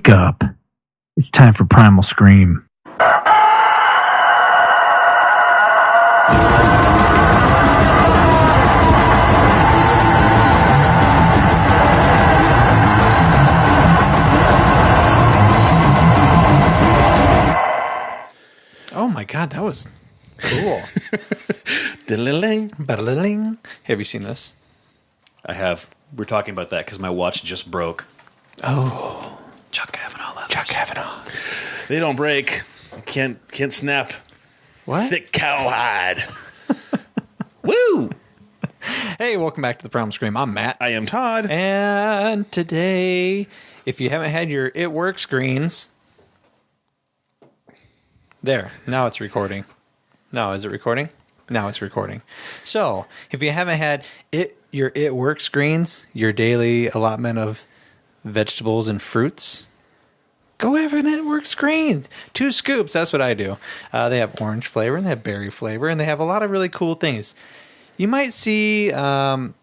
Wake up. It's time for Primal Scream. Oh my God, that was cool. Dillan. Have you seen this? I have. We're talking about that because my watch just broke. Oh. Chuck Kavanaugh leathers. Chuck Kavanaugh. They don't break. Can't snap. What? Thick cowhide. Woo! Hey, welcome back to the Primal Scream. I'm Matt. I am Todd. And today, if you haven't had your It Works screens... There. Now it's recording. No, is it recording? Now it's recording. So, if you haven't had your It Works screens, your daily allotment of vegetables and fruits, go have an It Works screen. 2 scoops. That's what I do. They have orange flavor and they have berry flavor and they have a lot of really cool things. You might see, have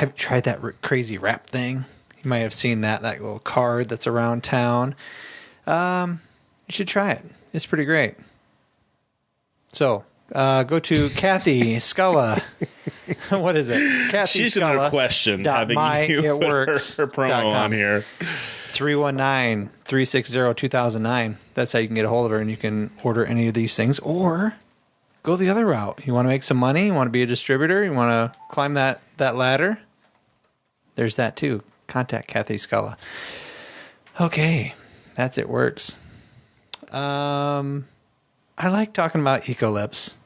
you tried that crazy wrap thing? You might have seen that little card that's around town. You should try it. It's pretty great. So, go to Kathy Sculla. What is it? Kathy She's Sculla. going to question having you put her promo on here. 319-360-2009. That's how you can get a hold of her, and you can order any of these things. Or go the other route. You want to make some money? You want to be a distributor? You want to climb that ladder? There's that too. Contact Kathy Sculla. Okay. That's It Works. I like talking about Ecolips.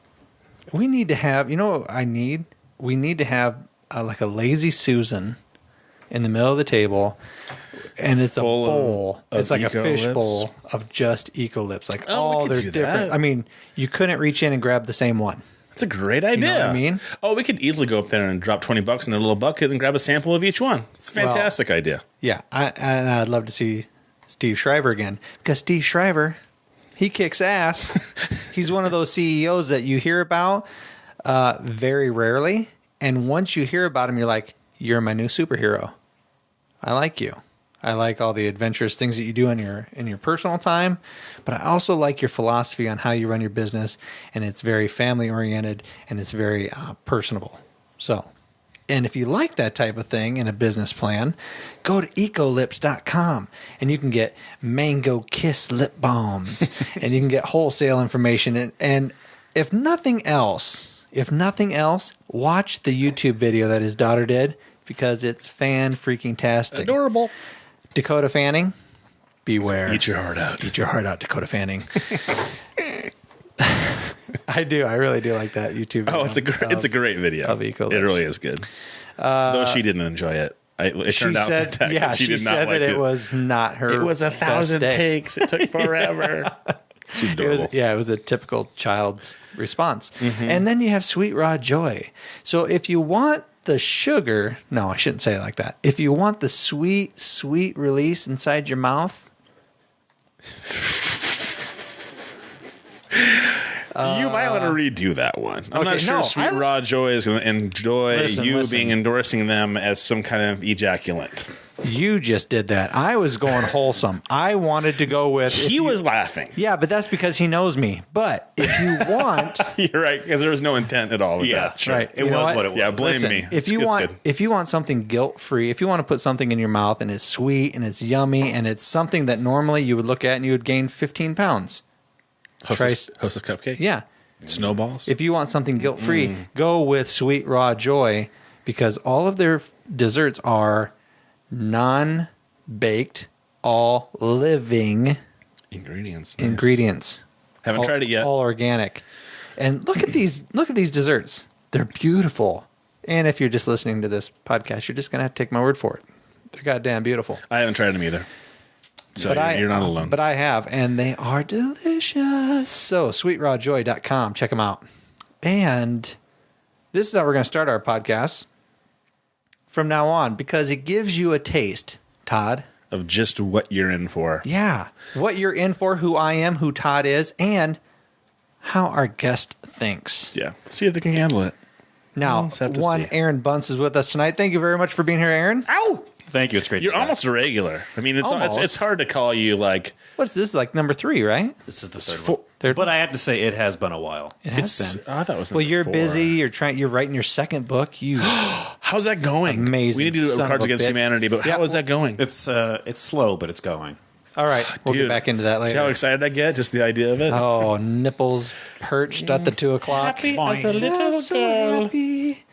We need to have, you know what I need? We need to have like a lazy Susan in the middle of the table, and it's Full a bowl. It's like Ecolips? a fish bowl of just Ecolips. Like, Oh, we could they're do different. that. I mean, you couldn't reach in and grab the same one. That's a great idea. You know what I mean? Oh, we could easily go up there and drop $20 in their little bucket and grab a sample of each one. It's a fantastic idea. Yeah, and I'd love to see Steve Shriver again, because Steve Shriver, he kicks ass. He's one of those CEOs that you hear about very rarely. And once you hear about him, you're like, you're my new superhero. I like you. I like all the adventurous things that you do in your personal time. But I also like your philosophy on how you run your business. And it's very family oriented and it's very personable. So, and if you like that type of thing in a business plan, go to ecolips.com and you can get Mango Kiss lip balms and you can get wholesale information. And if nothing else, watch the YouTube video that his daughter did because it's fan-freaking-tastic. Adorable. Dakota Fanning, beware. Eat your heart out. Eat your heart out, Dakota Fanning. I do. I really do like that YouTube video. Oh, it's a great video. Of Ecolips. It really is good. Though she didn't enjoy it. It turned out that she did not said like that it. It was not her. It was 1,000 best day. takes. It took forever. She's adorable. It was a typical child's response. Mm-hmm. And then you have Sweet Raw Joy. So if you want the sugar, no, I shouldn't say it like that. If you want the sweet, sweet release inside your mouth, you might want to redo that one. I'm not sure Sweet Raw Joy is going to enjoy being endorsing them as some kind of ejaculant. You just did that. I was going wholesome. I wanted to go with... He was laughing. Yeah, but that's because he knows me. But if you want... You're right, because there was no intent at all with that. Sure. Right. It was what it was. Yeah, blame me. If you want something guilt-free, if you want to put something in your mouth and it's sweet and it's yummy and it's something that normally you would look at and you would gain 15 pounds... Hostess Cupcake? Yeah. Snowballs? If you want something guilt-free, go with Sweet Raw Joy because all of their desserts are non-baked, all living ingredients. Haven't tried it yet. All organic. And look at these desserts. They're beautiful. And if you're just listening to this podcast, you're just going to have to take my word for it. They're goddamn beautiful. I haven't tried them either. So you're not alone. But I have, and they are delicious. So, sweetrawjoy.com. Check them out. And this is how we're going to start our podcast from now on, because it gives you a taste, Todd, of just what you're in for. Yeah. What you're in for, who I am, who Todd is, and how our guest thinks. Yeah. See if they can handle it. Now, Aaron Bunce is with us tonight. Thank you very much for being here, Aaron. Ow! Thank you. It's great. You're almost a regular. I mean, it's hard to call you like. What's this? Like number 3, right? This is the third one. But I have to say, it has been a while. It has been. I thought it was. Well, you're 4. busy. You're writing your second book. You. How's that going? Amazing. We need to do Cards Against Humanity, but how is that going? It's slow, but it's going. All right, we'll get back into that later. See how excited I get? Just the idea of it. Oh, nipples perched at the 2 o'clock. Happy as a little girl. Happy.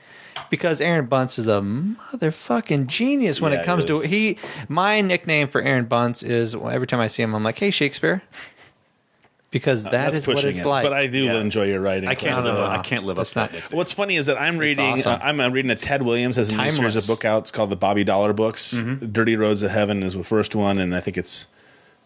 Because Aaron Bunce is a motherfucking genius when it comes to my nickname for Aaron Bunce is every time I see him, I'm like, hey, Shakespeare. Because that is what it's like. But I do enjoy your writing. I can't live up to that. What's funny is that I'm reading. Awesome. I'm reading a Ted Williams has a new series of book out. It's called the Bobby Dollar books. Dirty Roads of Heaven is the first one, and I think it's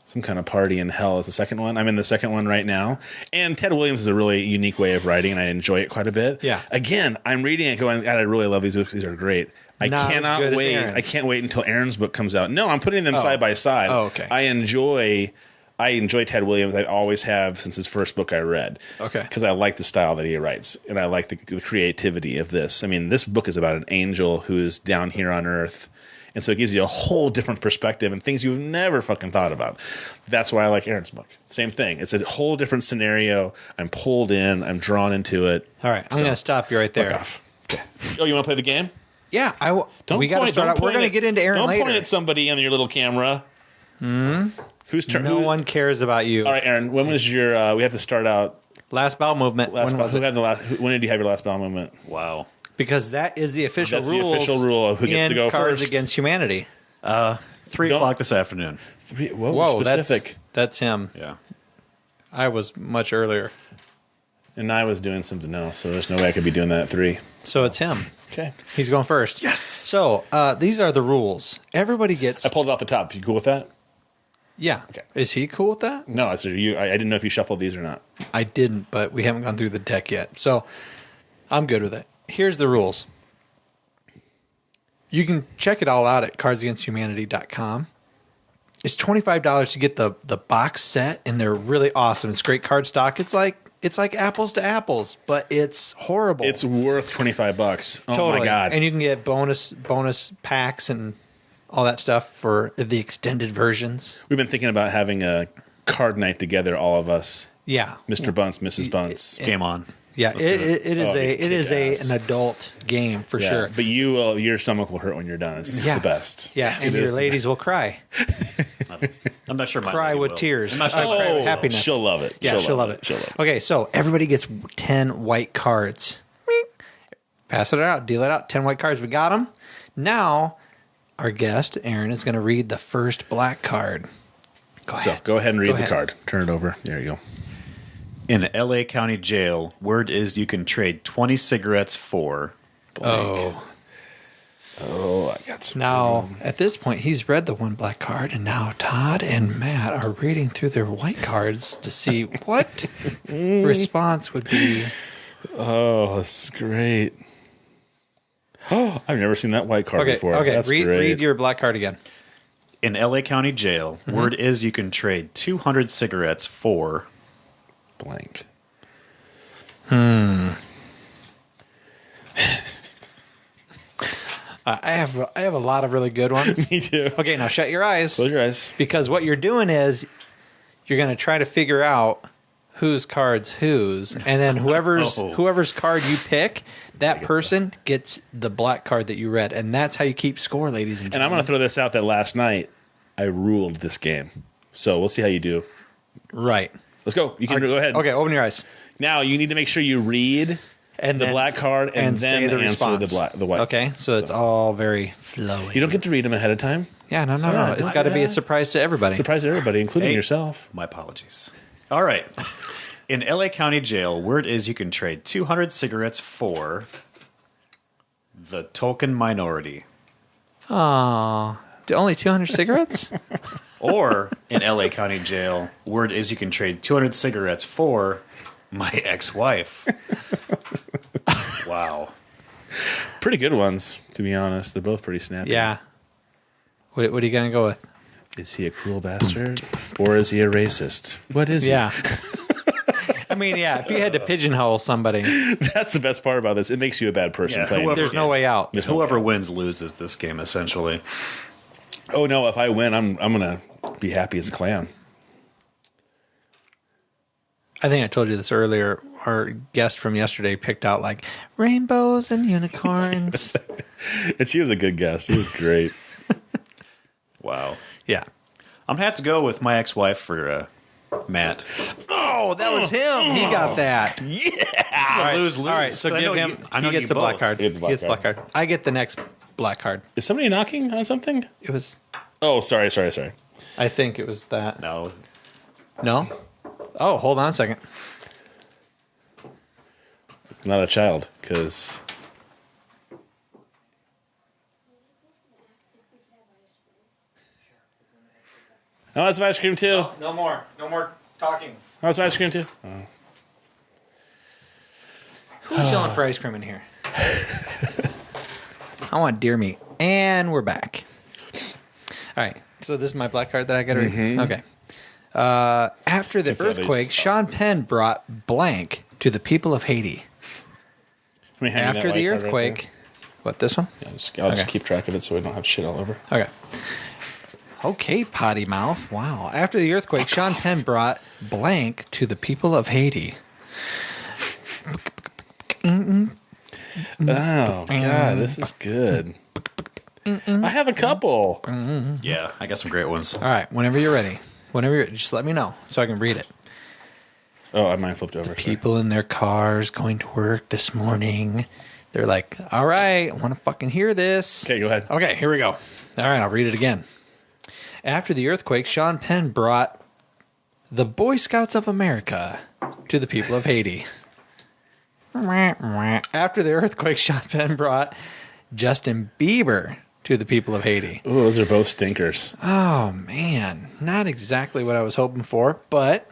some kind of party in hell is the second one. I'm in the second one right now. And Ted Williams is a really unique way of writing, and I enjoy it quite a bit. Yeah. Again, I'm reading it going, God, I really love these books. These are great. I cannot wait. I can't wait until Aaron's book comes out. No, I'm putting them side by side. Oh, okay. I enjoy Ted Williams. I always have since his first book I read. Okay. Because I like the style that he writes, and I like the creativity of this. I mean, this book is about an angel who is down here on Earth. And so it gives you a whole different perspective and things you've never fucking thought about. That's why I like Aaron's book. Same thing. It's a whole different scenario. I'm pulled in. I'm drawn into it. All right. I'm going to stop you right there. Fuck off. Okay. Oh, you want to play the game? Yeah. We got to start out. We're going to get into Aaron later. Don't point at somebody on your little camera. Whose turn? No one cares about you. All right, Aaron. When was your... we have to start out... Last bowel movement. When did you have your last bowel movement? Wow. Because that is the official rule. That's the official rule of who gets to go Cards first. Against Humanity. 3 o'clock this afternoon. Whoa, specific. That's him. Yeah. I was much earlier. And I was doing something else, so there's no way I could be doing that at 3. So it's him. Okay. He's going first. Yes. So these are the rules. Everybody gets... I pulled it off the top. You cool with that? Yeah. Okay. Is he cool with that? No, I didn't know if you shuffled these or not. I didn't, but we haven't gone through the deck yet. So I'm good with it. Here's the rules. You can check it all out at cardsagainsthumanity.com. It's $25 to get the box set, and they're really awesome. It's great card stock. It's like apples to apples, but it's horrible. It's worth $25. Oh totally. My god! And you can get bonus packs and all that stuff for the extended versions. We've been thinking about having a card night together, all of us. Yeah, Mr. Bunce, Mrs. Bunce. Game on. Yeah, it is an adult game for sure. But your stomach will hurt when you're done. It's just the best. Yeah, and your ladies will cry. I'm not sure. Cry with tears. I'm not sure. Cry with happiness. She'll love it. Yeah, she'll love it. Okay, so everybody gets 10 white cards. Pass it out. Deal it out. 10 white cards. We got them. Now, our guest, Aaron, is going to read the first black card. Go ahead and read the card. Turn it over. There you go. In L.A. County Jail, word is you can trade 20 cigarettes for... blank. I got some. Now, at this point, he's read the one black card, and now Todd and Matt are reading through their white cards to see what response would be. Oh, this is great. Oh, I've never seen that white card before. Okay, That's great. read your black card again. In L.A. County Jail, word is you can trade 200 cigarettes for... blank. I have a lot of really good ones. Me too. Okay, now shut your eyes. Close your eyes. Because what you're doing is you're going to try to figure out whose card's whose, and then whoever's card you pick, that person gets the black card that you read, and that's how you keep score, ladies and gentlemen. And I'm going to throw this out that last night I ruled this game, so we'll see how you do. Right. Let's go. You can go ahead. Okay, open your eyes. Now you need to make sure you read And the then- black card and then say the answer response. the white. Okay, so it's all very flowing. You don't get to read them ahead of time. Yeah, no. It's got to be a surprise to everybody. Surprise to everybody, including yourself. My apologies. All right. In L.A. County Jail, word is you can trade 200 cigarettes for the token minority. Aw. Only 200 cigarettes? Or in L.A. County Jail, word is you can trade 200 cigarettes for my ex-wife. Wow. Pretty good ones, to be honest. They're both pretty snappy. Yeah. What are you going to go with? Is he a cruel bastard or is he a racist? What is he? Yeah. I mean, yeah, if you had to pigeonhole somebody, That's the best part about this. It makes you a bad person Yeah, playing. whoever- this there's no game. way out. There's no Whoever way. wins loses this game, essentially. Oh no! If I win, I'm gonna be happy as a clam. I think I told you this earlier. Our guest from yesterday picked out like rainbows and unicorns. And she was a good guest. She was great. Wow. Yeah. I'm going to have to go with my ex-wife for Matt. Oh, that was him. He got that. All right. Lose-lose. All right, so give him. He gets the black card. Get the black He gets the black card. card. I get the next black card. Is somebody knocking on something? It was. Oh, sorry. I think it was that. No. No. Oh, hold on a second. It's not a child, because... Oh, that's ice cream too. No more talking. Oh, it's ice cream too. Oh. Who's yelling for ice cream in here? I want deer meat. And we're back. All right. So this is my black card that I got to read? Okay. After the earthquake, Sean Penn brought blank to the people of Haiti. After the earthquake. What, this one? Yeah, I'll just keep track of it so we don't have shit all over. Okay. Okay, potty mouth. Wow. After the earthquake, Sean Penn brought blank to the people of Haiti. Oh, God, this is good. I have a couple. Yeah, I got some great ones. All right, whenever you're ready. Just let me know so I can read it. Oh, I mine flipped over. People in their cars going to work this morning. They're like, all right, I want to fucking hear this. Okay, go ahead. Okay, here we go. All right, I'll read it again. After the earthquake, Sean Penn brought the Boy Scouts of America to the people of Haiti. After the earthquake, Sean Penn brought Justin Bieber to the people of Haiti. Ooh, those are both stinkers. Oh, man. Not exactly what I was hoping for, but...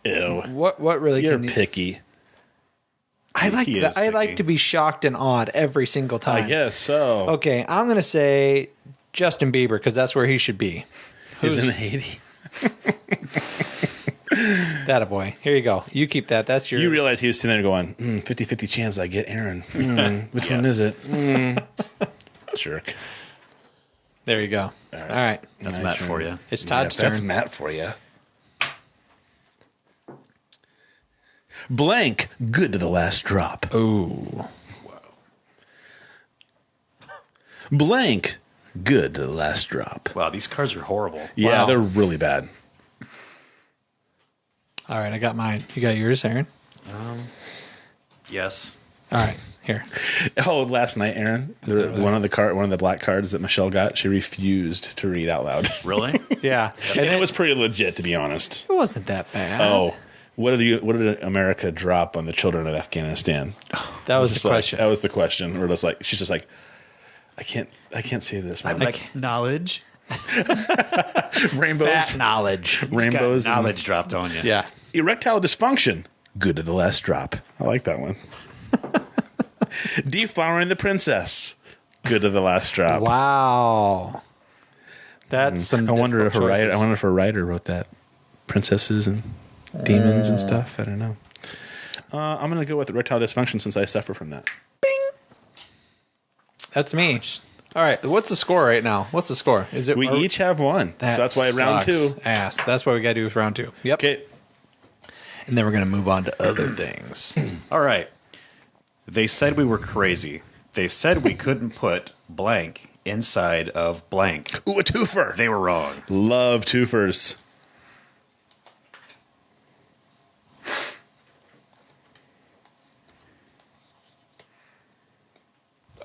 Ew. What really You're can you... picky. I like He that. is I like picky. to be shocked and awed every single time. I guess so. Okay, I'm going to say Justin Bieber because that's where he should be. He's in Haiti. That a boy. Here you go. You keep that. That's your... You realize he was sitting there going, 50-50 chance I get Aaron. Which one is it? Jerk. There you go. All right. That's My Matt turn. for you. It's Todd's That's turn. Matt for you. Blank, good to the last drop. Ooh. Blank, good to the last drop. Wow, these cards are horrible. Yeah, Wow. they're really bad. All right, I got mine. You got yours, Aaron? Yes. All right, here. Oh, last night, Aaron, one of the black cards that Michelle got, she refused to read out loud. Really? Yeah. And it was pretty legit, to be honest. It wasn't that bad. Oh, what did America drop on the children of Afghanistan? that was Just the like- question. That was the question. Or just like she's just like, I can't say this. Mom. Like knowledge. Rainbows, Fat knowledge. rainbows, Got knowledge dropped on you. Yeah. erectile dysfunction. Good to the last drop. I like that one. Deflowering the princess. Good to the last drop. Wow. That's some I wonder if difficult choices. I wonder if a writer wrote that. Princesses and demons and stuff. I don't know. I'm going to go with erectile dysfunction since I suffer from that. That's me. All right, what's the score right now? What's the score? Is it We each have one. So that's why round sucks 2. Ass. That's what we got to do with round 2. Yep. Okay. And then we're going to move on to other things. All right. They said we were crazy. They said we couldn't put blank inside of blank. Ooh, a twofer. They were wrong. Love twofers.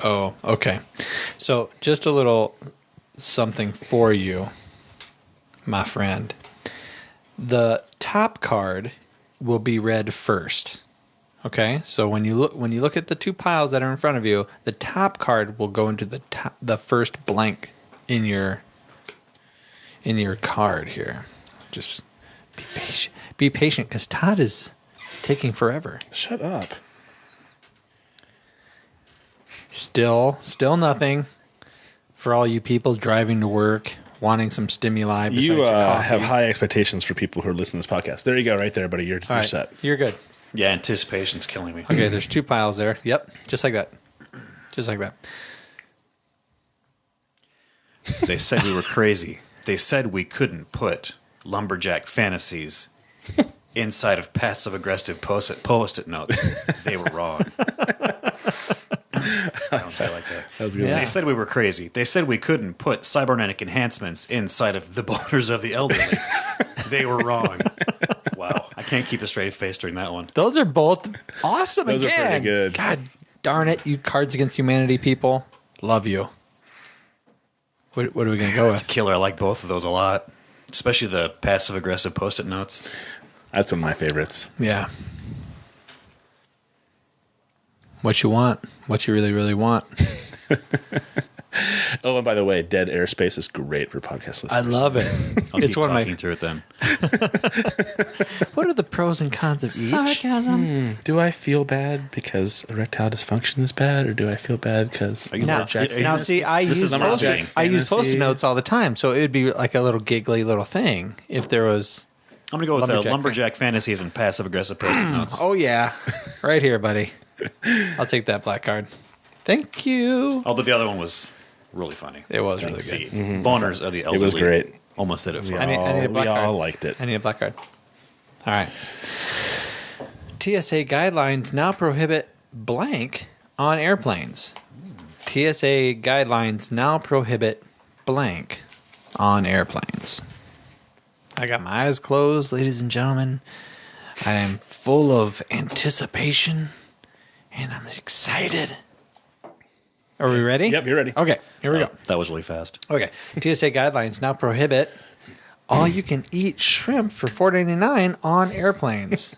Oh, okay. So just a little something for you, my friend. The top card will be read first. Okay, so when you look at the two piles that are in front of you, the top card will go into the first blank in your card here. Just be patient. Be patient, because Todd is taking forever. Shut up. Still nothing for all you people driving to work, wanting some stimuli besides You your coffee. have high expectations for people who are listening to this podcast. There you go, right there, buddy. You're All right, set. You're good. Yeah, anticipation's killing me. Okay, there's two piles there. Yep, just like that. Just like that. They said we were crazy. They said we couldn't put lumberjack fantasies inside of passive-aggressive post-it notes. They were wrong. I don't say it like that. That was good. Yeah. They said we were crazy. They said we couldn't put cybernetic enhancements inside of the boners of the elderly. They were wrong. Wow. I can't keep a straight face during that one. Those are both awesome. Those are again. pretty good. God darn it, you Cards Against Humanity people. Love you. What are we going to go It's a with? killer. I like both of those a lot, especially the passive-aggressive post-it notes. That's one of my favorites. Yeah. What you want. What you really, really want. Oh, and by the way, dead airspace is great for podcast listeners. I love it. I'll It's keep one of talking my. through it then. What are the pros and cons of each? Sarcasm. Do I feel bad because erectile dysfunction is bad, or do I feel bad because Now, see, I This use is not Jack I use fantasy. post-it notes all the time, so it would be like a little giggly little thing if there was. I'm going to go with Lumberjack lumberjack fantasies and passive-aggressive post-it notes. Oh yeah, right here, buddy. I'll take that black card. Thank you. Although the other one was really funny. It was really The good. boners of the elderly. was great. Almost did it for We I me. need a all, black we all card. liked it. I need a black card. All right. TSA guidelines now prohibit blank on airplanes. TSA guidelines now prohibit blank on airplanes. I got my eyes closed, ladies and gentlemen. I am full of anticipation, and I'm excited. Are we ready? Yep, you're ready. Okay, here we go. That was really fast. Okay. TSA guidelines now prohibit all you can eat shrimp for $4.99 on airplanes.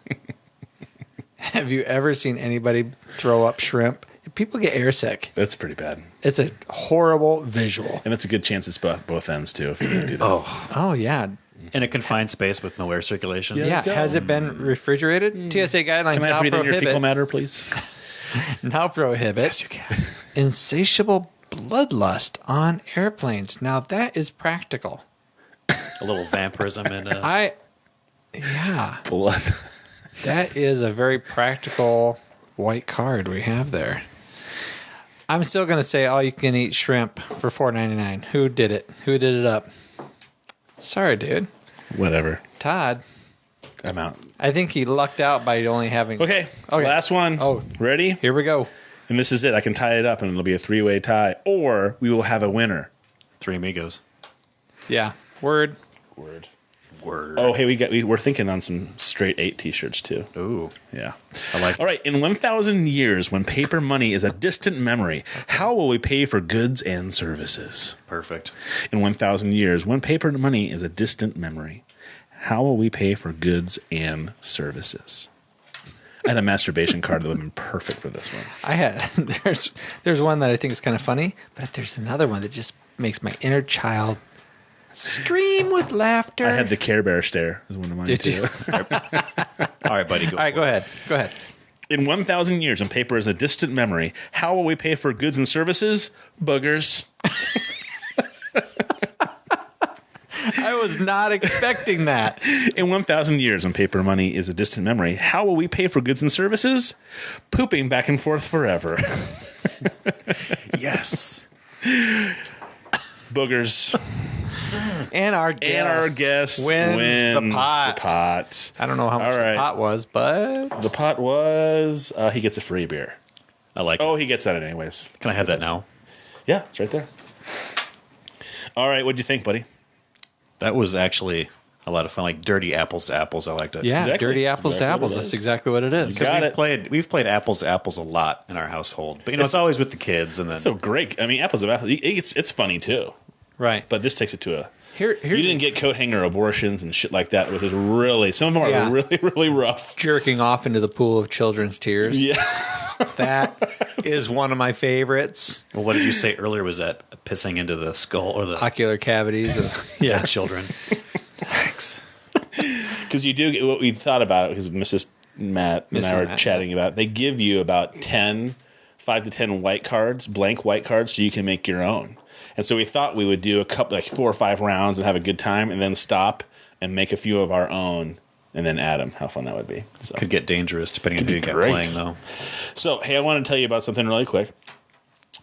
Have you ever seen anybody throw up shrimp? People get airsick. That's pretty bad. It's a horrible visual. And it's a good chance it's both ends, too, if you do that. Oh yeah. In a confined space with no air circulation. Yeah. go. Has it been refrigerated? TSA guidelines Can I now breathe in your fecal prohibit, matter, please? now prohibit you can. insatiable bloodlust on airplanes. Now that is practical. A little vampirism and Yeah. Blood. That is a very practical white card we have there. I'm still going to say all you can eat shrimp for $4.99. Who did it? Who did it up? Sorry, dude. Whatever. Todd. I'm out. I think he lucked out by only having. Okay, Okay. last one. Oh. Ready? Here we go. And this is it. I can tie it up and it'll be a three-way tie. Or we will have a winner. Three Amigos. Yeah. Word. Word. Word. Oh, hey, we're thinking on some straight 8 t-shirts, too. Ooh. Yeah. I like All right. In 1,000 years, when paper money is a distant memory, how will we pay for goods and services? Perfect. In 1,000 years, when paper money is a distant memory, how will we pay for goods and services? I had a masturbation card that would have been perfect for this one. I had. There's one that I think is kind of funny, but there's another one that just makes my inner child scream with laughter. I had the Care Bear stare as one of mine, Did too. you? All right, buddy. Go All right, for go it. ahead. Go ahead. In 1,000 years, when paper is a distant memory, how will we pay for goods and services? Boogers. I was not expecting that. In 1,000 years, when paper money is a distant memory, how will we pay for goods and services? Pooping back and forth forever. Yes. Boogers. And our guest wins the pot. The pot. I don't know how much All right. the pot was, but The pot was he gets a free beer. I like Oh, it. he gets that anyways. Can I have that now? Yeah, it's right there. All right, what'd you think, buddy? That was actually a lot of fun. Like dirty apples to apples. I liked it. yeah, Exactly. dirty apples Exactly to apples. what it That's is. exactly what it is. Got We've played apples to apples a lot in our household, but it's always with the kids, and then So great. I mean, apples of apples. It's funny too, Right. but this takes it to a. Here's You didn't get coat hanger abortions and shit like that, which is really some of them are Yeah. really really rough. jerking off into the pool of children's tears. Yeah, That is one of my favorites. well, what did you say earlier? Was that pissing into the skull or the Ocular cavities. dead children? Thanks. because you do get what we thought about it because Mrs. Matt and I were Matt, chatting about. They give you about 5 to 10 white cards, blank white cards, so you can make your own. And so we thought we would do a couple, like 4 or 5 rounds and have a good time, and then stop and make a few of our own, and then add them. How fun that would be! So, Could get dangerous depending on who you got great. playing, though. so hey, I want to tell you about something really quick.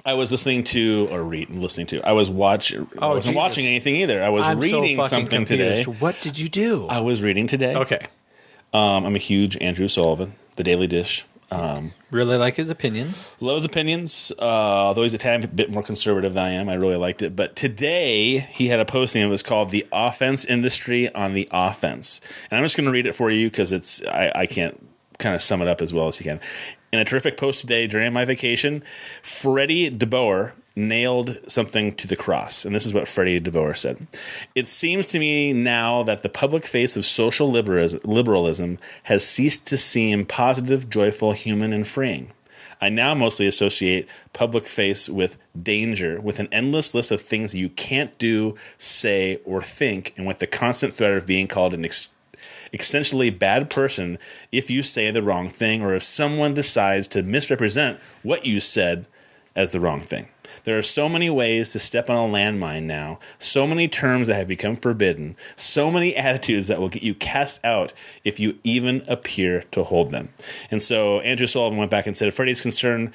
I was listening to, or listening to. I wasn't watching anything either. I was reading something confused. today. What did you do? I was reading today. Okay. I'm a huge Andrew Sullivan, The Daily Dish. Really like his opinions. Love his opinions, although he's a tad bit more conservative than I am. I really liked it. But today he had a posting. It was called "The Offense Industry on the Offense," and I'm just going to read it for you because I can't kind of sum it up as well as he can. In a terrific post today during my vacation, Freddie DeBoer nailed something to the cross. And this is what Freddie DeBoer said. It seems to me now that the public face of social liberalism has ceased to seem positive, joyful, human, and freeing. I now mostly associate public face with danger, with an endless list of things you can't do, say, or think, and with the constant threat of being called an essentially bad person if you say the wrong thing or if someone decides to misrepresent what you said as the wrong thing. There are so many ways to step on a landmine now, so many terms that have become forbidden, so many attitudes that will get you cast out if you even appear to hold them. And so Andrew Sullivan went back and said Freddie's concern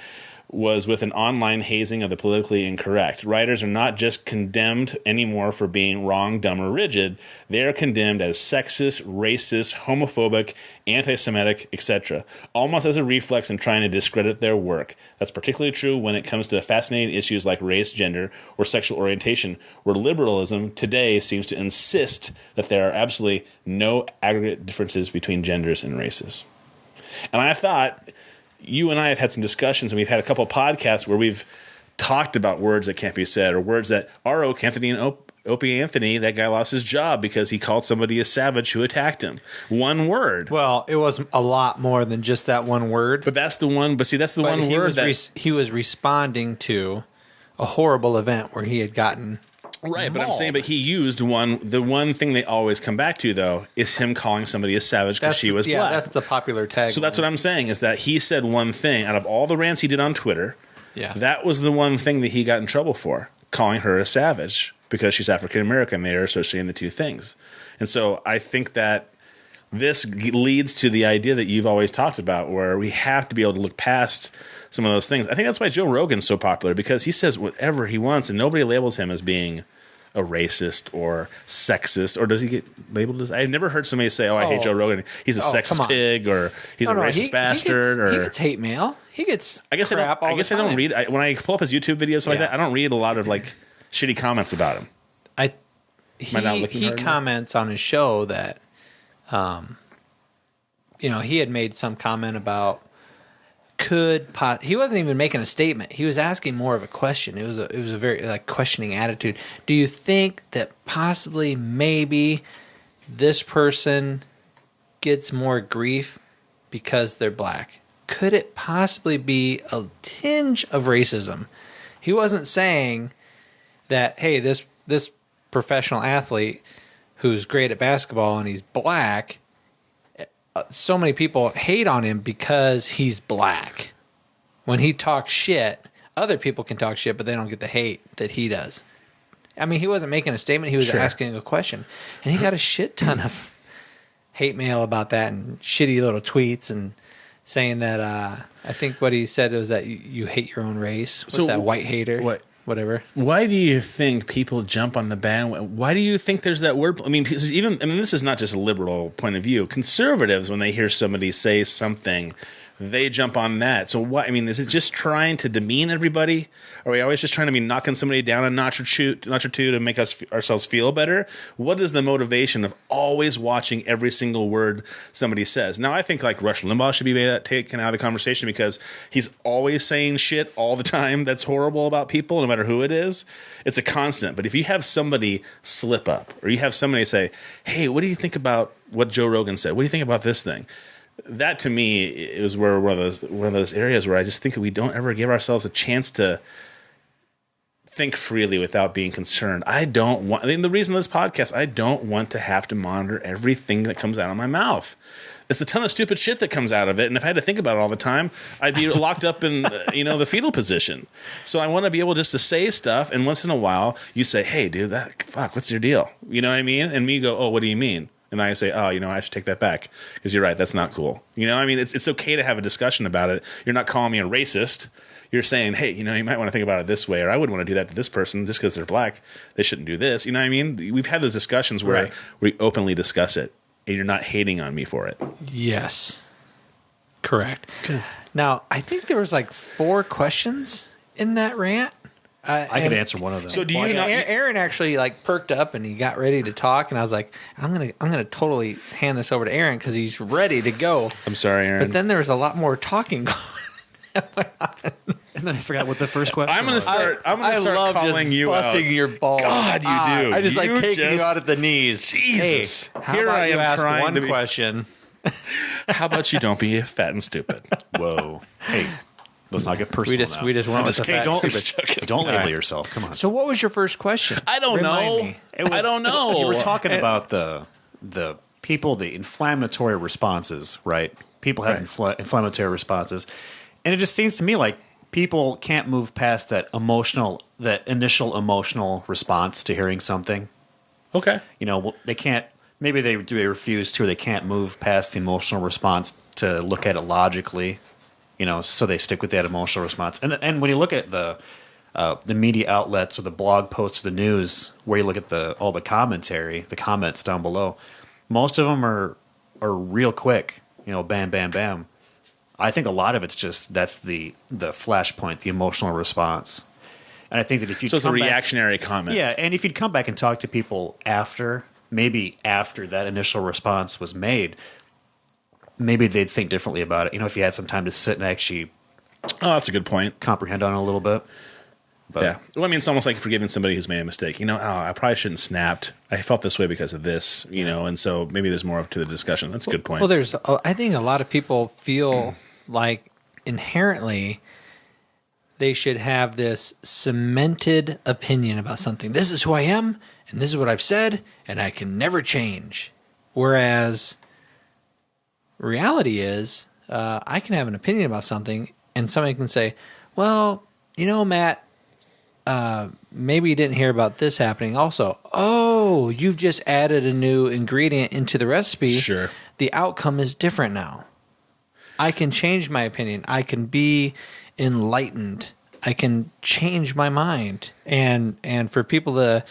was with an online hazing of the politically incorrect. Writers are not just condemned anymore for being wrong, dumb, or rigid. They are condemned as sexist, racist, homophobic, anti-Semitic, etc., almost as a reflex in trying to discredit their work. That's particularly true when it comes to fascinating issues like race, gender, or sexual orientation, where liberalism today seems to insist that there are absolutely no aggregate differences between genders and races. And I thought, you and I have had some discussions, and we've had a couple of podcasts where we've talked about words that can't be said, or words that are Anthony and Opie Anthony, that guy lost his job because he called somebody a savage who attacked him. One word. Well, it was a lot more than just that one word. But that's the one. But see, that's the one word that he was responding to a horrible event where he had gotten right. But mauled. I'm saying, but he used the one thing they always come back to though is him calling somebody a savage because she was black. Yeah, that's the popular tag. So that's what I'm saying is that he said one thing out of all the rants he did on Twitter. Yeah, that was the one thing that he got in trouble for, calling her a savage because she's African American. They are associating the two things, and so I think that this leads to the idea that you've always talked about, where we have to be able to look past some of those things. I think that's why Joe Rogan's so popular, because he says whatever he wants, and nobody labels him as being a racist or sexist, or does he get labeled as? I've never heard somebody say, "Oh, I hate Joe Rogan. He's a sexist pig," or "He's a racist bastard." He gets hate mail. He gets. I guess crap I don't read when I pull up his YouTube videos like that. I don't read a lot of like shitty comments about him. He comments on his show that, he had made some comment about he wasn't even making a statement. He was asking more of a question. It was a very questioning attitude. Do you think that possibly maybe this person gets more grief because they're black? Could it possibly be a tinge of racism? He wasn't saying that, hey, this professional athlete who's great at basketball and he's black, so many people hate on him because he's black. When he talks shit, other people can talk shit, but they don't get the hate that he does. I mean, he wasn't making a statement. He was asking a question. And he got a shit ton of hate mail about that and shitty little tweets and saying that I think what he said was that you hate your own race. What's that, white hater? Whatever. Why do you think people jump on the bandwagon? Why do you think there's that word? I mean, this is not just a liberal point of view. Conservatives, when they hear somebody say something, they jump on that. So what? I mean, is it just trying to demean everybody? Are we always just trying to be knocking somebody down a notch or two to make ourselves feel better? What is the motivation of always watching every single word somebody says? Now, I think like Rush Limbaugh should be taken out of the conversation because he's always saying shit all the time that's horrible about people, no matter who it is. It's a constant. But if you have somebody slip up, or you have somebody say, "Hey, what do you think about what Joe Rogan said? What do you think about this thing?" That to me is where one of those areas where I just think that we don't ever give ourselves a chance to think freely without being concerned. The reason of this podcast, I don't want to have to monitor everything that comes out of my mouth. It's a ton of stupid shit that comes out of it, and if I had to think about it all the time, I'd be locked up in the fetal position. So I want to be able just to say stuff, and once in a while you say, "Hey, dude, what's your deal?" You know what I mean? And me go, "Oh, what do you mean?" And I say, oh, I should take that back because you're right. That's not cool. I mean, it's okay to have a discussion about it. You're not calling me a racist. You're saying, hey, you might want to think about it this way, or I wouldn't want to do that to this person just because they're black. They shouldn't do this. You know what I mean? We've had those discussions where we openly discuss it, and you're not hating on me for it. Yes. Correct. Good. Now, I think there was like 4 questions in that rant. I could answer one of them. So do you? Aaron actually like perked up and he got ready to talk, and I was like, I'm gonna totally hand this over to Aaron because he's ready to go. I'm sorry, Aaron. But then there was a lot more talking going. And then I forgot what the first question was. I'm gonna start calling you busting out. your balls. God, you do. I just like taking you out at the knees. Jesus. Hey, here I am ask trying one to question. How about you don't be fat and stupid? Whoa. Hey. Let's not get personal. We just went with the fat don't label yourself. Come on. So what was your first question? I don't know. I don't know. You were talking about the people, the inflammatory responses, right? People have inflammatory responses, and it just seems to me like people can't move past that initial emotional response to hearing something. Okay. They can't. Maybe they refuse to, or they can't move past the emotional response to look at it logically. So they stick with that emotional response. And when you look at the media outlets or the blog posts or the news, where you look at all the commentary, the comments down below, most of them are real quick. Bam, bam, bam. I think a lot of it's just that's the flashpoint, the emotional response. And I think that if you it's a reactionary comment. Yeah, and if you'd come back and talk to people maybe after that initial response was made, maybe they'd think differently about it. If you had some time to sit and actually that's a good point. Comprehend on it a little bit. But, yeah. Well, I mean, it's almost like forgiving somebody who's made a mistake. I probably shouldn't have snapped. I felt this way because of this, and so maybe there's more to the discussion. That's a good point. Well, I think a lot of people feel like inherently they should have this cemented opinion about something. This is who I am, and this is what I've said, and I can never change. Whereas reality is, I can have an opinion about something, and somebody can say, well, Matt, maybe you didn't hear about this happening also. Oh, you've just added a new ingredient into the recipe. Sure. The outcome is different now. I can change my opinion. I can be enlightened. I can change my mind. And for people that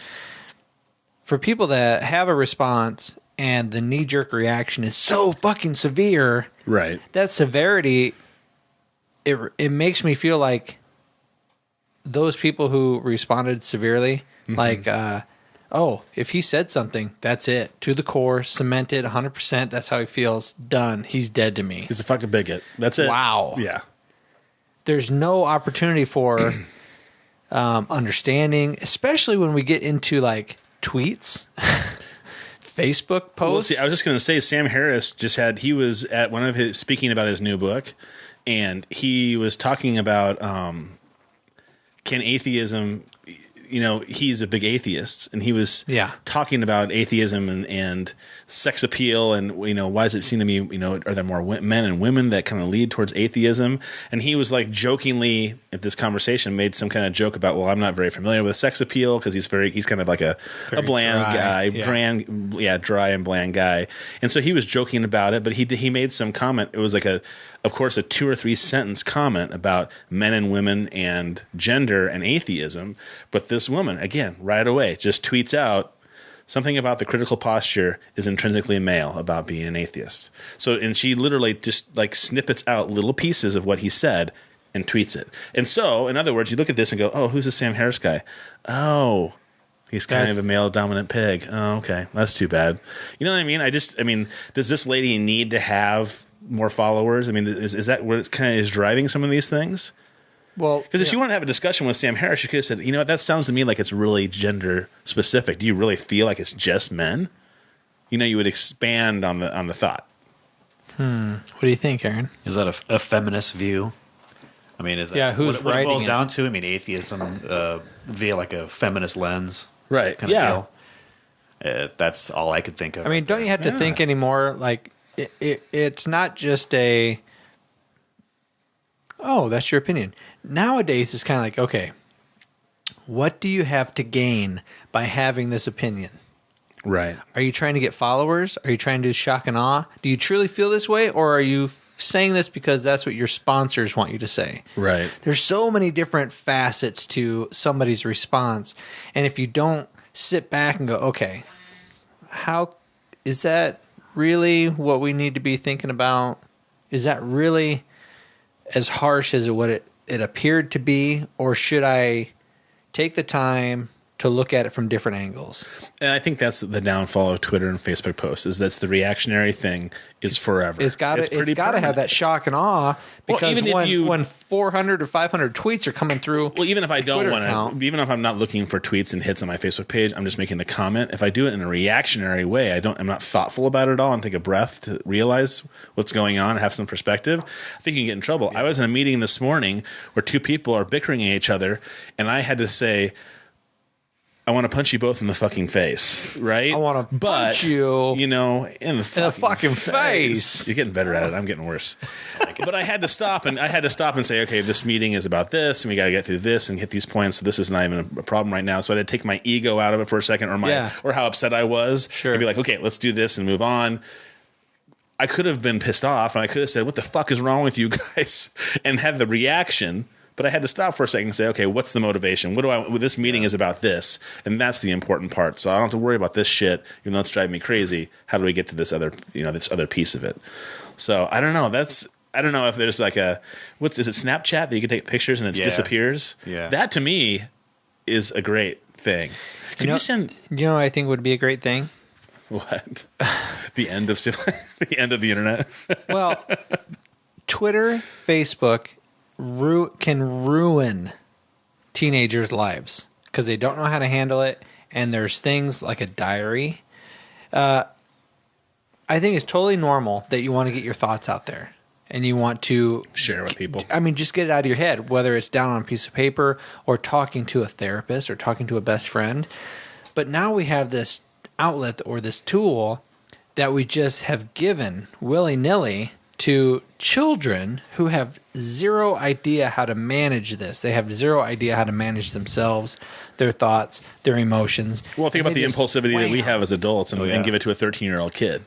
have a response and the knee-jerk reaction is so fucking severe, right? That severity, it makes me feel like those people who responded severely, like, if he said something, that's it. To the core, cemented, 100%, that's how he feels. Done. He's dead to me. He's a fucking bigot. That's it. Wow. Yeah. There's no opportunity for understanding, especially when we get into, like, tweets. Facebook posts. Well, see, I was just going to say, Sam Harris he was at one of his, speaking about his new book, and he was talking about can atheism, he's a big atheist, and he was talking about atheism and sex appeal, and why does it seem to me, are there more men and women that kind of lead towards atheism? And he was like jokingly at this conversation made some kind of joke about, well, I'm not very familiar with sex appeal because he's kind of like a bland guy, dry and bland guy. And so he was joking about it, but he made some comment. It was like of course, a 2 or 3 sentence comment about men and women and gender and atheism. But this woman, again, right away, just tweets out something about the critical posture is intrinsically male about being an atheist. And she literally just like snippets out little pieces of what he said and tweets it. And so, in other words, you look at this and go, oh, who's this Sam Harris guy? Oh, he's kind of a male dominant pig. Oh, okay. That's too bad. You know what I mean? Does this lady need to have more followers? I mean, is that what kind of is driving some of these things? Well, because if you want to have a discussion with Sam Harris, you could have said, what, that sounds to me like it's really gender specific. Do you really feel like it's just men? You would expand on the thought. What do you think, Aaron? Is that a feminist view? I mean, is that who's what it boils it down to? I mean, atheism via like a feminist lens, right? Kind of deal. That's all I could think of. I mean, don't you have to think anymore? Like, it's not just that's your opinion. Nowadays, it's kind of like, okay, what do you have to gain by having this opinion? Right. Are you trying to get followers? Are you trying to do shock and awe? Do you truly feel this way, or are you saying this because that's what your sponsors want you to say? Right. There's so many different facets to somebody's response, and if you don't sit back and go, okay, how is that really what we need to be thinking about? Is that really as harsh as what it appeared to be, or should I take the time to look at it from different angles? And I think that's the downfall of Twitter and Facebook posts, is that's the reactionary thing is forever. It's got to have that shock and awe, because when 400 or 500 tweets are coming through. Well, even if I don't want account, to, even if I'm not looking for tweets and hits on my Facebook page, I'm just making a comment. If I do it in a reactionary way, I'm not thoughtful about it at all and take a breath to realize what's going on and have some perspective, I think you can get in trouble. Yeah. I was in a meeting this morning where two people are bickering at each other, and I had to say, I want to punch you both in the fucking face, right? I want to punch you, in the fucking face. You're getting better at it. I'm getting worse. But I had to stop and say, okay, this meeting is about this, and we got to get through this and hit these points. So this is not even a problem right now. So I had to take my ego out of it for a second, or how upset I was, and be like, okay, let's do this and move on. I could have been pissed off, and I could have said, what the fuck is wrong with you guys? And had the reaction. But I had to stop for a second and say, okay, what's the motivation? This meeting is about this, and that's the important part. So I don't have to worry about this shit, even though it's driving me crazy. How do we get to this other piece of it? So I don't know. I don't know if there's like is it Snapchat that you can take pictures and it disappears? Yeah. That to me is a great thing. Could you send? You know, I think would be a great thing. What? The end of the internet. Well, Twitter, Facebook can ruin teenagers' lives because they don't know how to handle it, and there's things like a diary. I think it's totally normal that you want to get your thoughts out there and you want to share with people. I mean, just get it out of your head, whether it's down on a piece of paper or talking to a therapist or talking to a best friend. But now we have this outlet or this tool that we just have given willy-nilly to children who have zero idea how to manage this. They have zero idea how to manage themselves, their thoughts, their emotions. Well, think about the impulsivity that we have as adults and give it to a 13-year-old kid.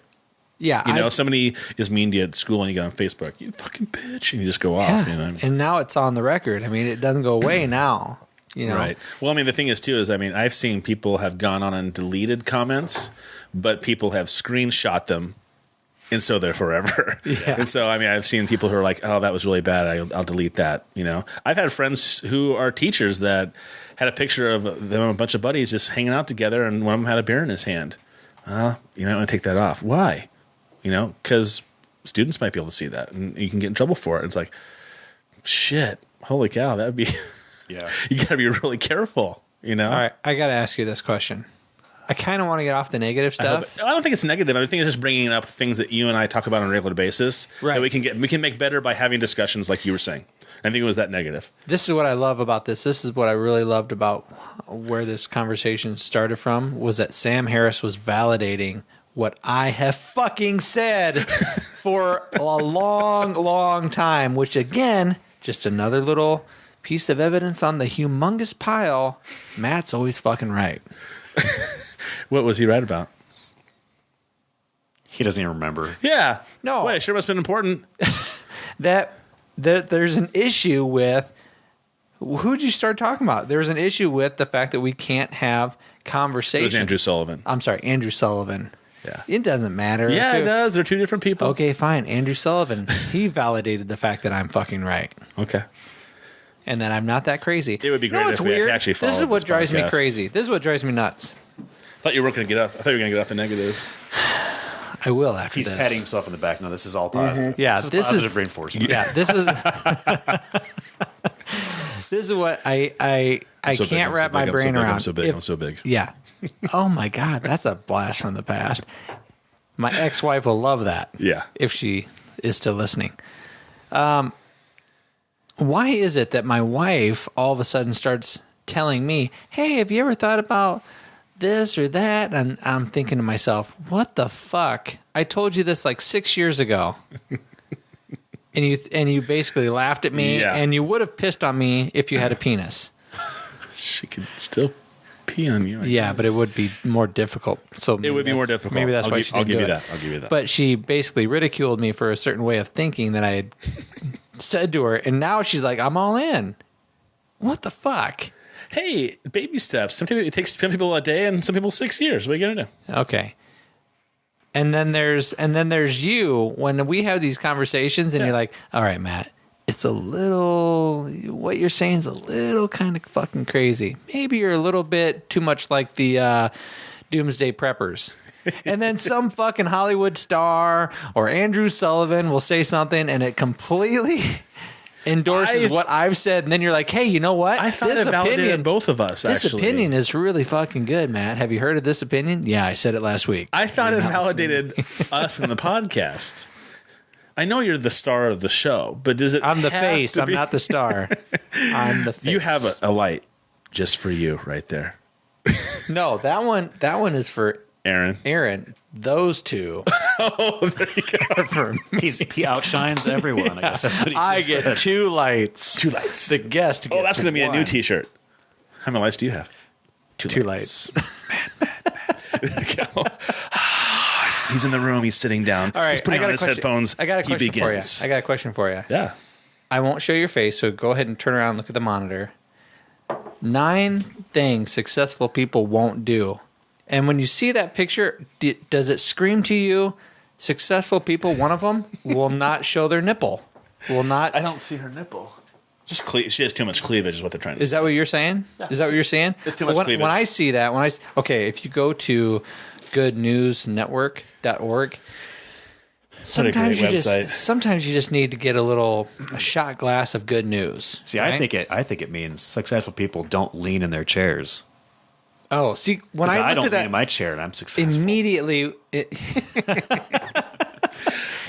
Yeah. Somebody is mean to you at school and you get on Facebook, you fucking bitch, and you just go off. Yeah. You know what I mean? And now it's on the record. I mean, it doesn't go away now. Right. Well, I mean, the thing is, too, I've seen people have gone on and deleted comments, but people have screenshot them. And so they're forever. Yeah. And so, I mean, I've seen people who are like, oh, that was really bad. I'll delete that. I've had friends who are teachers that had a picture of them and a bunch of buddies just hanging out together, and one of them had a beer in his hand. You might want to take that off. Why? Because students might be able to see that, and you can get in trouble for it. It's like, shit, holy cow, that would be, you got to be really careful, All right, I got to ask you this question. I kind of want to get off the negative stuff. I don't think it's negative. I think it's just bringing up things that you and I talk about on a regular basis that we can make better by having discussions like you were saying. I think it was that negative. This is what I love about this. This is what I really loved about where this conversation started from, was that Sam Harris was validating what I have fucking said for a long, long time, which again, just another little piece of evidence on the humongous pile. Matt's always fucking right. What was he right about? He doesn't even remember. Yeah. No. Wait, it sure must have been important. that there's an issue with, who'd you start talking about? There's an issue with the fact that we can't have conversation. It was Andrew Sullivan. I'm sorry, Andrew Sullivan. Yeah. It doesn't matter. Yeah, it does. They're two different people. Okay, fine. Andrew Sullivan. He validated the fact that I'm fucking right. Okay. And that I'm not that crazy. It would be great if we actually followed this is what drives me podcast. crazy. This is what drives me nuts. I thought you were going to get off. I thought you were going to get off the negative. I will after He's this. patting himself in the back. No, this is all positive. Mm-hmm. Yeah, this is positive reinforcement. Yeah, this is this is what I can't wrap my brain around. I'm so big. Yeah. Oh my God, that's a blast from the past. My ex-wife will love that. Yeah. If she is still listening. Why is it that my wife all of a sudden starts telling me, hey, have you ever thought about this or that? And I'm thinking to myself, what the fuck? I told you this like 6 years ago. and you basically laughed at me, and you would have pissed on me if you had a penis. She could still pee on you. Yeah, but it would be more difficult. So It would be more difficult. Maybe that's why she didn't I'll give do you it. that. I'll give you that. But she basically ridiculed me for a certain way of thinking that I had said to her, and now she's like, "I'm all in." What the fuck? Hey, baby steps. Sometimes it takes some people a day, and some people 6 years. What are you gonna do? Okay. And then there's you when we have these conversations, and you're like, "All right, Matt, it's a little. What you're saying is a little kind of fucking crazy. Maybe you're a little bit too much like the Doomsday Preppers." And then some fucking Hollywood star or Andrew Sullivan will say something, and it completely endorses what I've said. And then you're like, "Hey, you know what? I thought it validated both of us. This actually, opinion is really fucking good, Matt. Have you heard of this opinion?" Yeah, I said it last week. I thought it validated us in the podcast. I know you're the star of the show, but does it? I'm the have face. to I'm be- not the star. I'm the face. You have a light just for you right there, No, that one is for Aaron. Aaron. Those two Oh, there you go. are for me. He outshines everyone. I guess that's what he I just get said. 2 lights. 2 lights. The guest gets Oh, that's going to be a new one. T-shirt. How many lights do you have? 2 lights. There you go. He's in the room. He's sitting down. All right, He's putting on his headphones. I got a He question for you. begins. I got a question for you. Yeah. I won't show your face, so go ahead and turn around and look at the monitor. 9 things successful people won't do. And when you see that picture, does it scream to you, successful people, one of them, will not show their nipple? Will not. I don't see her nipple. Just she has too much cleavage is what they're trying to Is say. that what you're saying? Is that what you're saying? It's too much when, cleavage. When I see that, okay, if you go to goodnewsnetwork.org, sometimes you just need to get a shot glass of good news. See, right? I think it means successful people don't lean in their chairs. Oh, see, when I I looked don't at lean in that, my chair and I'm successful. immediately,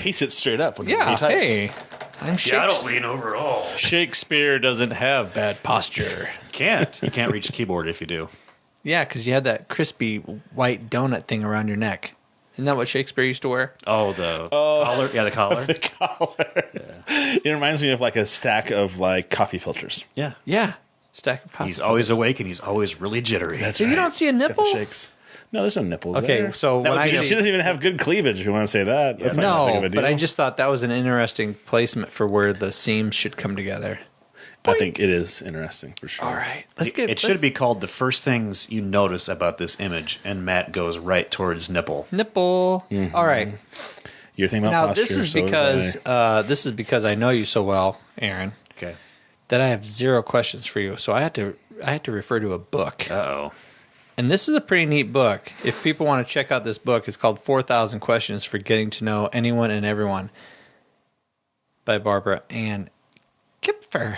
He sits straight up when he yeah, types. hey, I'm Shakespeare. lean over at all. Shakespeare doesn't have bad posture. You can't reach the keyboard if you do. Yeah, because you had that crispy white donut thing around your neck. Isn't that what Shakespeare used to wear? Oh, the collar. Yeah, the collar. The collar. It reminds me of like a stack of like coffee filters. Yeah. Yeah, stack of coffee. He's always awake and he's always really jittery. That's So you don't see a He's got the nipple? shakes. No, there's no nipples. Okay, there. so That when would I be- see- she doesn't even have good cleavage. If you want to say that, that's not that big of No, a deal. but I just thought that was an interesting placement for where the seams should come together. I think it is interesting for sure. All right, It should be called the first things you notice about this image, and Matt goes right towards nipple. nipple. Mm-hmm. All right. You're thinking about Now posture. this is so because I know you so well, Aaron, Okay. that I have 0 questions for you. So I had to refer to a book. Uh-oh. And this is a pretty neat book. If people want to check out this book, it's called 4,000 Questions for Getting to Know Anyone and Everyone by Barbara Ann Kipfer.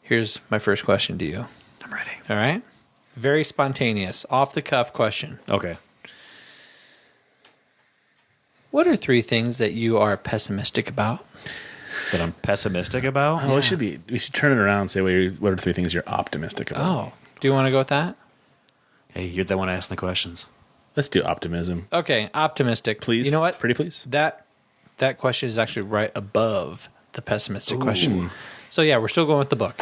Here's my first question to you. I'm ready. All right? Very spontaneous, off-the-cuff question. Okay. What are 3 things that you are pessimistic about? That I'm pessimistic about? Oh, we should turn it around and say what are 3 things you're optimistic about? Oh, do you want to go with that? Hey, you're the one asking the questions. Let's do optimism. Okay, optimistic. Please. You know what? Pretty please. That question is actually right above the pessimistic question. So yeah, we're still going with the book.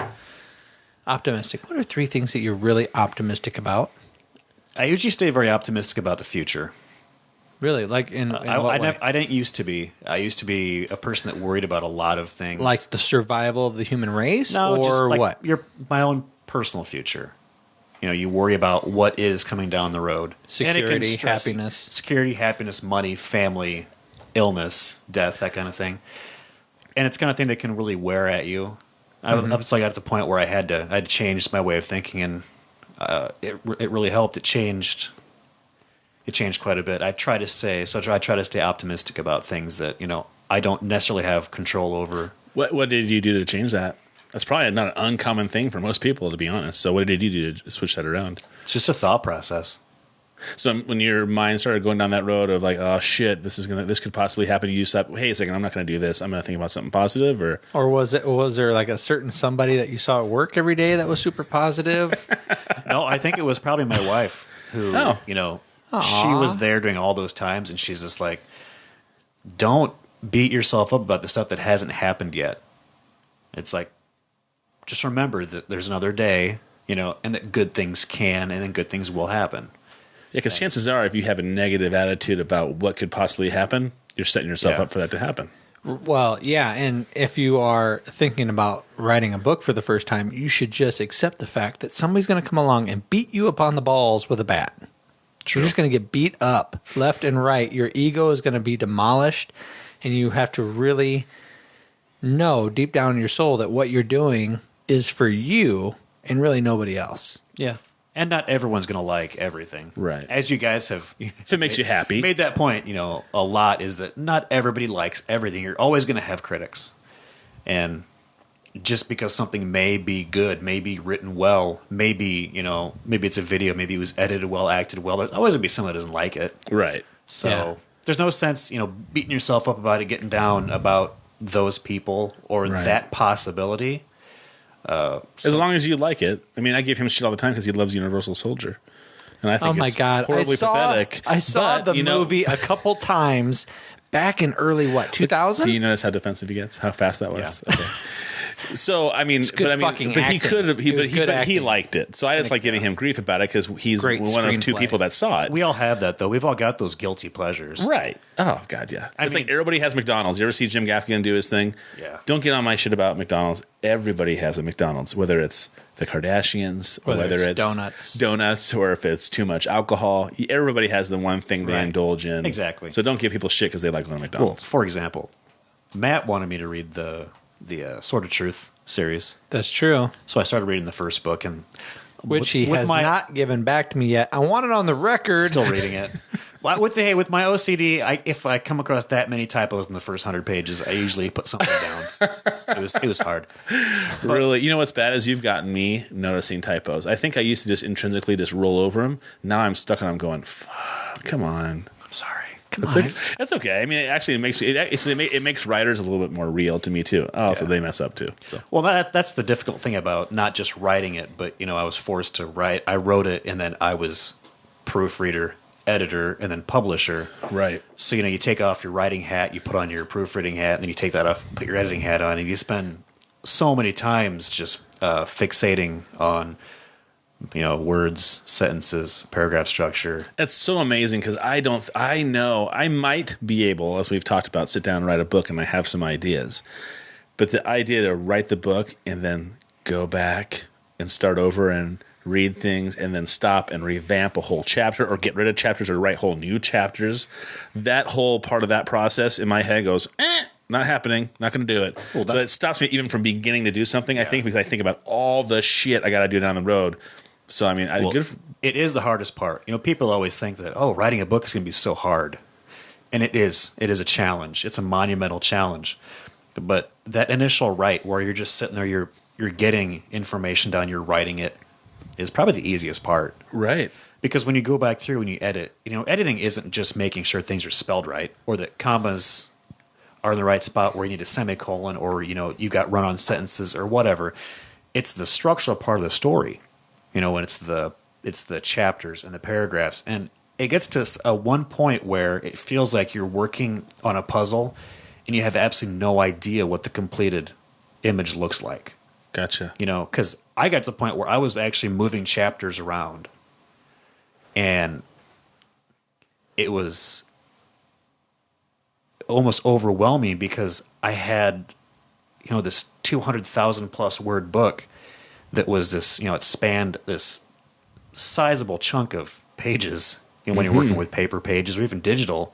Optimistic. What are 3 things that you're really optimistic about? I usually stay very optimistic about the future. Really, like in what way? I didn't used to be. I used to be a person that worried about a lot of things. Like the survival of the human race, no, or just like what? my own personal future. You know, you worry about what is coming down the road. And it can Security, stress- happiness. Security, happiness, money, family, illness, death, that kind of thing. And it's the kind of thing that can really wear at you. I was like at the point where I had to change my way of thinking, and it really helped. It changed quite a bit. I try to stay optimistic about things that, you know, I don't necessarily have control over. What did you do to change that? That's probably not an uncommon thing for most people, to be honest. So what did you do to switch that around? It's just a thought process. So when your mind started going down that road of like, oh shit, this could possibly happen to you. So, hey, a second, I'm not going to do this. I'm going to think about something positive, Or was there like a certain somebody that you saw at work every day that was super positive? No, I think it was probably my wife who, you know, she was there during all those times, and she's just like, don't beat yourself up about the stuff that hasn't happened yet. It's like, just remember that there's another day, and that good things can and then good things will happen. Yeah, because chances are, if you have a negative attitude about what could possibly happen, you're setting yourself up for that to happen. Well, yeah, and if you are thinking about writing a book for the first time, you should just accept the fact that somebody's going to come along and beat you upon the balls with a bat. True. You're just going to get beat up left and right. Your ego is going to be demolished, and you have to really know deep down in your soul that what you're doing is for you and really nobody else. Yeah. And not everyone's going to like everything. Right. As you guys have... If it makes you happy. Made that point, a lot, is that not everybody likes everything. You're always going to have critics. And just because something may be good, may be written well, maybe it's a video, maybe it was edited well, acted well, there's always going to be someone that doesn't like it. Right. So there's no sense, beating yourself up about it, getting down about those people or that possibility. As long as you like it. I mean, I give him shit all the time because he loves Universal Soldier. And I think it's horribly pathetic. I saw the movie a couple times back in early, 2000? Do you notice how defensive he gets? How fast that was? Yeah. Okay. So, I mean, he liked it. So I just like giving him grief about it because he's one of two people that saw it. We all have that, though. We've all got those guilty pleasures. Right. Oh, God, yeah. It's like everybody has McDonald's. You ever see Jim Gaffigan do his thing? Yeah. Don't get on my shit about McDonald's. Everybody has a McDonald's, whether it's the Kardashians or whether it's donuts or if it's too much alcohol. Everybody has the one thing they indulge in. Exactly. So don't give people shit because they like going to McDonald's. Well, for example, Matt wanted me to read the Sword of Truth series. That's true. So I started reading the first book, and which he has not given back to me yet. I want it on the record. Still reading it. With my OCD, if I come across that many typos in the first 100 pages, I usually put something down. It was hard. Really, you know what's bad is you've gotten me noticing typos. I think I used to just intrinsically just roll over them. Now I'm stuck and I'm going, fuck, come on. I'm sorry. That's okay. I mean, it makes writers a little bit more real to me too. Oh, so they mess up too. So. Well, that's the difficult thing about not just writing it, but I was forced to write. I wrote it, and then I was proofreader, editor, and then publisher. Right. So you take off your writing hat, you put on your proofreading hat, and then you take that off, put your editing hat on, and you spend so many times just fixating on words, sentences, paragraph structure. That's so amazing because I know I might be able, as we've talked about, sit down and write a book and I have some ideas. But the idea to write the book and then go back and start over and read things and then stop and revamp a whole chapter or get rid of chapters or write whole new chapters, that whole part of that process in my head goes, not happening, not going to do it. Well, so it stops me even from beginning to do something, I think, because I think about all the shit I got to do down the road. So, I mean, it is the hardest part. People always think that, writing a book is going to be so hard. And it is. It is a challenge. It's a monumental challenge. But that initial write where you're just sitting there, you're getting information down, you're writing it, is probably the easiest part. Right. Because when you go back through and you edit, editing isn't just making sure things are spelled right or that commas are in the right spot where you need a semicolon or, you got run-on sentences or whatever. It's the structural part of the story. When it's the chapters and the paragraphs, and it gets to a one point where it feels like you're working on a puzzle, and you have absolutely no idea what the completed image looks like. Gotcha. Because I got to the point where I was actually moving chapters around, and it was almost overwhelming because I had, this 200,000 plus word book. That was this, it spanned this sizable chunk of pages, when you're working with paper pages or even digital.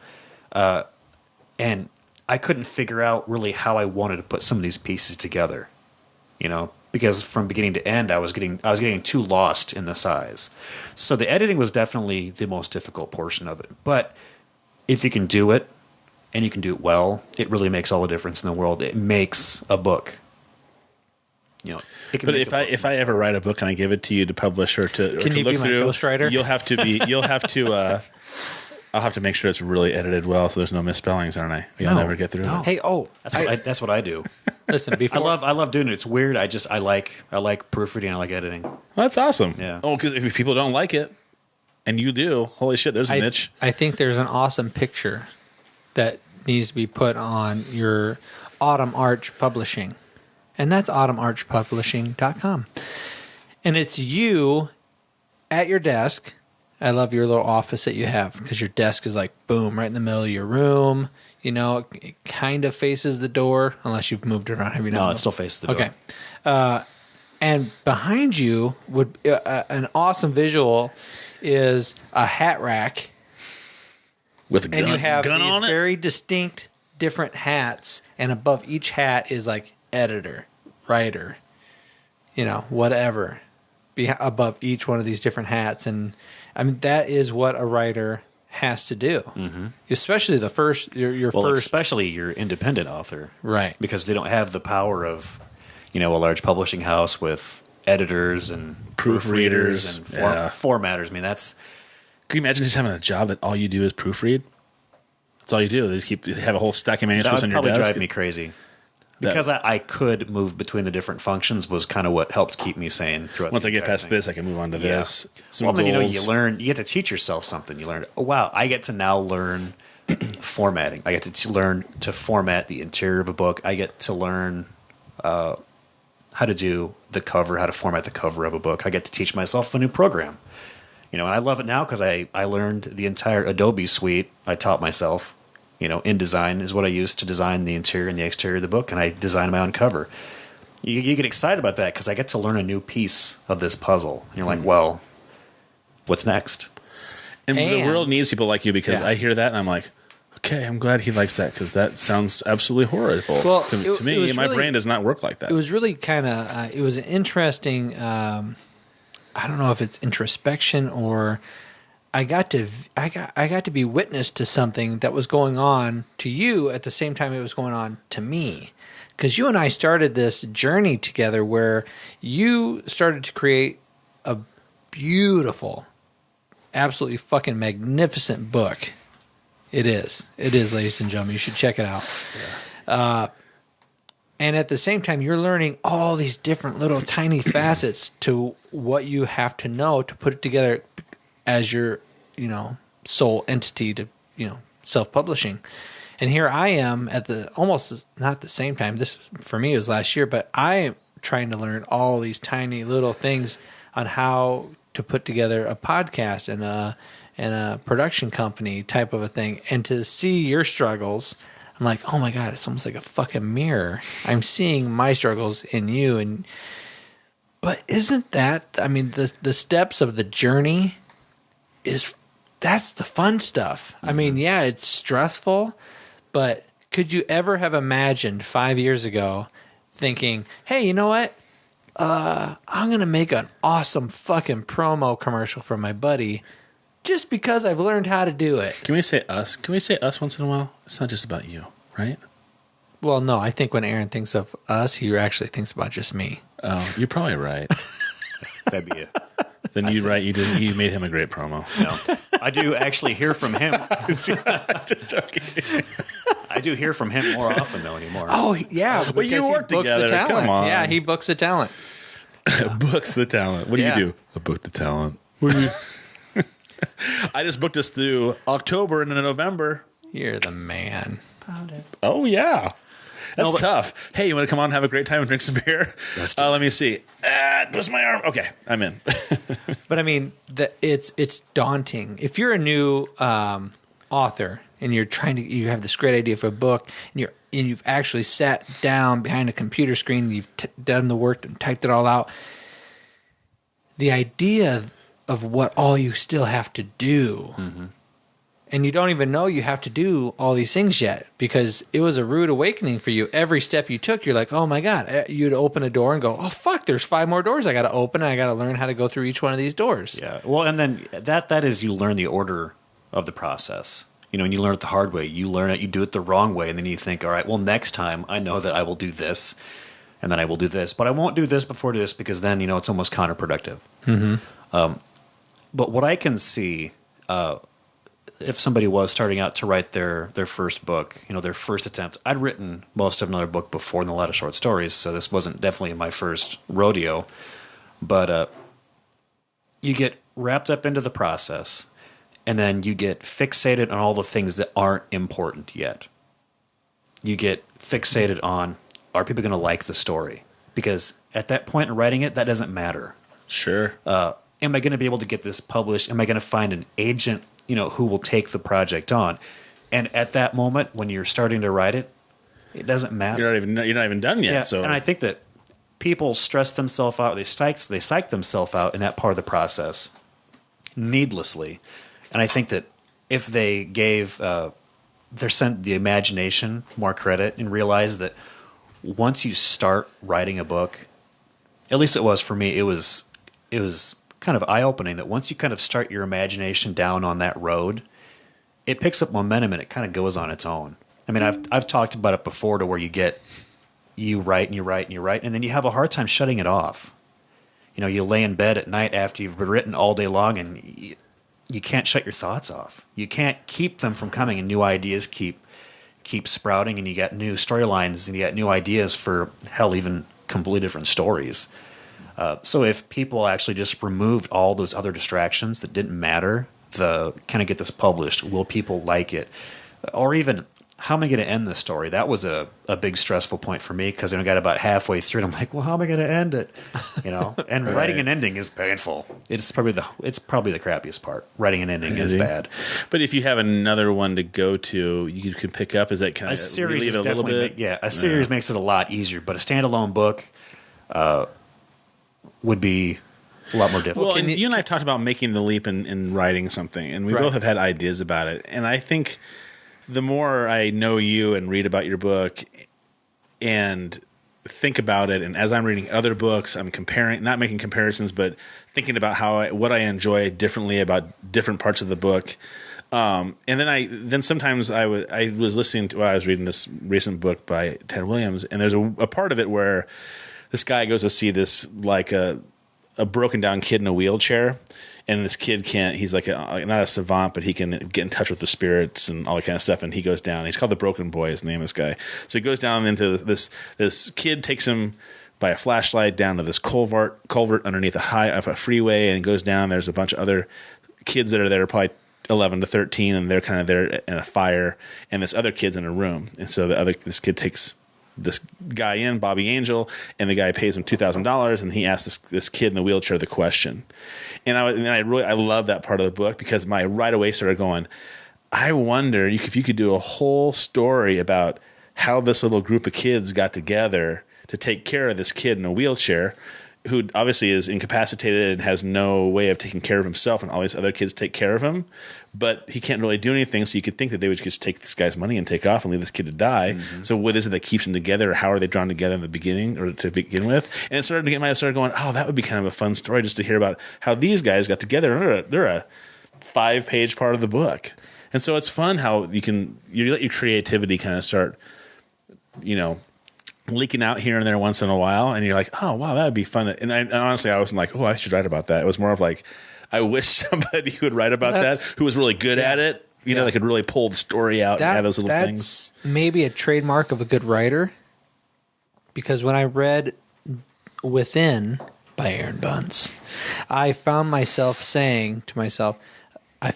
And I couldn't figure out really how I wanted to put some of these pieces together, because from beginning to end, I was getting too lost in the size. So the editing was definitely the most difficult portion of it. But if you can do it and you can do it well, it really makes all the difference in the world. It makes a book. But if I ever write a book and I give it to you to publish or to look through, ghostwriter? I'll have to make sure it's really edited well, so there's no misspellings, aren't I? You'll never get through it. Hey, that's what I do. Listen, I love doing it. It's weird. I like proofreading. I like editing. Well, that's awesome. Yeah. Oh, because if people don't like it, and you do, holy shit, there's a niche. I think there's an awesome picture that needs to be put on your Autumn Arch Publishing. And that's autumnarchpublishing.com. And it's you at your desk. I love your little office that you have because your desk is like, boom, right in the middle of your room. You know, it kind of faces the door, unless you've moved around. Have you not? No, it still faces the door. Okay. And behind you would an awesome visual is a hat rack. With a gun, And you have gun these on it? very distinct different hats. And above each hat is like editor, writer, you know, whatever. Above each one of these different hats. And I mean, that is what a writer has to do. Mm-hmm. Especially the first, your first. Especially your independent author. Right. Because they don't have the power of, you know, a large publishing house with editors and proofreaders and formatters. I mean, that's. Can you imagine just having a job that all you do is proofread? That's all you do. They have a whole stack of manuscripts on your desk. That would probably drive me crazy. Because I could move between the different functions was kind of what helped keep me sane throughout. Once I get past thing. this, I can move on to this. Well, then, you know, you get to teach yourself something. You learn, oh, wow, I get to now learn formatting. I get to learn to format the interior of a book. I get to learn how to do the cover, how to format the cover of a book. I get to teach myself a new program. You know, and I love it now because I learned the entire Adobe suite. I taught myself. You know, InDesign is what I use to design the interior and the exterior of the book, and I design my own cover. You get excited about that because I get to learn a new piece of this puzzle. And you're like, well, what's next? And the world needs people like you because Yeah. I hear that and I'm like, okay, I'm glad he likes that because that sounds absolutely horrible. Well, to me, my brain does not work like that. It was really kind of it was an interesting. I don't know if it's introspection or I got to be witness to something that was going on to you at the same time it was going on to me. Because you and I started this journey together where you started to create a beautiful, absolutely fucking magnificent book. It is, ladies and gentlemen. You should check it out. Yeah. And at the same time, you're learning all these different little tiny facets to what you have to know to put it together as your, you know, sole entity to, you know, self-publishing. And here I am at the almost not the same time. This for me was last year, but I am trying to learn all these tiny little things on how to put together a podcast and a production company type of a thing. And to see your struggles, I'm like, oh my God, it's almost like a fucking mirror. I'm seeing my struggles in you. But isn't that, I mean, the steps of the journey that's the fun stuff. Mm-hmm. I mean, yeah, it's stressful, but could you ever have imagined 5 years ago thinking, hey, you know what? I'm going to make an awesome fucking promo commercial for my buddy just because I've learned how to do it. Can we say us? Can we say us once in a while? It's not just about you, right? Well, no, I think when Aaron thinks of us, he actually thinks about just me. Oh, you're probably right. That'd be it. Then you made him a great promo. No, I do actually hear from him. Just joking. I do hear from him more often though anymore. Oh yeah, well, you work together. Come on, yeah, he books the talent. Books the talent. What do you do? I book the talent. What do you? I just booked us through October and then November. You're the man. Oh yeah. That's tough. Hey, you want to come on and have a great time and drink some beer? Let me see. Twist my arm. Okay, I'm in. But I mean, it's daunting. If you're a new author and you have this great idea for a book, and you've actually sat down behind a computer screen, and you've done the work and typed it all out. The idea of what all you still have to do. Mm-hmm. And you don't even know you have to do all these things yet because it was a rude awakening for you. Every step you took, you're like, oh my God. You'd open a door and go, oh fuck, there's 5 more doors I got to open. And I got to learn how to go through each one of these doors. Yeah. Well, and then that is you learn the order of the process. You know, and you learn it the hard way. You learn it, you do it the wrong way. And then you think, all right, well, next time I know that I will do this and then I will do this. But I won't do this before this because then, you know, it's almost counterproductive. Mm-hmm. But what I can see... if somebody was starting out to write their first book, you know, their first attempt, I'd written most of another book before and a lot of short stories, so this wasn't definitely my first rodeo. But you get wrapped up into the process, and then you get fixated on all the things that aren't important yet. You get fixated on, are people going to like the story? Because at that point in writing it, that doesn't matter. Sure. Am I going to be able to get this published? Am I going to find an agent, who will take the project on? And at that moment, when you're starting to write it, it doesn't matter. You're not even done yet. Yeah, So, and I think that people stress themselves out. They psych themselves out in that part of the process needlessly. And I think that if they gave the imagination more credit and realized that once you start writing a book, at least it was for me, it was kind of eye-opening that once you kind of start your imagination down on that road, it picks up momentum and it kind of goes on its own. I mean, I've talked about it before to where you write and you write and you write, and then you have a hard time shutting it off. You lay in bed at night after you've written all day long, and you can't shut your thoughts off. You can't keep them from coming, and new ideas keep sprouting, and you got new storylines, and you got new ideas for, hell, even completely different stories. So if people actually just removed all those other distractions that didn't matter, can I get this published? Will people like it? Or even, how am I going to end this story? That was a big stressful point for me because I got about halfway through and I'm like, well, how am I going to end it? And Right. Writing an ending is painful. It's probably the crappiest part. Writing an ending is bad. But if you have another one to go to, you can pick up. Is that kind A of series relieve is it a little definitely bit? a series makes it a lot easier, but a standalone book would be a lot more difficult. Well, and you and I have talked about making the leap in writing something, and we Right. both have had ideas about it. And I think the more I know you and read about your book and think about it, and as I'm reading other books, I'm comparing, not making comparisons, but thinking about what I enjoy differently about different parts of the book. And then sometimes I was listening to, I was reading this recent book by Ted Williams, and there's a part of it where this guy goes to see this like a broken down kid in a wheelchair, and this kid he's like not a savant, but he can get in touch with the spirits and all that kind of stuff. And he goes down. He's called the Broken Boy, is the name of this guy. So he goes down into this kid takes him by a flashlight down to this culvert underneath a freeway, and goes down. There's a bunch of other kids that are there, probably 11 to 13, and they're kind of there in a fire, and this other kid's in a room. And so this kid takes this guy in, Bobby Angel, and the guy pays him $2,000, and he asks this kid in the wheelchair the question. And I love that part of the book because my right away started going, I wonder if you could do a whole story about how this little group of kids got together to take care of this kid in a wheelchair who obviously is incapacitated and has no way of taking care of himself, and all these other kids take care of him, but he can't really do anything. So you could think that they would just take this guy's money and take off and leave this kid to die. Mm-hmm. So what is it that keeps them together? Or how are they drawn together in the beginning or to begin with? And it started to get I started going, oh, that would be kind of a fun story just to hear about how these guys got together. They're a 5-page part of the book. And so it's fun how you let your creativity kind of start, leaking out here and there once in a while, and you're like, oh wow, that would be fun. And honestly, I wasn't like, oh, I should write about that. It was more of like, I wish somebody would write about that who was really good at it. That could really pull the story out and add those little things. That's maybe a trademark of a good writer, because when I read Within by Aaron Bunce, I found myself saying to myself, by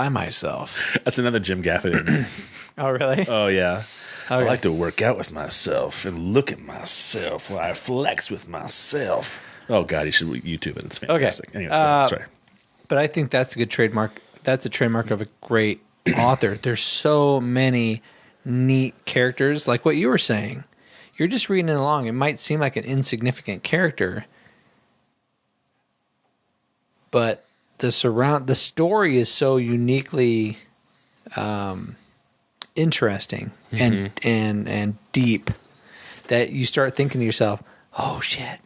myself. That's another Jim Gaffigan. Oh, really? Oh, yeah. Okay. I like to work out with myself and look at myself while I flex with myself. Oh, God, you should YouTube it. It's fantastic. Okay. Anyways, sorry. But I think that's a good trademark. That's a trademark of a great author. There's so many neat characters. Like what you were saying. You're just reading it along. It might seem like an insignificant character, but the story is so uniquely interesting and deep that you start thinking to yourself, oh shit,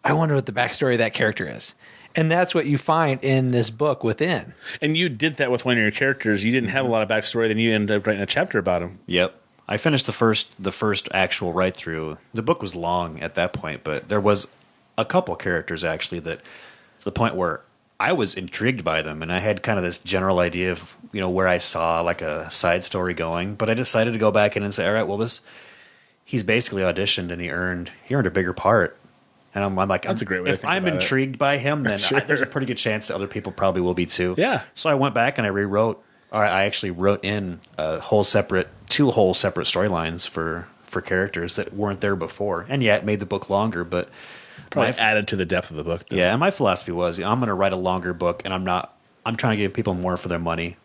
I wonder what the backstory of that character is. And that's what you find in this book Within. And you did that with one of your characters. You didn't have a lot of backstory, then you ended up writing a chapter about him. Yep. I finished the first actual write through. The book was long at that point, but there was a couple characters actually that to the point where I was intrigued by them, and I had kind of this general idea of where I saw like a side story going. But I decided to go back in and say, all right, well, he's basically auditioned and he earned a bigger part. And I'm like, that's a great way to think if I'm intrigued by him, then Sure. there's a pretty good chance that other people probably will be too. Yeah. So I went back and I rewrote. I actually wrote in two whole separate storylines for for characters that weren't there before. And yeah, it made the book longer, but Probably added to the depth of the book. Though. Yeah, and my philosophy was I'm going to write a longer book, and I'm trying to give people more for their money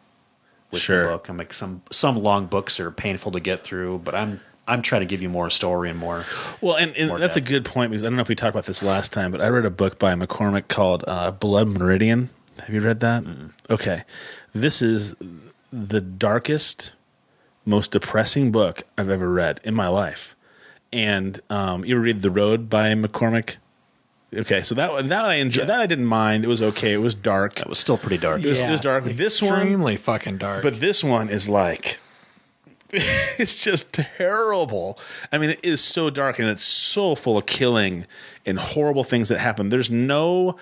with the book. I'm like some long books are painful to get through, but I'm trying to give you more story and more. Well, and more that's depth. A good point, because I don't know if we talked about this last time, but I read a book by McCormick called Blood Meridian. Have you read that? Mm-hmm. Okay. This is the darkest, most depressing book I've ever read in my life. And you ever read The Road by McCormick? Okay, so that I enjoyed. That I didn't mind. It was okay. It was dark. That was still pretty dark. It was dark. This one, extremely fucking dark. But this one is like, it's just terrible. I mean, it is so dark, and it's so full of killing and horrible things that happen. There's no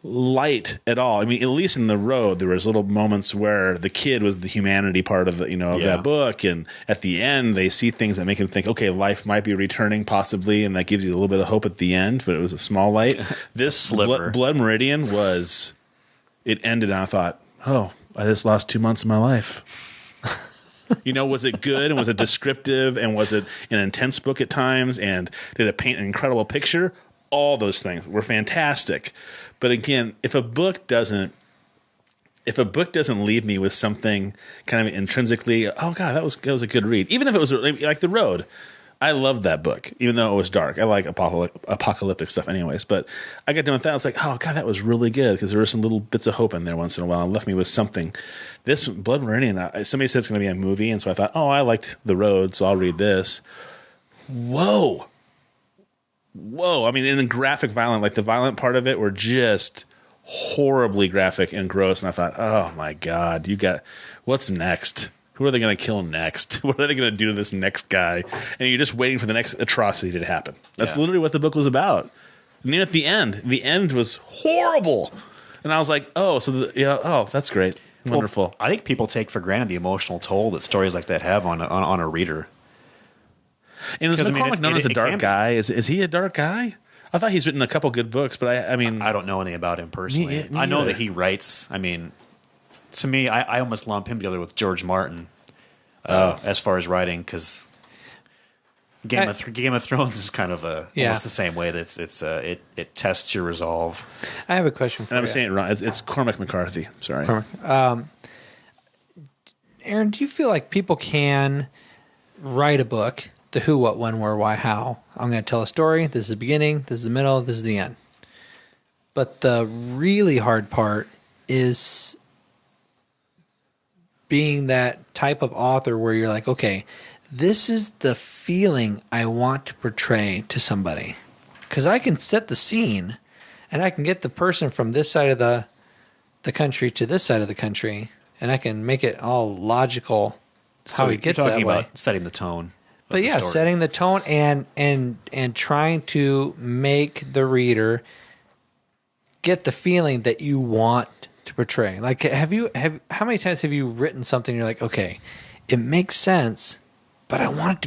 light at all. I mean, at least in The Road, there was little moments where the kid was the humanity part of the, of that book, and at the end, they see things that make him think, okay, life might be returning possibly, and that gives you a little bit of hope at the end. But it was a small light. This Blood Meridian was. It ended, and I thought, oh, I just lost 2 months of my life. Was it good, and was it descriptive, and was it an intense book at times, and did it paint an incredible picture? All those things were fantastic. But again, if a book doesn't leave me with something kind of intrinsically, oh God, that was a good read. Even if it was like The Road, I loved that book, even though it was dark. I like apocalyptic stuff anyways. But I got done with that. I was like, oh God, that was really good, because there were some little bits of hope in there once in a while and left me with something. This Blood Meridian, somebody said it's going to be a movie, and so I thought, oh, I liked The Road, so I'll read this. Whoa. I mean, in the graphic violent, like the violent part of it were just horribly graphic and gross. And I thought, oh my God, what's next? Who are they going to kill next? What are they going to do to this next guy? And you're just waiting for the next atrocity to happen. That's literally what the book was about. And then at the end was horrible. And I was like, oh, that's great. Wonderful. Well, I think people take for granted the emotional toll that stories like that have on a reader. And is McCormick known as a dark guy? Is he a dark guy? I thought he's written a couple good books, but I mean, I don't know anything about him personally. I know that he writes. I mean, to me, I almost lump him together with George Martin as far as writing, because Game of Thrones is kind of almost the same way. That it tests your resolve. I have a question for you. I'm saying it wrong. It's Cormac McCarthy. Sorry. Aaron, do you feel like people can write a book? The who, what, when, where, why, how. I'm going to tell a story. This is the beginning. This is the middle. This is the end. But the really hard part is being that type of author where you're like, okay, this is the feeling I want to portray to somebody. Because I can set the scene, and I can get the person from this side of the country to this side of the country, and I can make it all logical how he gets that way. You're talking about setting the tone. But yeah, setting the tone and trying to make the reader get the feeling that you want to portray. Like, how many times have you written something and you're like, okay, it makes sense, but I want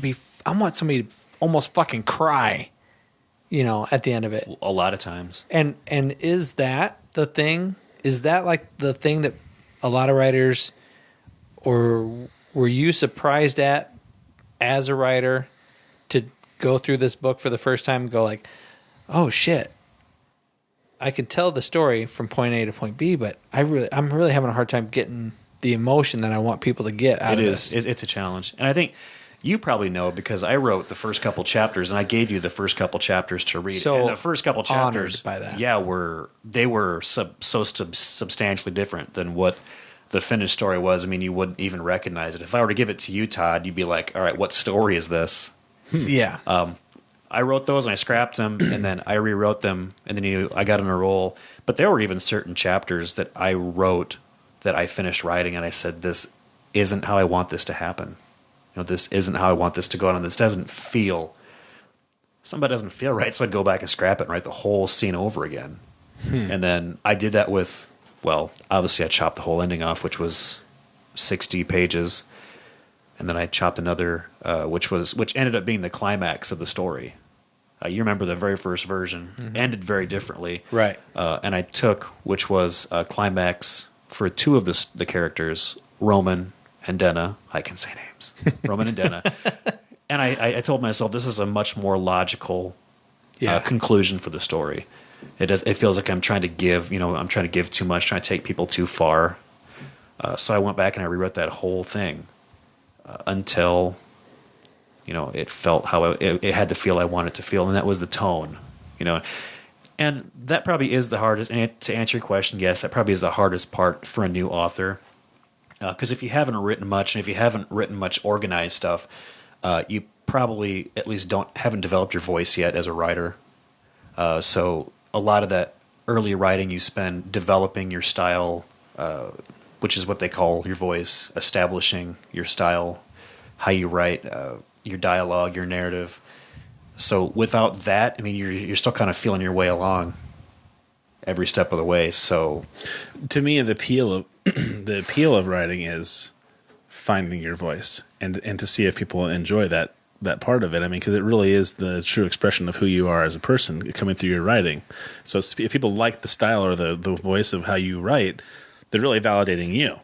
somebody to almost fucking cry, at the end of it. A lot of times. And is that the thing? Is that like the thing that a lot of writers, or were you surprised at as a writer to go through this book for the first time and go like, oh shit, I can tell the story from point A to point B, but I'm really having a hard time getting the emotion that I want people to get out of this. It's a challenge. And I think you probably know, because I wrote the first couple chapters and I gave you the first couple chapters to read. So and the first couple chapters by that. They were substantially different than what the finished story was. I mean, you wouldn't even recognize it. If I were to give it to you, Todd, you'd be like, all right, what story is this? Yeah. I wrote those and I scrapped them, and then I rewrote them, and then I got on a roll. But there were even certain chapters that I wrote that I finished writing, and I said, this isn't how I want this to happen. This isn't how I want this to go on, and this doesn't feel right. So I'd go back and scrap it and write the whole scene over again. And then I did that with, well, obviously I chopped the whole ending off, which was 60 pages. And then I chopped another, which ended up being the climax of the story. You remember the very first version ended very differently, right? And I took, which was a climax for two of the characters, Roman and Denna. I can say names, Roman and Denna, And I told myself this is a much more logical conclusion for the story. It feels like I'm trying to give, I'm trying to give too much, trying to take people too far. So I went back and I rewrote that whole thing until, it felt how it had the feel I wanted to feel, and that was the tone, And that probably is the hardest. And to answer your question, yes, that probably is the hardest part for a new author. Because if you haven't written much, and if you haven't written much organized stuff, you probably at least haven't developed your voice yet as a writer. So a lot of that early writing you spend developing your style, which is what they call your voice, establishing your style, how you write, your dialogue, your narrative. So without that, I mean, you're still kind of feeling your way along every step of the way. So to me, the appeal of writing is finding your voice and to see if people enjoy that part of it. I mean, because it really is the true expression of who you are as a person coming through your writing. So if people like the style or the voice of how you write, they're really validating you.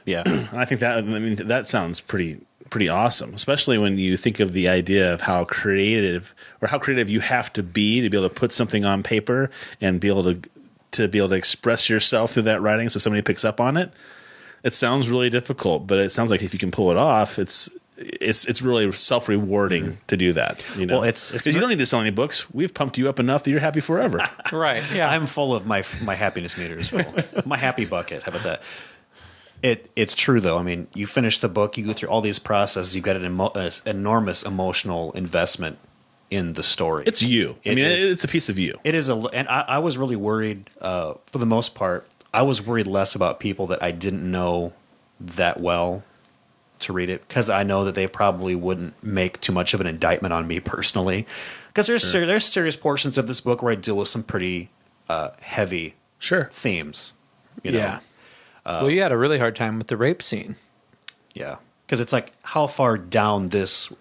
Yeah, I think that sounds pretty awesome, especially when you think of the idea of how creative you have to be able to put something on paper and be able to express yourself through that writing so somebody picks up on it. It sounds really difficult, but it sounds like if you can pull it off, it's really self-rewarding to do that. Well, it's you don't need to sell any books. We've pumped you up enough that you're happy forever. Right. Yeah. I'm full of my happiness meter is full. My happy bucket. How about that? It's true though. I mean, you finish the book, you go through all these processes, you've got an enormous emotional investment in the story. It's you. It's a piece of you. It is and I was really worried. For the most part, I was worried less about people that I didn't know that well to read it, because I know that they probably wouldn't make too much of an indictment on me personally. Because there's serious portions of this book where I deal with some pretty heavy themes. Yeah. Well, you had a really hard time with the rape scene. Yeah, because it's like, how far down this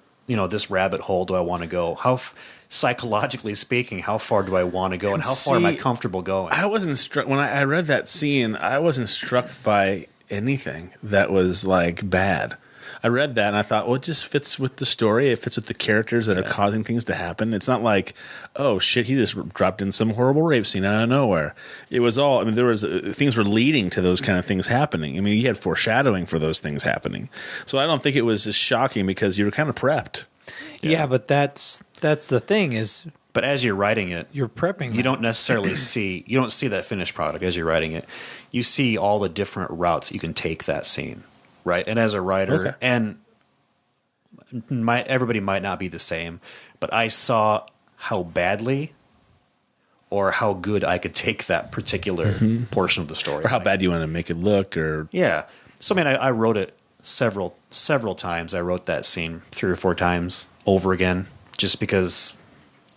rabbit hole do I want to go? How psychologically speaking, how far do I want to go, and how far am I comfortable going? I wasn't struck when I read that scene. I wasn't struck by anything that was like bad. I read that and I thought, well, it just fits with the story. It fits with the characters that are causing things to happen. It's not like, oh shit, he just dropped in some horrible rape scene out of nowhere. It was all, there was things were leading to those kind of things happening. I mean, you had foreshadowing for those things happening. So I don't think it was as shocking because you were kind of prepped. Yeah, but that's the thing is. But as you're writing it, you're prepping. You don't necessarily see that finished product as you're writing it. You see all the different routes you can take that scene. Right, and as a writer, and everybody might not be the same, but I saw how badly or how good I could take that particular portion of the story, or how bad you want to make it look, or So I mean, I wrote it several times. I wrote that scene 3 or 4 times over again, just because,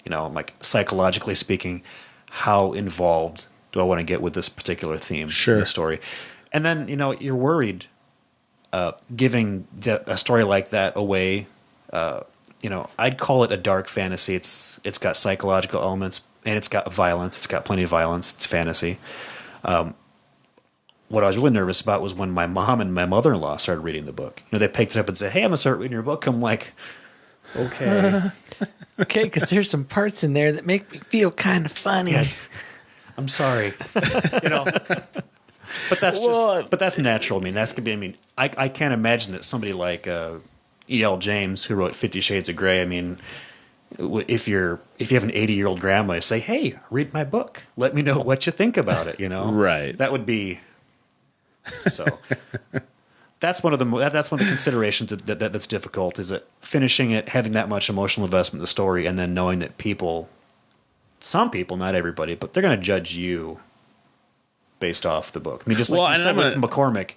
like psychologically speaking, how involved do I want to get with this particular theme in the story, and then you're worried. Giving a story like that away, I'd call it a dark fantasy. It's got psychological elements and it's got violence. It's got plenty of violence. It's fantasy. What I was really nervous about was when my mom and my mother-in-law started reading the book. They picked it up and said, "Hey, I'm gonna start reading your book." I'm like, "Okay, okay," because there's some parts in there that make me feel kind of funny. Yeah. I'm sorry, But that's natural. I mean, that's gonna be. I mean, I can't imagine that somebody like E.L. James, who wrote 50 Shades of Grey. I mean, if you have an 80-year-old grandma, say, "Hey, read my book. Let me know what you think about it." Right? That would be. So that's one of the considerations that's difficult. Is that finishing it, having that much emotional investment in the story, and then knowing that some people, not everybody, but they're going to judge you based off the book. I mean, just like you said with McCormick,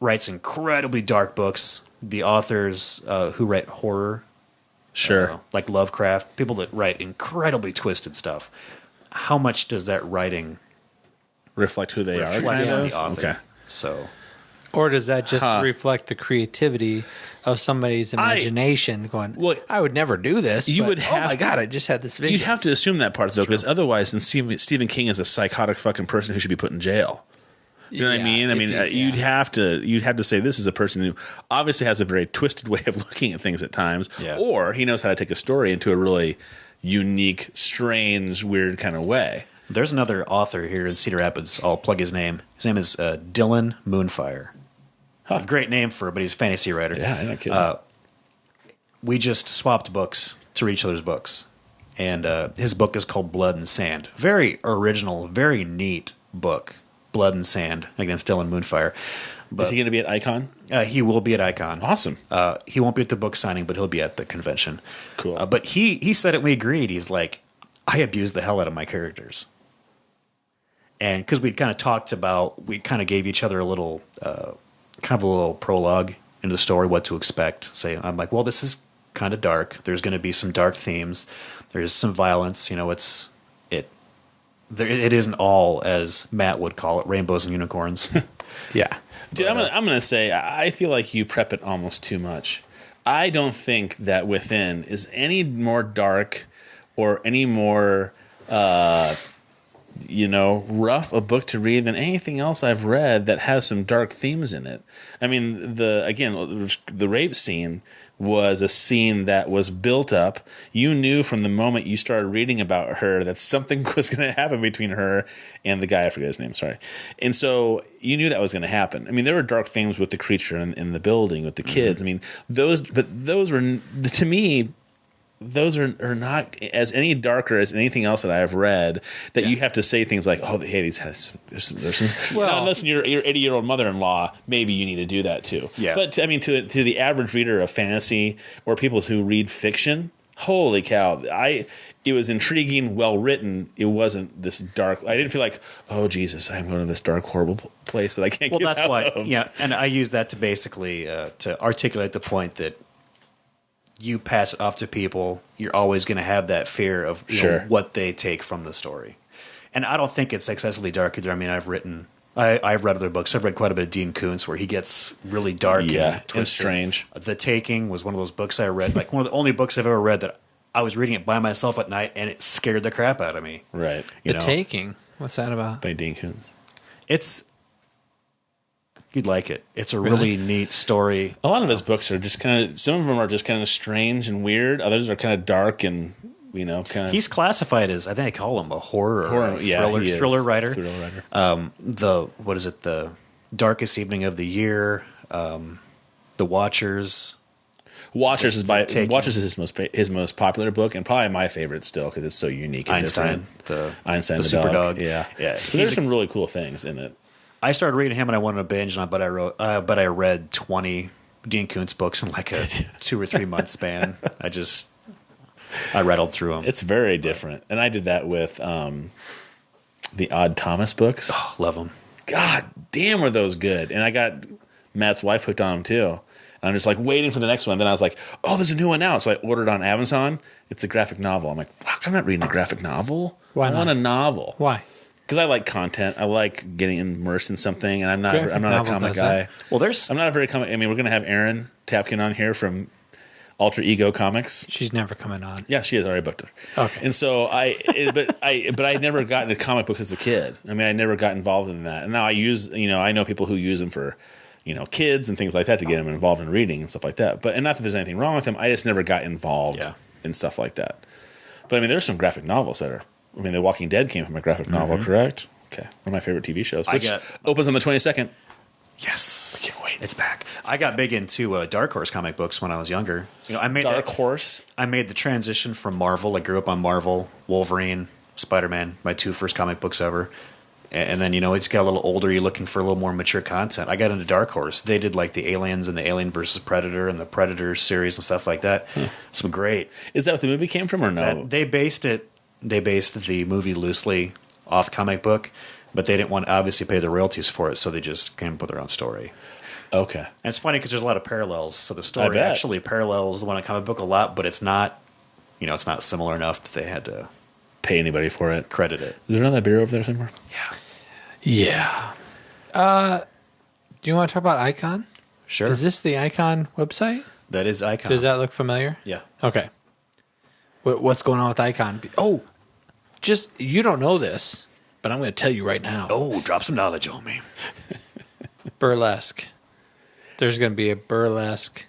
writes incredibly dark books. The authors who write horror, like Lovecraft, people that write incredibly twisted stuff. How much does that writing reflect who they are? Reflect on the author. Okay. So, or does that just reflect the creativity of somebody's imagination? I would never do this. You would have. Oh my god! I just had this vision. You'd have to assume that part though, because otherwise, then Stephen King is a psychotic fucking person who should be put in jail. You know what I mean? I mean, you'd have to say this is a person who obviously has a very twisted way of looking at things at times, or he knows how to take a story into a really unique, strange, weird kind of way. There's another author here in Cedar Rapids. I'll plug his name. His name is Dillan Moorefire. Huh. Great name but he's a fantasy writer. Yeah, I'm not kidding. We just swapped books to read each other's books. And his book is called Blood and Sand. Very original, very neat book. Blood and Sand against Dillan Moorefire. Is he going to be at Icon? He will be at Icon. Awesome. He won't be at the book signing, but he'll be at the convention. Cool. But he said it, we agreed. He's like, I abused the hell out of my characters. And because we'd kind of talked about, we kind of gave each other a little, kind of a little prologue into the story, what to expect. I'm like, well, this is kind of dark. There's going to be some dark themes. There's some violence. You know, it isn't all, as Matt would call it, rainbows and unicorns. Yeah. Dude, I'm going to say, I feel like you prep it almost too much. I don't think that Within is any more dark or any more, rough a book to read than anything else I've read that has some dark themes in it. I mean, the rape scene was a scene that was built up. You knew from the moment you started reading about her that something was going to happen between her and the guy. I forget his name. Sorry. And so you knew that was going to happen. I mean, there were dark themes with the creature in the building with the kids. I mean, those were, to me, those are not as any darker as anything else that I have read that you have to say things like, oh, hey, there's some well, unless you're 80-year-old mother-in-law, maybe you need to do that too. Yeah. But I mean, to the average reader of fantasy or people who read fiction, holy cow, it was intriguing, well written. It wasn't this dark. I didn't feel like, oh Jesus, I'm going to this dark, horrible place that I can't get out of. Well, that's why. Yeah, and I use that to basically to articulate the point that you pass it off to people, you're always going to have that fear of what they take from the story. And I don't think it's excessively dark either. I mean, I've read other books. I've read quite a bit of Dean Koontz where he gets really dark and strange. The Taking was one of those books I read, like one of the only books I've ever read that I was reading it by myself at night and it scared the crap out of me. Right. The Taking? What's that about? By Dean Koontz. You'd like it. It's a really neat story. A lot of his books are just some of them are just kind of strange and weird. Others are kind of dark and, kind of. He's classified as, I think they call him a horror or thriller writer. The Darkest Evening of the Year, The Watchers. Watchers is his most popular book and probably my favorite still because it's so unique and Einstein, different. Einstein, the super dog. Yeah. So there's some really cool things in it. I started reading him and I wanted to binge, but I read 20 Dean Koontz books in like a 2 or 3 month span. I rattled through them. It's very different, and I did that with the Odd Thomas books. Oh, love them. God damn, were those good! And I got Matt's wife hooked on them too. And I'm just like waiting for the next one. Then I was like, oh, there's a new one now, so I ordered on Amazon. It's a graphic novel. I'm like, fuck, I'm not reading a graphic novel. Why not? I want a novel. Why? Because I like content. I like getting immersed in something, and I'm not a comic guy. Well, I'm not a very comic. I mean, we're going to have Erin Tapkin on here from Alter Ego Comics. She's never coming on. Yeah, she has. I already booked her. Okay. And so I never got into comic books as a kid. I mean, I never got involved in that. And now I know people who use them for, kids and things like that to get them involved in reading and stuff like that. And not that there's anything wrong with them. I just never got involved in stuff like that. But I mean, there's some graphic novels that are. I mean, The Walking Dead came from a graphic novel, correct? Okay. One of my favorite TV shows, which opens on the 22nd. Yes. I can't wait. It's back. I got big into Dark Horse comic books when I was younger. I made Horse? I made the transition from Marvel. I grew up on Marvel, Wolverine, Spider-Man, my 2 first comic books ever. And then, it's got a little older, you're looking for a little more mature content. I got into Dark Horse. They did like the Aliens and the Alien versus Predator and the Predator series and stuff like that. Some great. Is that what the movie came from or no? They based the movie loosely off comic book, but they didn't want to obviously pay the royalties for it, so they just came up with their own story. Okay. And it's funny because there's a lot of parallels. So the story actually parallels the one in comic book a lot, but it's not, it's not similar enough that they had to pay anybody for it. Credit it. Is there another beer over there somewhere? Yeah. Do you want to talk about Icon? Sure. Is this the Icon website? That is Icon. Does that look familiar? Yeah. Okay. What's going on with Icon? Oh, you don't know this, but I'm going to tell you right now. Oh, drop some knowledge on me. Burlesque. There's going to be a burlesque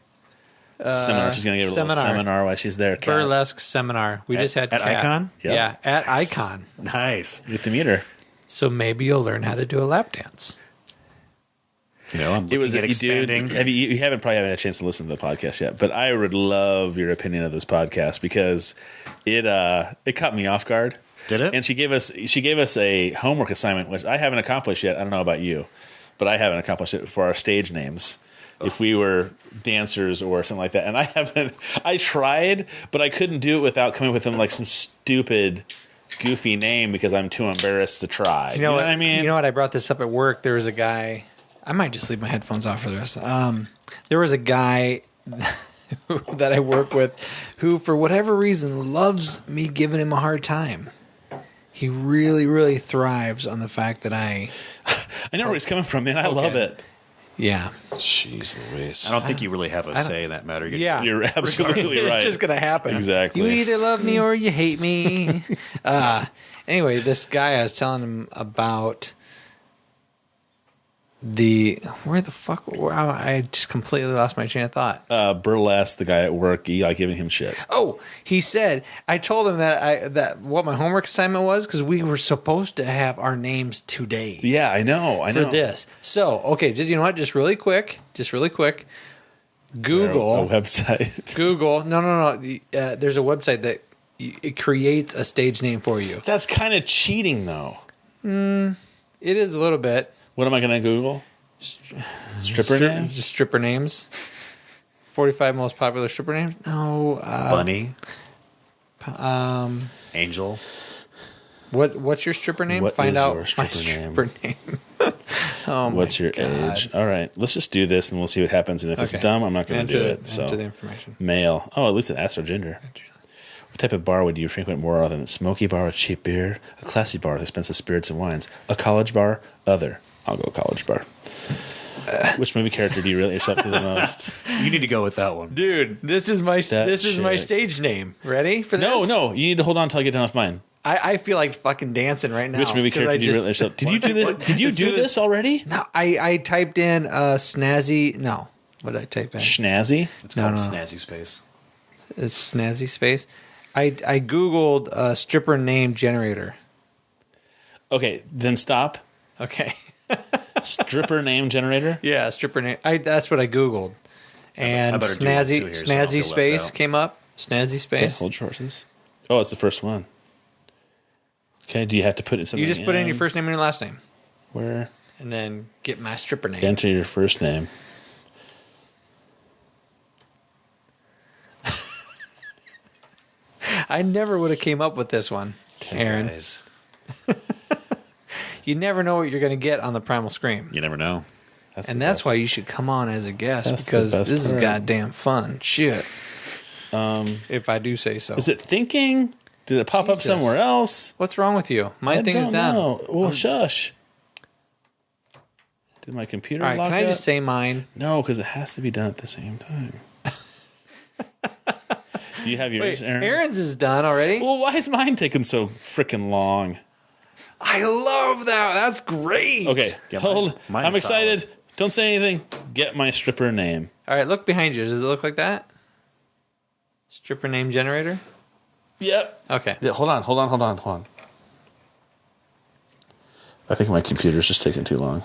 seminar. She's going to give a little seminar while she's there. Kat. Burlesque seminar. We just had at Kat. Icon? Yeah, at Icon. Nice. You get to meet her. So maybe you'll learn how to do a lap dance. You know, I'm looking at expanding. You haven't probably had a chance to listen to the podcast yet, but I would love your opinion of this podcast because it caught me off guard. Did it? And she gave us a homework assignment, which I haven't accomplished yet. I don't know about you, but I haven't accomplished it for our stage names. If we were dancers or something like that. And I tried, but I couldn't do it without coming up with them like some stupid, goofy name because I'm too embarrassed to try. You know what I mean? You know what? I brought this up at work. There was a guy. I might just leave my headphones off for the rest. There was a guy that I work with who, for whatever reason, loves me giving him a hard time. He really, really thrives on the fact that I know where he's coming from, man. I love it. Yeah. Jeez Louise. I don't think you really have a say in that matter. You're absolutely right. It's just going to happen. Exactly. You either love me or you hate me. Anyway, this guy, I was telling him about I just completely lost my train of thought. Burlesque, the guy at work, you like giving him shit. Oh, he said, I told him that what my homework assignment was because we were supposed to have our names today. Yeah, I know. For this. So, okay, just, you know what? Just really quick. Google. A website. Google. No. There's a website that it creates a stage name for you. That's kind of cheating, though. It is a little bit. What am I going to Google? Stripper names? Just stripper names. 45 most popular stripper names? No. Bunny. Angel. What's your stripper name? Find out my stripper name. Oh my What's your God. age? All right. Let's just do this and we'll see what happens. And if it's dumb, I'm not going to do it. So enter the information. Male. Oh, at least it asks our gender. What type of bar would you frequent more often? A smoky bar with cheap beer, a classy bar with expensive spirits and wines, a college bar, other. I'll go college bar. Which movie character do you relate yourself to the most? You need to go with that one. Dude, this is my stage name. Ready for this? No. You need to hold on until I get done with mine. I feel like fucking dancing right now. Which movie character do you relate yourself? Did you do this? Did you do this already? No, I typed in snazzy. No, what did I type in? Schnazzy? It's called Snazzy Space. It's Snazzy Space. I Googled stripper name generator. Okay, then stop. Okay. Stripper name generator? Yeah, stripper name. That's what I Googled. And Snazzy Space came up. Snazzy Space. Okay, hold horses. Oh, it's the first one. Okay, do you have to put it something? You just put in your first name and your last name. Where? And then get my stripper name. Enter your first name. I never would have came up with this one, Aaron. Guys. You never know what you're going to get on the Primal Scream. You never know. That's why you should come on as a guest because this is goddamn fun shit. If I do say so. Is it thinking? Did it pop up somewhere else? What's wrong with you? My thing is done. Well, shush. Did my computer All right, lock can I up? just say mine? No, because it has to be done at the same time. Do you have yours, Aaron? Aaron's is done already. Well, why is mine taking so freaking long? I love that. That's great. Okay, hold. Mine's I'm excited. solid. Don't say anything. Get my stripper name. All right, look behind you. Does it look like that? Stripper name generator? Yep. Okay. Yeah, hold on. I think my computer's just taking too long.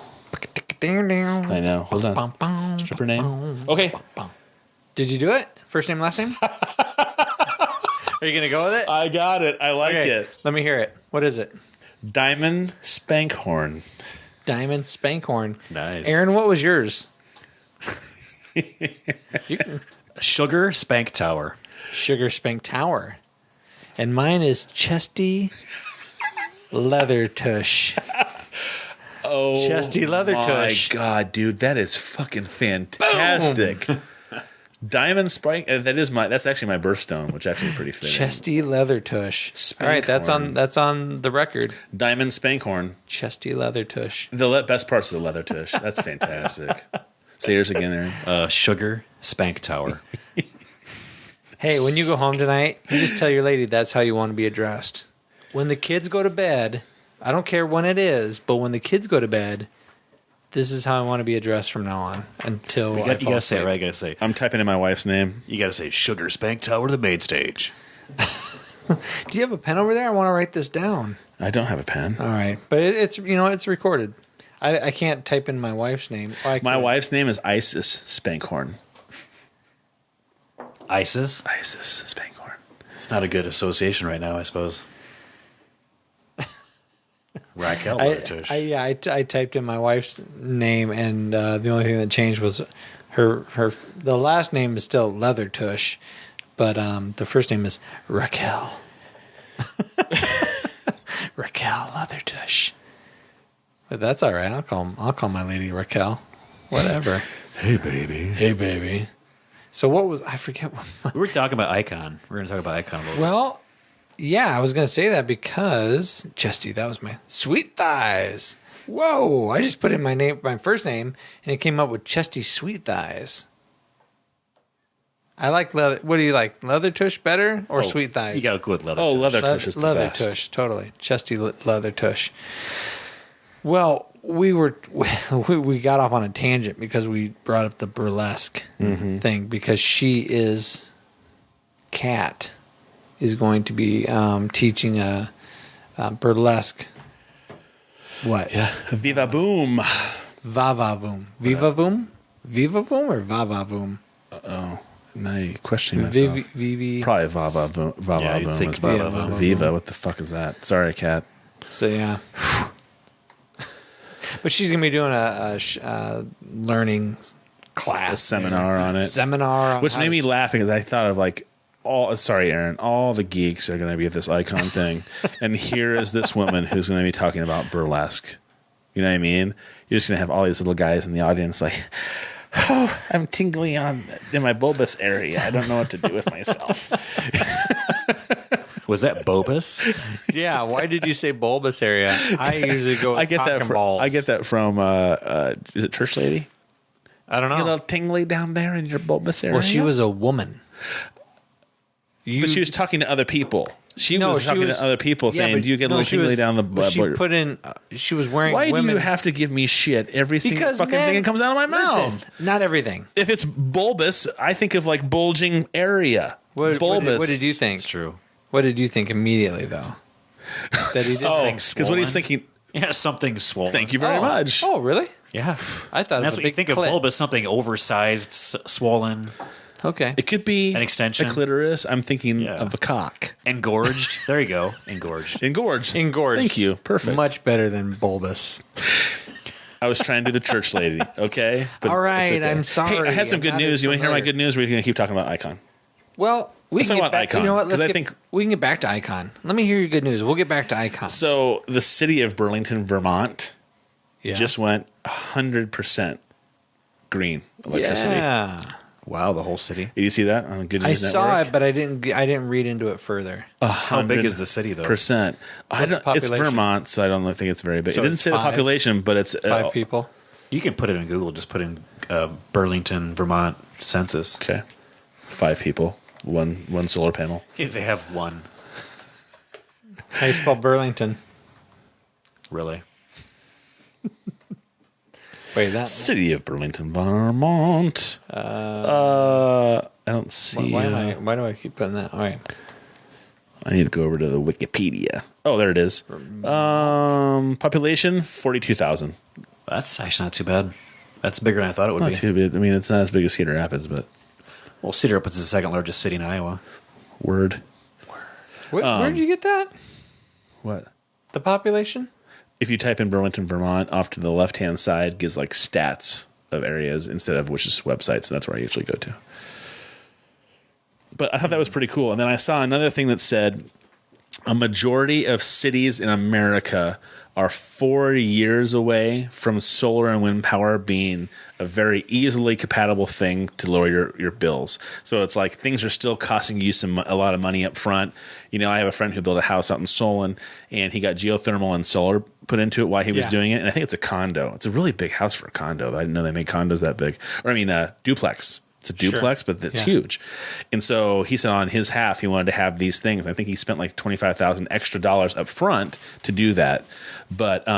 I know. Hold on. Stripper name. Okay. Did you do it? First name, last name? Are you going to go with it? I got it. I like it. Let me hear it. What is it? Diamond Spankhorn. Diamond Spankhorn. Nice. Aaron, what was yours? Sugar Spank Tower. Sugar Spank Tower. And mine is Chesty Leathertoosh. Oh, Chesty Leathertoosh. my God, dude. That is fucking fantastic. Diamond Spike. That's actually my birthstone, which actually pretty fitting. Chesty Leathertoosh. All right, that's on the record. Diamond Spankhorn. Chesty Leathertoosh. The best parts of the Leathertoosh. That's fantastic. Say yours again, Aaron. Sugar Spank Tower. Hey, when you go home tonight, you just tell your lady that's how you want to be addressed. When the kids go to bed, I don't care when it is, but when the kids go to bed, this is how I want to be addressed from now on until You gotta say it right. You gotta say. I'm typing in my wife's name. You gotta say Sugar Spank Tower to the maid stage. Do you have a pen over there? I want to write this down. I don't have a pen. All right, but it's it's recorded. I can't type in my wife's name. My wife's name is Isis Spankhorn. ISIS? Isis Spankhorn. It's not a good association right now, I suppose. Raquel Leathertoosh. I typed in my wife's name, and the only thing that changed was her. The last name is still Leathertoosh, but the first name is Raquel. Raquel Leathertoosh. But that's all right. I'll call my lady Raquel. Whatever. Hey, baby. Hey, baby. So what was I forget? What, We were talking about Icon. We're going to talk about Icon a little bit. well, yeah, I was going to say that because Chesty, that was my sweet thighs. Whoa! I just put in my first name, and it came up with Chesty Sweet Thighs. I like leather. What do you like? Leathertoosh better or Sweet Thighs? You got to go with Leathertoosh. Oh, Leathertoosh is the Leathertoosh, best. totally. Chesty Leathertoosh. Well, we got off on a tangent because we brought up the burlesque thing because Kat is going to be teaching a burlesque. What? Yeah. Viva Boom. Vavavoom. Vivavoom? Vivavoom or Vavavoom? Oh, now you're questioning myself. Vivi. Probably Vava Boom. Vava Yeah, you'd Boom think is Vava Vava Boom. Boom. Viva, what the fuck is that? Sorry, Kat. So yeah. But she's gonna be doing a learning class, A seminar on it. Seminar, on Which how made to me laugh because I thought of like Aaron, all the geeks are going to be at this Icon thing. And here is this woman who's going to be talking about burlesque. You know what I mean? You're just going to have all these little guys in the audience like, oh, I'm tingling in my bulbous area. I don't know what to do with myself. Was that bulbous? Yeah, why did you say bulbous area? I usually go with I get that from, balls. I get that from is it Church Lady? I don't You get a know. little tingly down there in your bulbous area. Well, she was a woman. But she was talking to other people. She was talking to other people saying, do you get a little tingly down the butt? She put in. She was wearing. Why women, do you have to give me shit every single because fucking men, thing that comes out of my mouth? listen, not everything. If it's bulbous, I think of like bulging area. Bulbous. What did you think? It's true. What did you think immediately, though? That he did Because what he's thinking. Yeah, something swollen. Thank you very much. Oh, really? Yeah. I thought And that's it was what a you big think clit. of bulbous, something oversized, swollen, Okay. It could be An extension. a clitoris. I'm thinking Yeah. of a cock. engorged. There you go. Engorged. Engorged. Engorged. Thank you. Perfect. Much better than bulbous. I was trying to do the church lady. Okay. But All right, it's okay. I'm sorry. Hey, I had some I'm good not news. as You want to hear my familiar. good news? Or are we going to keep talking about Icon? Well, we Let's can talk get about back. Icon, You know what? 'cause I think- we can get back to Icon. Let me hear your good news. We'll get back to Icon. So the city of Burlington, Vermont, Yeah. just went 100% green electricity. Yeah. Wow, the whole city. Did you see that on Good I News saw Network? it, but I didn't read into it further. How big is the city, though? Percent. What's the It's population? Vermont, so I don't think it's very big. So it didn't it's say the 5? population, but it's 5 people. You can put it in Google. Just put in Burlington, Vermont census. Okay, 5 people, one solar panel. If they have one, How you spell Burlington? really. Wait, that. City of Burlington, Vermont. I don't see. Why do I keep putting that? All right. I need to go over to the Wikipedia. Oh, there it is. Population 42,000. That's actually not too bad. That's bigger than I thought it would Not be. too big. I mean, it's not as big as Cedar Rapids, but Well, Cedar Rapids is the second largest city in Iowa. word. Where did you get that? What? The population? If you type in Burlington, Vermont, off to the left-hand side gives like stats of areas instead of which is websites, and that's where I usually go to. But I thought that was pretty cool. And then I saw another thing that said a majority of cities in America are 4 years away from solar and wind power being a very easily compatible thing to lower your bills. So it's like things are still costing you a lot of money up front. You know, I have a friend who built a house out in Solon, and he got geothermal and solar put into it while he was doing it. And I think it's a condo. It's a really big house for a condo. I didn't know they made condos that big. Or I mean, duplex. It's a duplex, but it's huge. And so he said on his half, he wanted to have these things. I think he spent like $25,000 extra up front to do that. But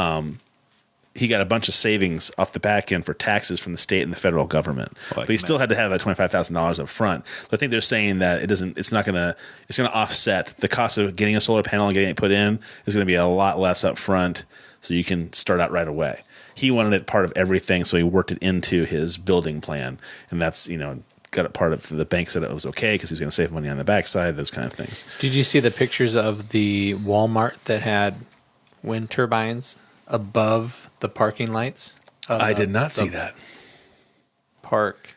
he got a bunch of savings off the back end for taxes from the state and the federal government. But he still had to have that $25,000 up front. So I think they're saying that it's going to offset the cost of getting a solar panel and getting it put in is going to be a lot less up front. So you can start out right away. He wanted it part of everything, so he worked it into his building plan. And that's, got it part of the bank said it was okay because he was going to save money on the backside, those kind of things. Did you see the pictures of the Walmart that had wind turbines above the parking lights? I did not see that. Park.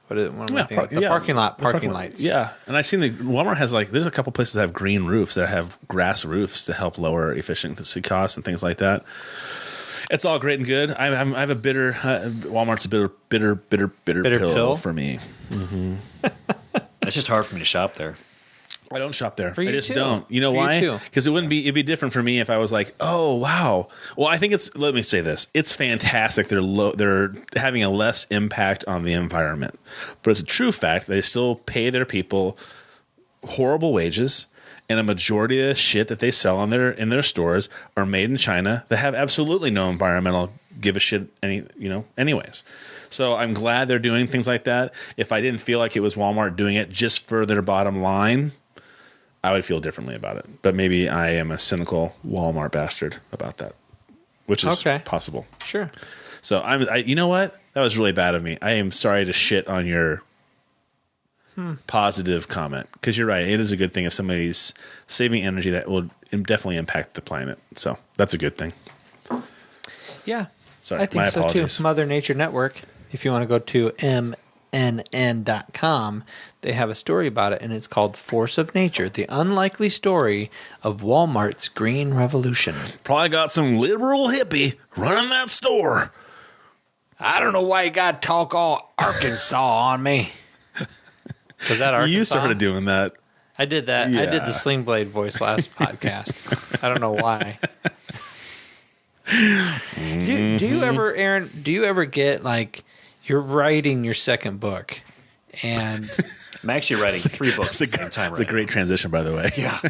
Parking lights. Yeah. And I seen Walmart has there's a couple places that have green roofs that have grass roofs to help lower efficiency costs and things like that. It's all great and good. I have a bitter, Walmart's a bitter pill for me. Mm-hmm. It's just hard for me to shop there. I don't shop there. For you I just too. don't. You know For why? you too. Because it'd be different for me if I was like, oh wow. Well, I think let me say this. It's fantastic. They're having a less impact on the environment. But it's a true fact they still pay their people horrible wages, and a majority of the shit that they sell in their stores are made in China that have absolutely no environmental give a shit anyways. So I'm glad they're doing things like that. If I didn't feel like it was Walmart doing it just for their bottom line, I would feel differently about it. But maybe I am a cynical Walmart bastard about that, which is possible. Sure. So you know what? That was really bad of me. I am sorry to shit on your positive comment, because you're right. It is a good thing if somebody's saving energy that will definitely impact the planet. So that's a good thing. Yeah. Sorry, I think my so apologies. too. Mother Nature Network. If you want to go to mnn.com, they have a story about it, and it's called Force of Nature, the unlikely story of Walmart's Green Revolution. Probably got some liberal hippie running that store. I don't know why you got to talk all Arkansas on me. Was that Arkansas? You started doing that. I did that. Yeah. I did the Sling Blade voice last podcast. I don't know why. Do you ever, Aaron, get you're writing your second book and I'm actually writing 3 books at the same time. It's a great transition, by the way. Yeah.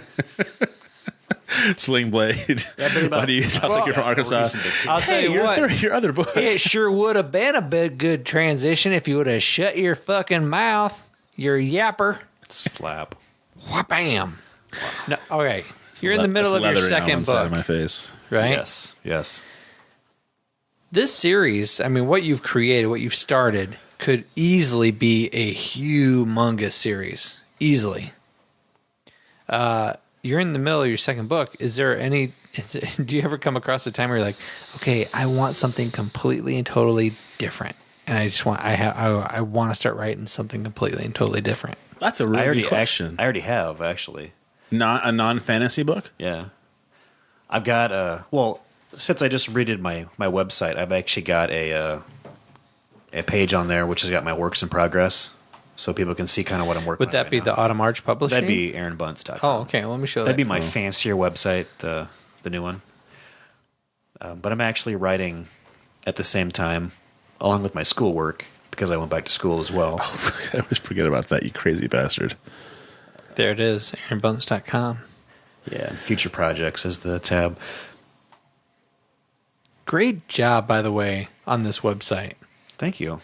Sling Blade. Why do you talk like you're from Arkansas? I'll tell you what. Your other book. It sure would have been a good transition if you would have shut your fucking mouth, you yapper. Slap. Wha-bam. No, okay. You're in the middle of your second book. Of my face. Right? Yes. This series, I mean, what you've created, what you've started, could easily be a humongous series. Easily. You're in the middle of your second book. Do you ever come across a time where you're like, okay, I want something completely and totally different, and I want to start writing something completely and totally different? That's a really good question. I already have, actually. Not a non-fantasy book? Yeah. I've got since I just redid my website, I've actually got a page on there which has got my works in progress, so people can see kind of what I'm working on. Would that be the Autumn Arch Publishing? That'd be AaronBunce.com. Oh, okay. Well, let me show That'd be my fancier website, the new one. But I'm actually writing at the same time, along with my schoolwork, because I went back to school as well. Oh, I always forget about that, you crazy bastard. There it is, AaronBunce.com. Yeah, and future projects is the tab. Great job, by the way, on this website. Thank you.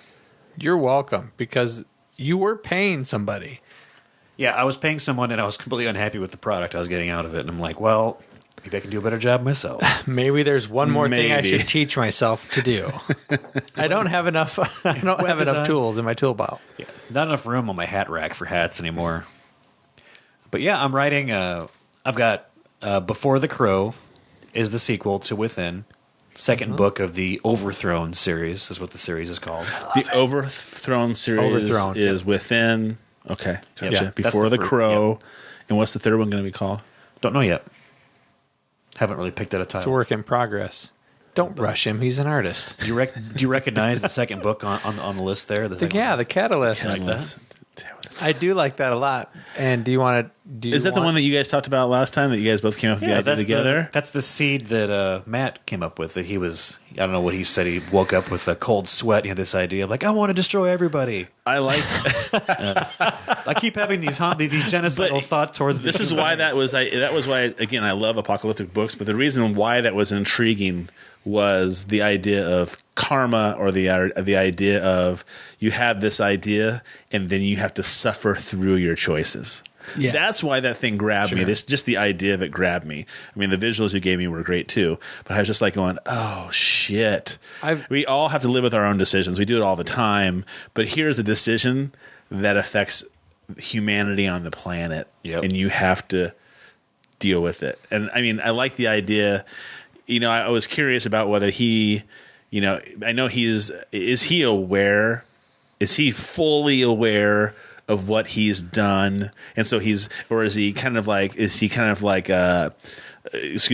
You're welcome, because you were paying somebody. Yeah, I was paying someone and I was completely unhappy with the product I was getting out of it. And I'm like, well, maybe I can do a better job myself. Maybe there's one more thing I should teach myself to do. I don't have enough tools in my tool belt. Yeah, not enough room on my hat rack for hats anymore. But yeah, I'm writing. I've got Before the Crow is the sequel to Within. Second book of the Overthrown series is what the series is called. The Overthrown series is Within. Okay, gotcha. Yeah, Before the Crow. Yep. And what's the third one going to be called? Don't know yet. Haven't really picked out a title. It's a work in progress. Don't rush him. He's an artist. Do you recognize the second book on the list there? The Catalyst. Like that? I do like that a lot. And do you want to? Is that the one that you guys talked about last time that you guys both came up with the idea together? That's the seed that Matt came up with. That he was, I don't know what he said. He woke up with a cold sweat. He had this idea of like, I want to destroy everybody. I like. I keep having these genocidal thoughts towards. This is why that was why again I love apocalyptic books. But the reason why that was intriguing was the idea of karma, or the idea of you have this idea and then you have to suffer through your choices. Yeah. That's why that thing grabbed me. This just the idea of it grabbed me. I mean, the visuals you gave me were great too, but I was just like going, "Oh shit!" We all have to live with our own decisions. We do it all the time, but here's a decision that affects humanity on the planet, and you have to deal with it. And I mean, I like the idea. You know, I was curious about whether he, you know, I know is he aware? Is he fully aware of what he's done? And so is he kind of like, excuse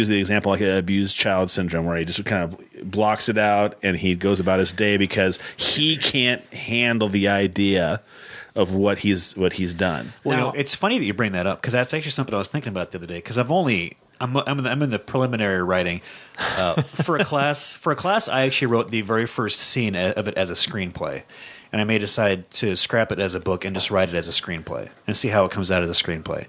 the example, like an abused child syndrome, where he just kind of blocks it out and he goes about his day because he can't handle the idea of what he's done. Well, you know, it's funny that you bring that up, because that's actually something I was thinking about the other day, because I'm in the preliminary writing for a class. I actually wrote the very first scene of it as a screenplay, and I may decide to scrap it as a book and just write it as a screenplay and see how it comes out as a screenplay.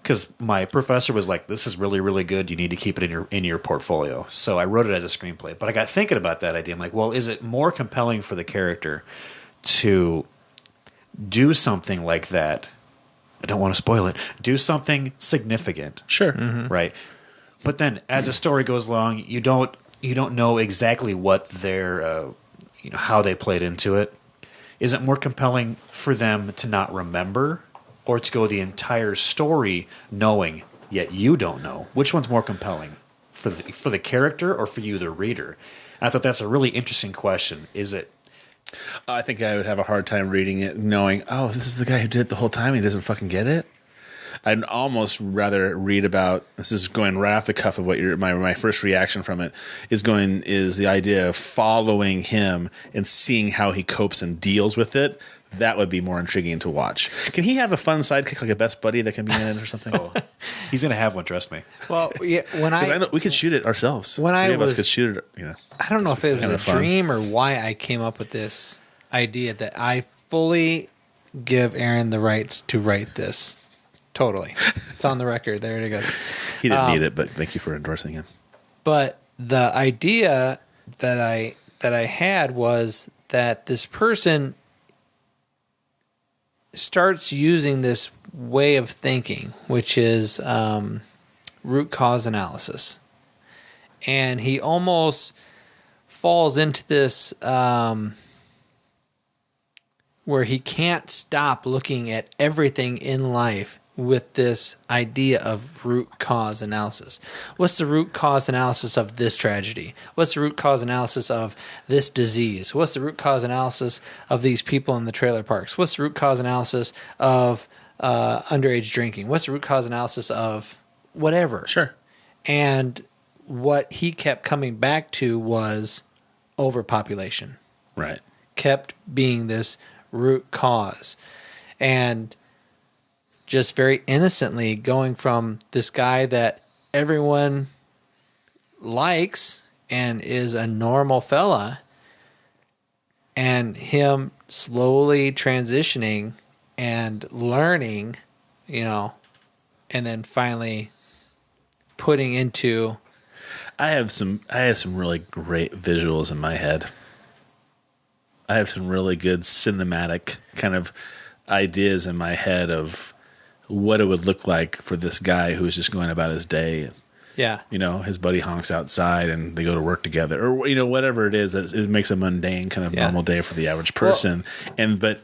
Because my professor was like, "This is really, really good. You need to keep it in your portfolio." So I wrote it as a screenplay. But I got thinking about that idea. I'm like, well, is it more compelling for the character to do something like that? I don't want to spoil it. Do something significant, sure, right? But then, as the story goes along, you don't know exactly what their how they played into it. Is it more compelling for them to not remember, or to go the entire story knowing yet you don't know? Which one's more compelling, for the character or for you, the reader? And I thought that's a really interesting question. Is it? I think I would have a hard time reading it knowing, oh, this is the guy who did it the whole time. He doesn't fucking get it. I'd almost rather read about, this is going right off the cuff of what my first reaction from it is the idea of following him and seeing how he copes and deals with it. That would be more intriguing to watch. Can he have a fun sidekick, like a best buddy that can be in it or something? He's going to have one, trust me. Well, yeah, I know we could shoot it ourselves. When Three of us could shoot it, you know. I don't know if it was a dream or why I came up with this idea that I fully give Aaron the rights to write this. Totally. It's on the record. There it goes. He didn't need it, but thank you for endorsing him. But the idea that I had was that this person starts using this way of thinking, which is root cause analysis. And he almost falls into this where he can't stop looking at everything in life with this idea of root cause analysis. What's the root cause analysis of this tragedy? What's the root cause analysis of this disease? What's the root cause analysis of these people in the trailer parks? What's the root cause analysis of underage drinking? What's the root cause analysis of whatever? Sure. And what he kept coming back to was overpopulation. Right. Kept being this root cause. And just very innocently going from this guy that everyone likes and is a normal fella, and him slowly transitioning and learning, and then finally putting into. I have some really great visuals in my head. I have some really good cinematic kind of ideas in my head of what it would look like for this guy who is just going about his day. Yeah. His buddy honks outside and they go to work together, or, whatever it is, it makes a mundane kind of normal day for the average person. Well, but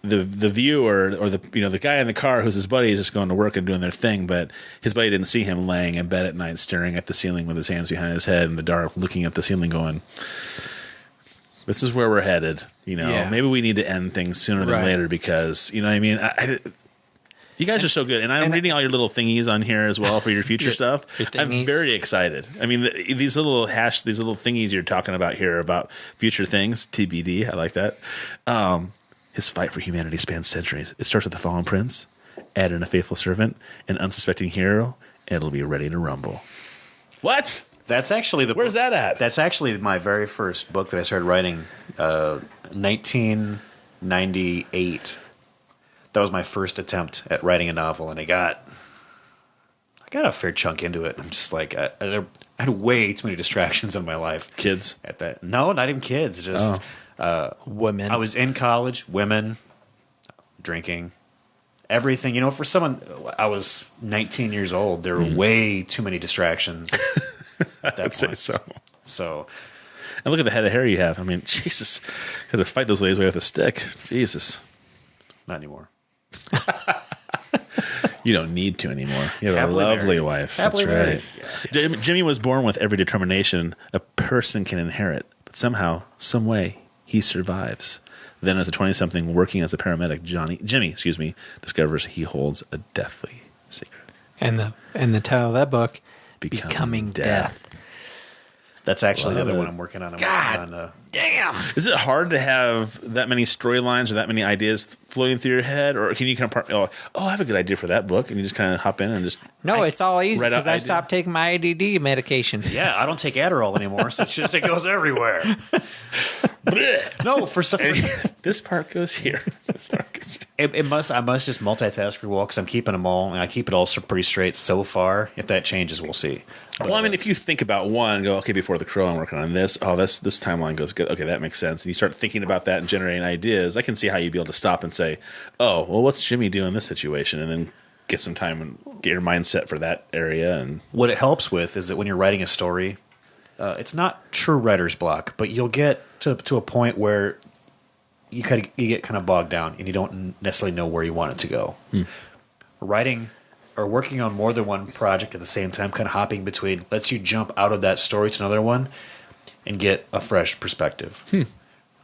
the viewer, or the guy in the car who's his buddy, is just going to work and doing their thing, but his buddy didn't see him laying in bed at night staring at the ceiling with his hands behind his head in the dark, looking at the ceiling going, this is where we're headed. Maybe we need to end things sooner than later, because, you know what I mean? You guys are so good, and I'm reading all your little thingies on here as well for your future stuff. I'm very excited. I mean, these little thingies you're talking about here about future things, TBD. I like that. His fight for humanity spans centuries. It starts with the fallen prince, add in a faithful servant, an unsuspecting hero, and it'll be ready to rumble. What? That's actually the Where's that at? That's actually my very first book that I started writing, 1998. That was my first attempt at writing a novel, and I got a fair chunk into it. I'm just like, I had way too many distractions in my life. Kids? At that? No, not even kids. Just Women. I was in college, women, drinking, everything. You know, for someone, I was 19 years old. There were way too many distractions at that I'd say so. So, And look at the head of hair you have. I mean, Jesus. You have to fight those ladies away with a stick. Jesus. not anymore. You don't need to anymore. You have Happily a lovely married. wife. Happily That's right. married. Yeah. Jimmy was born with every determination a person can inherit, but somehow, some way, he survives. Then, as a 20-something working as a paramedic, Jimmy, discovers he holds a deathly secret. And the title of that book, Becoming Becoming Death. That's actually Love the other it. one I'm working on. Damn. Is it hard to have that many storylines or that many ideas floating through your head, or can you kind of I have a good idea for that book, and you just kind of hop in and just No, it's all easy write out because I idea? stopped taking my ADD medication. Yeah, I don't take Adderall anymore, so it's just it goes everywhere. No, for some this part goes here. This part goes here. I must just multitask real well because I'm keeping them all, and I keep it all pretty straight so far. If that changes, we'll see. Well, I mean, if you think about one, go, okay, before the crow, I'm working on this. Oh, this timeline goes good. Okay, that makes sense. And you start thinking about that and generating ideas. I can see how you'd be able to stop and say, oh, well, what's Jimmy doing in this situation? And then get some time and get your mindset for that area. And What it helps with is that when you're writing a story, it's not true writer's block, but you'll get to a point where you get kind of bogged down and you don't necessarily know where you want it to go. Writing or working on more than one project at the same time, kind of hopping between, lets you jump out of that story to another one and get a fresh perspective.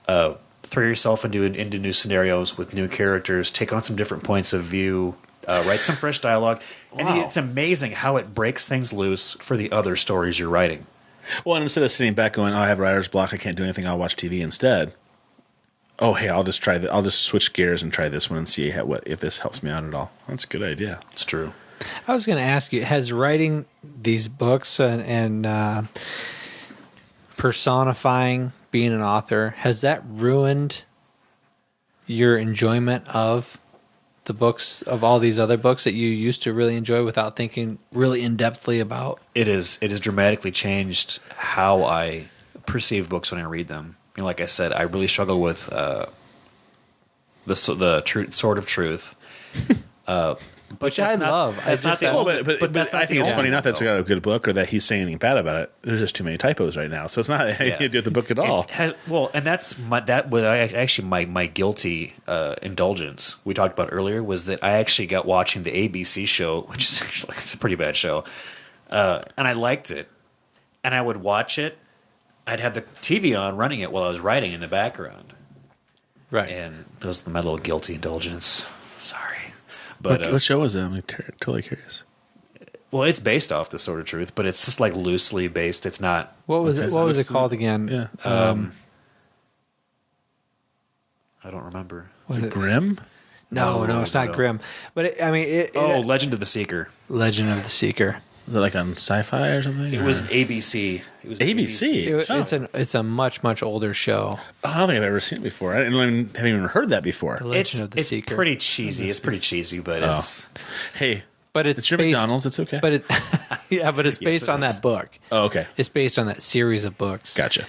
Throw yourself into new scenarios with new characters, take on some different points of view, write some fresh dialogue. And Wow. it's amazing how it breaks things loose for the other stories you're writing. well, and instead of sitting back going, oh, I have writer's block, I can't do anything, I'll watch TV instead. Oh, hey, I'll just try that. I'll just switch gears and try this one and see if this helps me out at all. That's a good idea. It's true. I was going to ask you, has writing these books and personifying being an author, has that ruined your enjoyment of the books, of all these other books that you used to really enjoy without thinking really in-depthly about? It has dramatically changed how I perceive books when I read them. You know, like I said, I really struggle with the Sword of Truth. Which I love. That's not the Well, only, but that's not I think the it's only funny, not one, that it's though. got a good book or that he's saying anything bad about it. There's just too many typos right now. So it's not anything to do with the book at all. And that's my guilty indulgence we talked about earlier was that I actually got watching the ABC show, which is actually it's a pretty bad show, and I liked it, and I would watch it. I'd have the TV on running it while I was writing in the background, Right. and that was my little guilty indulgence. Sorry, but What show was that? I'm totally curious. well, it's based off the Sword of Truth, but it's just like loosely based. It's not. What was it? What was it called again? Yeah. I don't remember. Is it Grimm? No, it's not no. Grimm. But Legend of the Seeker. Legend of the Seeker. Is it like on Sci-Fi or something? It was ABC. It was ABC? It's a much older show. Oh, I don't think I've ever seen it before. I haven't even heard that before. The Legend of the Seeker. Pretty cheesy. It's pretty cheesy, but it's Hey, But it's your based, McDonald's. It's okay. But it's Yes, based it on is. that book. oh, okay. It's based on that series of books. Gotcha.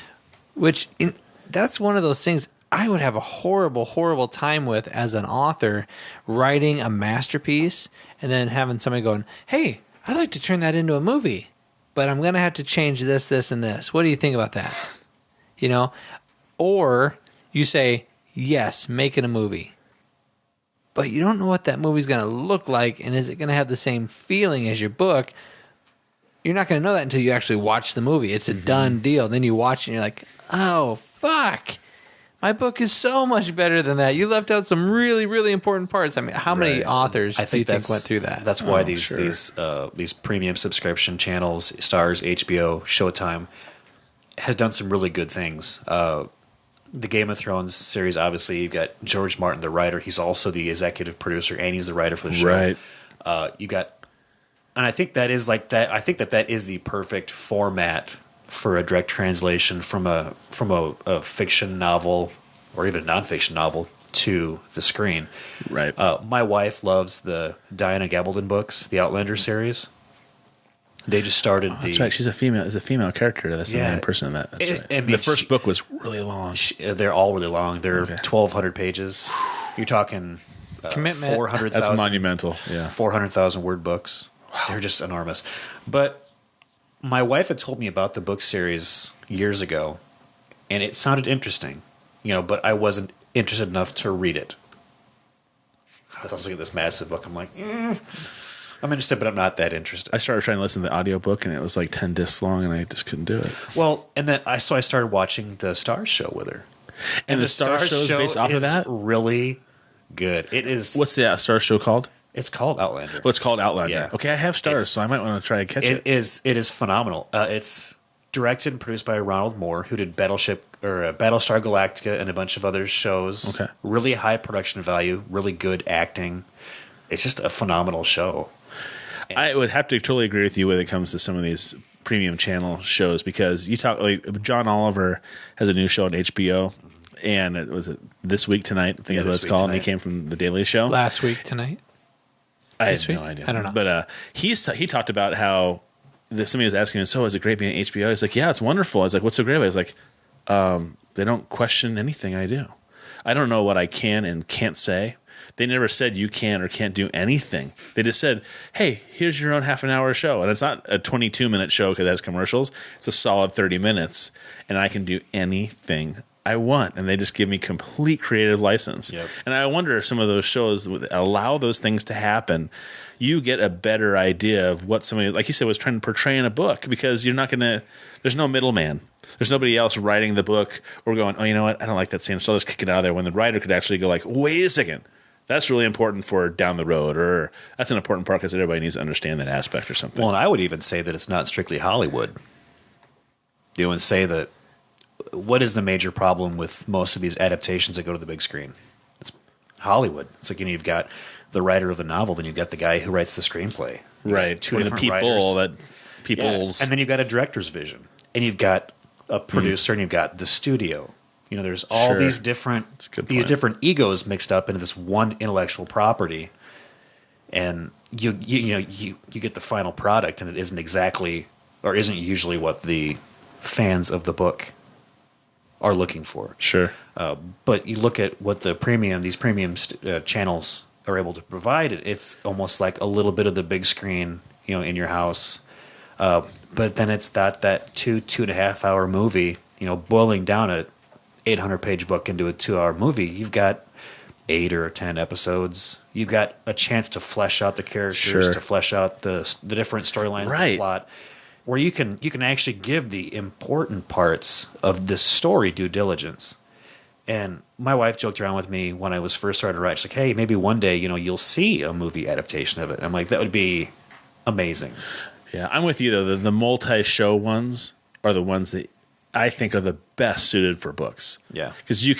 That's one of those things I would have a horrible time with as an author, writing a masterpiece and then having somebody going, "Hey, I'd like to turn that into a movie, but I'm going to have to change this, and this. What do you think about that?" You know? Or you say, "Yes, make it a movie." But you don't know what that movie's going to look like, and is it going to have the same feeling as your book? You're not going to know that until you actually watch the movie. It's a done deal. Then you watch it and you're like, "Oh, fuck. My book is so much better than that. You left out some really, really important parts." I mean, how many authors do you think went through that? That's why sure. these premium subscription channels, Stars, HBO, Showtime, has done some really good things. the Game of Thrones series, obviously, you've got George Martin, the writer. He's also the executive producer, and he's the writer for the show. Right. You got, and I think that is like that. I think that is the perfect format for a direct translation from a fiction novel or even a nonfiction novel to the screen. Right. My wife loves the Diana Gabaldon books, the Outlander series. They just started That's right. She's a female. Is a female character. That's the main person in that. That's right. I mean, the first book was really long. They're all really long. They're 1,200 pages. You're talking Commitment. 400,000. That's monumental. Yeah. 400,000 word books. Wow. They're just enormous. But my wife had told me about the book series years ago, and it sounded interesting, but I wasn't interested enough to read it. I was looking at this massive book. I'm like, I'm interested, but I'm not that interested. I started trying to listen to the audiobook, and it was like 10 discs long, and I just couldn't do it. Well, and then I started watching the Stars show with her. And the Stars show is based off of that? Really good. It is. What's the Stars show called? It's called Outlander. Oh, it's called Outlander. Yeah. Okay, I have Stars, so I might want to try and catch it. It is phenomenal. It's directed and produced by Ronald Moore, who did Battlestar Galactica and a bunch of other shows. Okay. Really high production value, really good acting. It's just a phenomenal show. I would have to totally agree with you when it comes to some of these premium channel shows, because you talk like John Oliver has a new show on HBO, and it was This Week Tonight, I think is what it's called. And he came from The Daily Show. Last week tonight. I have no idea. I don't know. But he talked about how somebody was asking him, so is it great being on HBO? He's like, yeah, it's wonderful. I was like, what's so great about it? He's like, they don't question anything I do. I don't know what I can and can't say. They never said you can or can't do anything. They just said, hey, here's your own half an hour show. And it's not a 22-minute show because it has commercials. It's a solid 30 minutes. And I can do anything I want. And they just give me complete creative license. Yep. And I wonder if some of those shows would allow those things to happen. You get a better idea of what somebody, like you said, was trying to portray in a book, because you're not going to, there's no middleman. There's nobody else writing the book or going, oh, you know what? I don't like that scene, so I'll just kick it out of there, when the writer could actually go like, wait a second. That's really important for down the road, or that's an important part because everybody needs to understand that aspect or something. Well, and I would even say that it's not strictly Hollywood. And say that what is the major problem with most of these adaptations that go to the big screen? It's Hollywood. It's like, you've got the writer of the novel, then you've got the guy who writes the screenplay. Right. Two or different the people writers. people's. Yeah. And then you've got a director's vision. And you've got a producer, and you've got the studio. There's all these different egos mixed up into this one intellectual property, and you get the final product, and it isn't exactly, or isn't usually, what the fans of the book are looking for. Sure. But you look at what these premium channels are able to provide. It's almost like a little bit of the big screen, in your house. But then it's that 2.5 hour movie, boiling down a 800-page book into a 2-hour movie. You've got 8 or 10 episodes. You've got a chance to flesh out the characters, to flesh out the different storylines, the plot, where you can actually give the important parts of this story due diligence. And my wife joked around with me when I was first starting to write. She's like, hey, maybe one day, you'll see a movie adaptation of it. And I'm like, that would be amazing. Yeah, I'm with you, though. The multi-show ones are the ones that I think are the best suited for books. Yeah, because you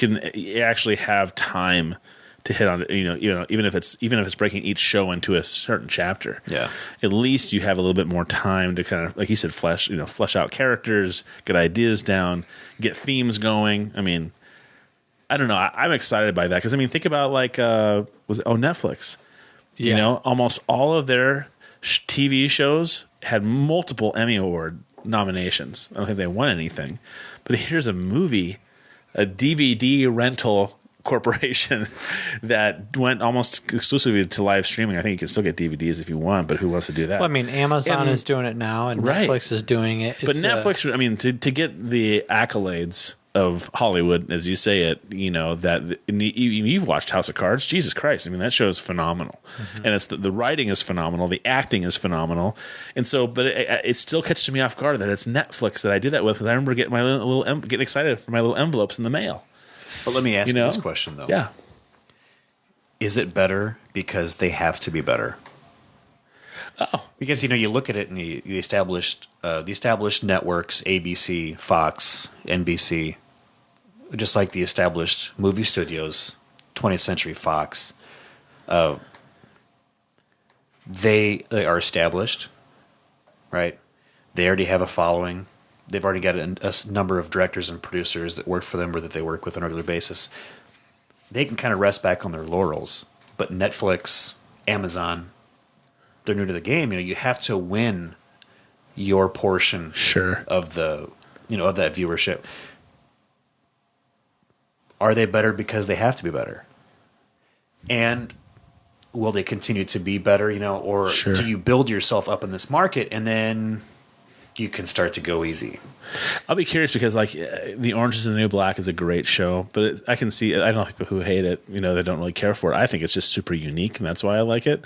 actually have time to hit on it. Even if it's breaking each show into a certain chapter. Yeah, at least you have a little bit more time to kind of, like you said, flesh out characters, get ideas down, get themes going. I mean, I don't know. I'm excited by that because think about Netflix. Yeah. Almost all of their TV shows had multiple Emmy Award nominations. I don't think they won anything, but here's a DVD rental corporation that went almost exclusively to live streaming. I think you can still get DVDs if you want, but who wants to do that? Well, Amazon is doing it now, and Netflix is doing it. But Netflix, to get the accolades of Hollywood, as you say it, you've watched House of Cards. Jesus Christ. That show is phenomenal. Mm-hmm. And it's the writing is phenomenal. The acting is phenomenal. And so, but it still catches me off guard that it's Netflix that I do that with. Because I remember getting getting excited for my little envelopes in the mail. But let me ask you this question, though. Yeah. Is it better because they have to be better? Oh. Because, you look at it and the established networks, ABC, Fox, NBC, just like the established movie studios, 20th Century Fox, they are established, right? They already have a following. They've already got a number of directors and producers that work for them or that they work with on a regular basis. They can kind of rest back on their laurels. But Netflix, Amazon, they're new to the game. You have to win your portion of the of that viewership. Are they better because they have to be better? And will they continue to be better, or do you build yourself up in this market and then you can start to go easy? I'll be curious because The Orange is the New Black is a great show, but I can see, I don't know people who hate it, they don't really care for it. I think it's just super unique and that's why I like it.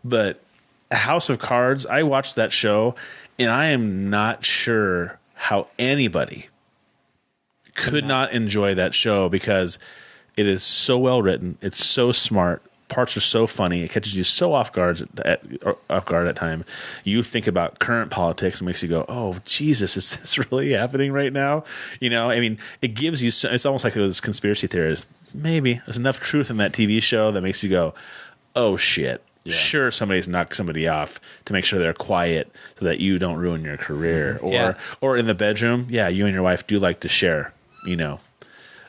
But House of Cards, I watched that show and I am not sure how anybody could not enjoy that show because it is so well written. It's so smart. Parts are so funny. It catches you so off guard at time. You think about current politics and makes you go, "Oh Jesus, is this really happening right now?" It gives you. It's almost like those conspiracy theories. Maybe there's enough truth in that TV show that makes you go, "Oh shit." Yeah. Sure, somebody's knocked somebody off to make sure they're quiet so that you don't ruin your career. Or in the bedroom, you and your wife do like to share,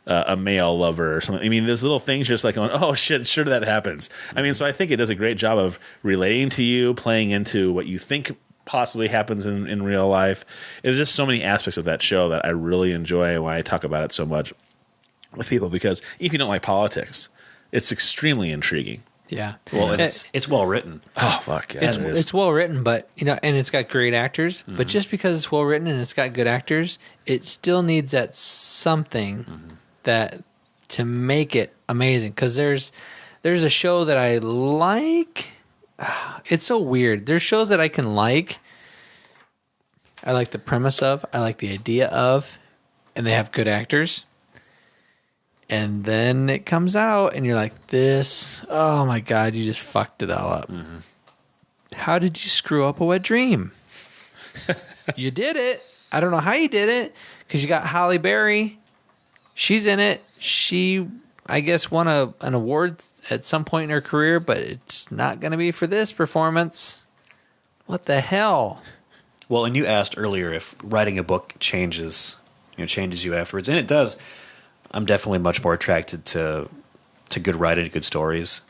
a male lover or something. Those little things just like going, oh shit, sure that happens. So I think it does a great job of relating to you, playing into what you think possibly happens in real life. There's just so many aspects of that show that I really enjoy, why I talk about it so much with people, because if you don't like politics, it's extremely intriguing. Yeah. Well, it's well written. Oh, fuck. Yeah, it's well written, but, and it's got great actors. Mm-hmm. But just because it's well written and it's got good actors, it still needs that something that to make it amazing. Because there's a show that I like. It's so weird. There's shows that I can like. I like the premise of. I like the idea of. And they have good actors. And then it comes out, and you're like, this, oh my God, you just fucked it all up. Mm-hmm. How did you screw up a wet dream? You did it. I don't know how you did it, because you got Halle Berry. She's in it. She, I guess, won an award at some point in her career, but it's not going to be for this performance. What the hell? Well, and you asked earlier if writing a book changes you afterwards, and it does. I'm definitely much more attracted to good writing, good stories.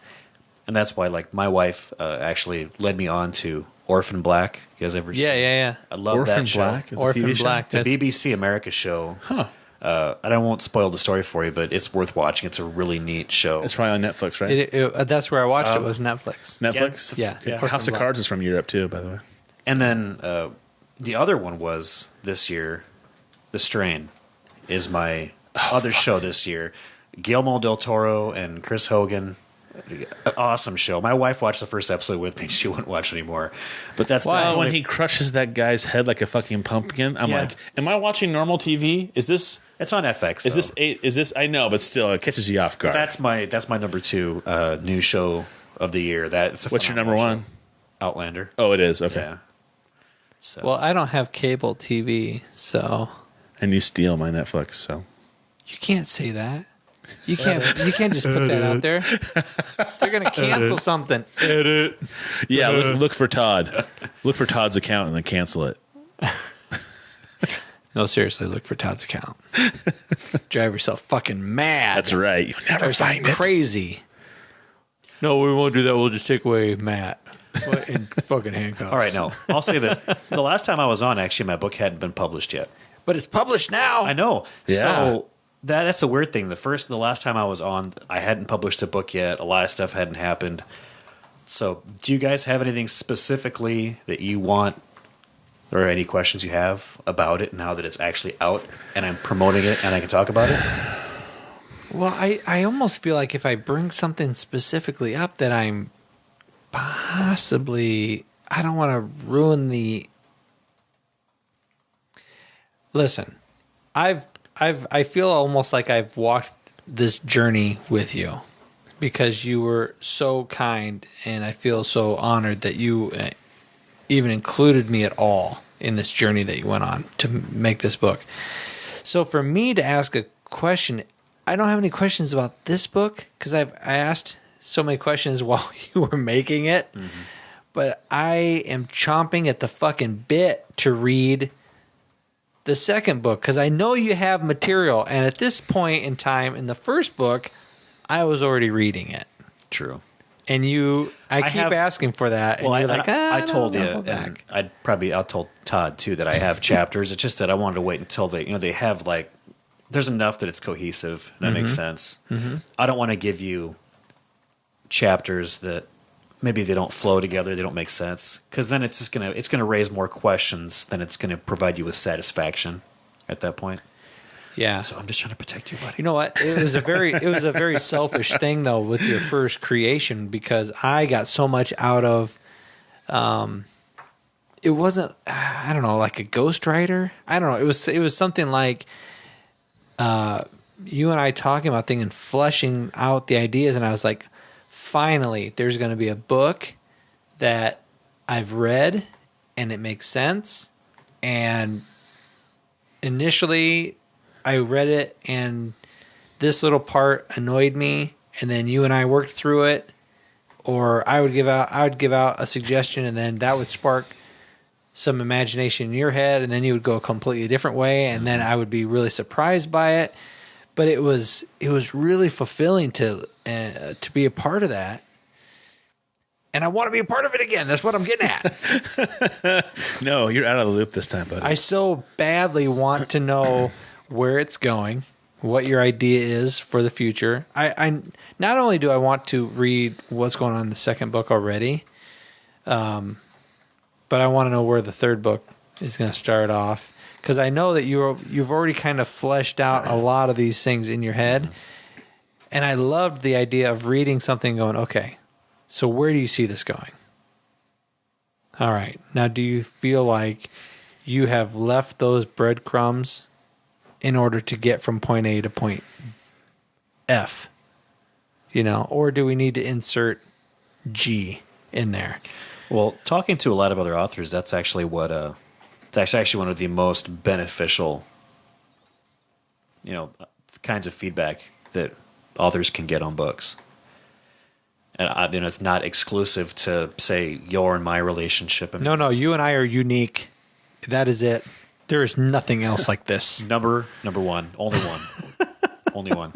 And that's why, my wife actually led me on to Orphan Black. You guys ever seen it? Yeah. I love Orphan that show. Black? Orphan Black. It's a BBC America show. Huh. I won't spoil the story for you, but it's worth watching. It's a really neat show. It's probably on Netflix, right? That's where I watched it, was Netflix. Netflix? Yeah. House of Cards is from Europe, too, by the way. And then the other one was this year, The Strand is my other show this year. Guillermo del Toro and Chris Hogan. Awesome show. My wife watched the first episode with me. She wouldn't watch anymore. But that's when he crushes that guy's head like a fucking pumpkin. I'm like, am I watching normal TV? Is this? It's on FX. Is this? I know, but still, it catches you off guard. That's my number 2 new show of the year. What's your number 1? Outlander. Oh, it is. Okay. Yeah. So. Well, I don't have cable TV, so. And you steal my Netflix, so. You can't say that. You can't just put that out there. They're going to cancel something. Edit. Yeah, look for Todd. Look for Todd's account and then cancel it. No, seriously, look for Todd's account. Drive yourself fucking mad. That's right. You'll never find it. Crazy. No, we won't do that. We'll just take away Matt in fucking handcuffs. All right, now, I'll say this. The last time I was on, actually, my book hadn't been published yet. But it's published now. I know. Yeah. So that's a weird thing. The last time I was on, I hadn't published a book yet. A lot of stuff hadn't happened. So do you guys have anything specifically that you want or any questions you have about it now that it's actually out and I'm promoting it and I can talk about it? Well, I almost feel like if I bring something specifically up that I'm possibly, I don't want to ruin the... Listen, I feel almost like I've walked this journey with you because you were so kind, and I feel so honored that you even included me at all in this journey that you went on to make this book. So for me to ask a question. I don't have any questions about this book because I asked so many questions while you were making it. Mm-hmm. But I am chomping at the fucking bit to read the second book because I know you have material. And at this point in time in the first book, I was already reading it. True. And I keep asking for that. And well, you're I told you, and I'll tell Todd too that I have chapters. It's just that I wanted to wait until they have like, there's enough that it's cohesive. That mm-hmm. makes sense. Mm-hmm. I don't want to give you chapters that maybe they don't flow together, they don't make sense, because then it's gonna raise more questions than it's gonna provide you with satisfaction at that point. Yeah. So I'm just trying to protect you, buddy. You know what? It was a very selfish thing though with your first creation because I got so much out of it wasn't I don't know, like a ghostwriter. I don't know. It was something like you and I talking about things and fleshing out the ideas, and I was like, finally, there's going to be a book that I've read and it makes sense. And initially I read it and this little part annoyed me, and then you and I worked through it, or I would give out a suggestion, and then that would spark some imagination in your head, and then you would go a completely different way, and then I would be really surprised by it. But it was really fulfilling to be a part of that. And I want to be a part of it again. That's what I'm getting at. No, you're out of the loop this time, buddy. I so badly want to know where it's going, what your idea is for the future. I not only do I want to read what's going on in the second book already, but I want to know where the third book is going to start off. Because I know that you've already kind of fleshed out a lot of these things in your head. And I loved the idea of reading something and going, okay, so where do you see this going? All right. Now, do you feel like you have left those breadcrumbs in order to get from point A to point F? Or do we need to insert G in there? Well, talking to a lot of other authors, that's actually what... It's actually one of the most beneficial, kinds of feedback that authors can get on books. And it's not exclusive to, say, your and my relationship. No, you and I are unique. That is it. There is nothing else like this. Number one, only one, only one.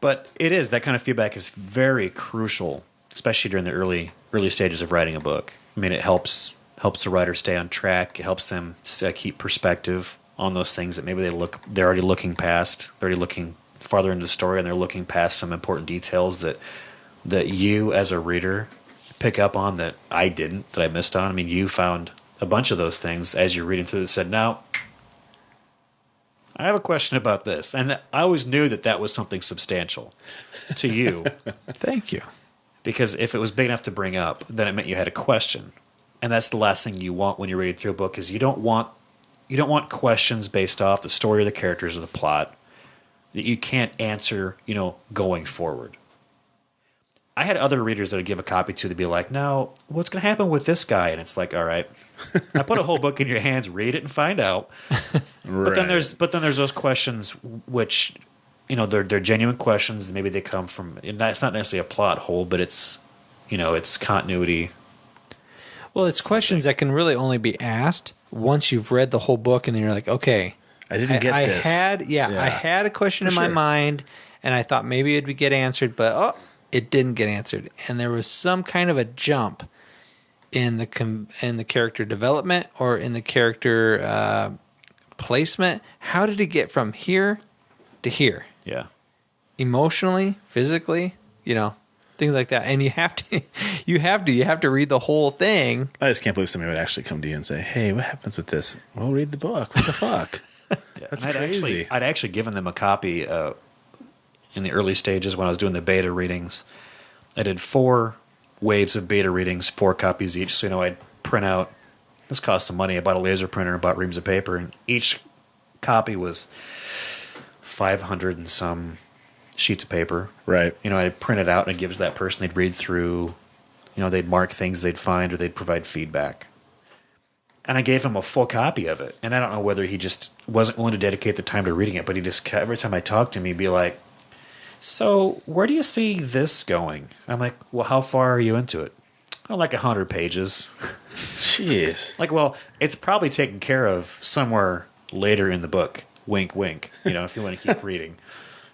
But it is, that kind of feedback is very crucial, especially during the early stages of writing a book. I mean, it helps the writer stay on track. It helps them keep perspective on those things that maybe they're already looking past. They're already looking farther into the story, and they're looking past some important details that you as a reader pick up on that I didn't, that I missed on. I mean, you found a bunch of those things as you're reading through that said, now, I have a question about this. And I always knew that was something substantial to you. Thank you. Because if it was big enough to bring up, then it meant you had a question. And that's the last thing you want when you're reading through a book is you don't want questions based off the story or the characters or the plot that you can't answer, going forward. I had other readers that I'd give a copy to be like, now, what's going to happen with this guy? And it's like, all right, I put a whole book in your hands, read it and find out. Right. But then there's those questions which, they're genuine questions, and maybe they come from, and it's not necessarily a plot hole, but it's, it's continuity. Well, it's questions that can really only be asked once you've read the whole book, and then you're like, okay, I didn't get this. I had a question in my mind, and I thought maybe it'd get answered, but it didn't get answered, and there was some kind of a jump in the character development or in the character placement. How did it get from here to here? Yeah, emotionally, physically, things like that. And you have to read the whole thing. I just can't believe somebody would actually come to you and say, hey, what happens with this? Well, read the book. What the fuck? That's crazy. I'd actually given them a copy in the early stages when I was doing the beta readings. I did 4 waves of beta readings, 4 copies each. So, I'd print out, this cost some money. I bought a laser printer and bought reams of paper, and each copy was 500 and some sheets of paper. Right. I'd print it out and I'd give it to that person. They'd read through, they'd mark things they'd find, or they'd provide feedback. And I gave him a full copy of it. And I don't know whether he just wasn't willing to dedicate the time to reading it, but he just, every time I talked to him, he'd be like, so where do you see this going? I'm like, well, how far are you into it? Oh, like 100 pages. Jeez. Like, well, it's probably taken care of somewhere later in the book. Wink, wink. If you want to keep reading.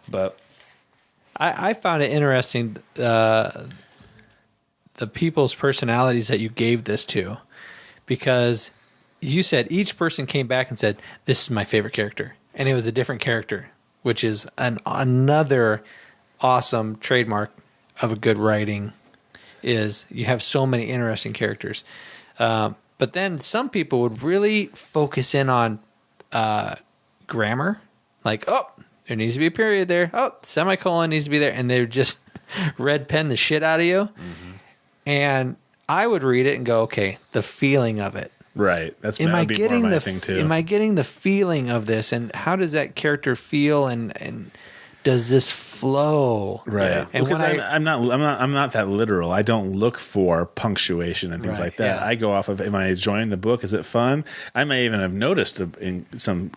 But I found it interesting, the people's personalities that you gave this to, because you said each person came back and said, this is my favorite character. And it was a different character, which is another awesome trademark of a good writing, is you have so many interesting characters. But then some people would really focus in on grammar, like, oh, there needs to be a period there. Oh, semicolon needs to be there. And they would just red pen the shit out of you. Mm-hmm. And I would read it and go, okay, the feeling of it. Right. That's am I be getting more my the thing too. Am I getting the feeling of this, and how does that character feel, and does this flow? Right. Yeah. And because I'm not that literal. I don't look for punctuation and things like that. Yeah. I go off of, am I enjoying the book? Is it fun? I may even have noticed in some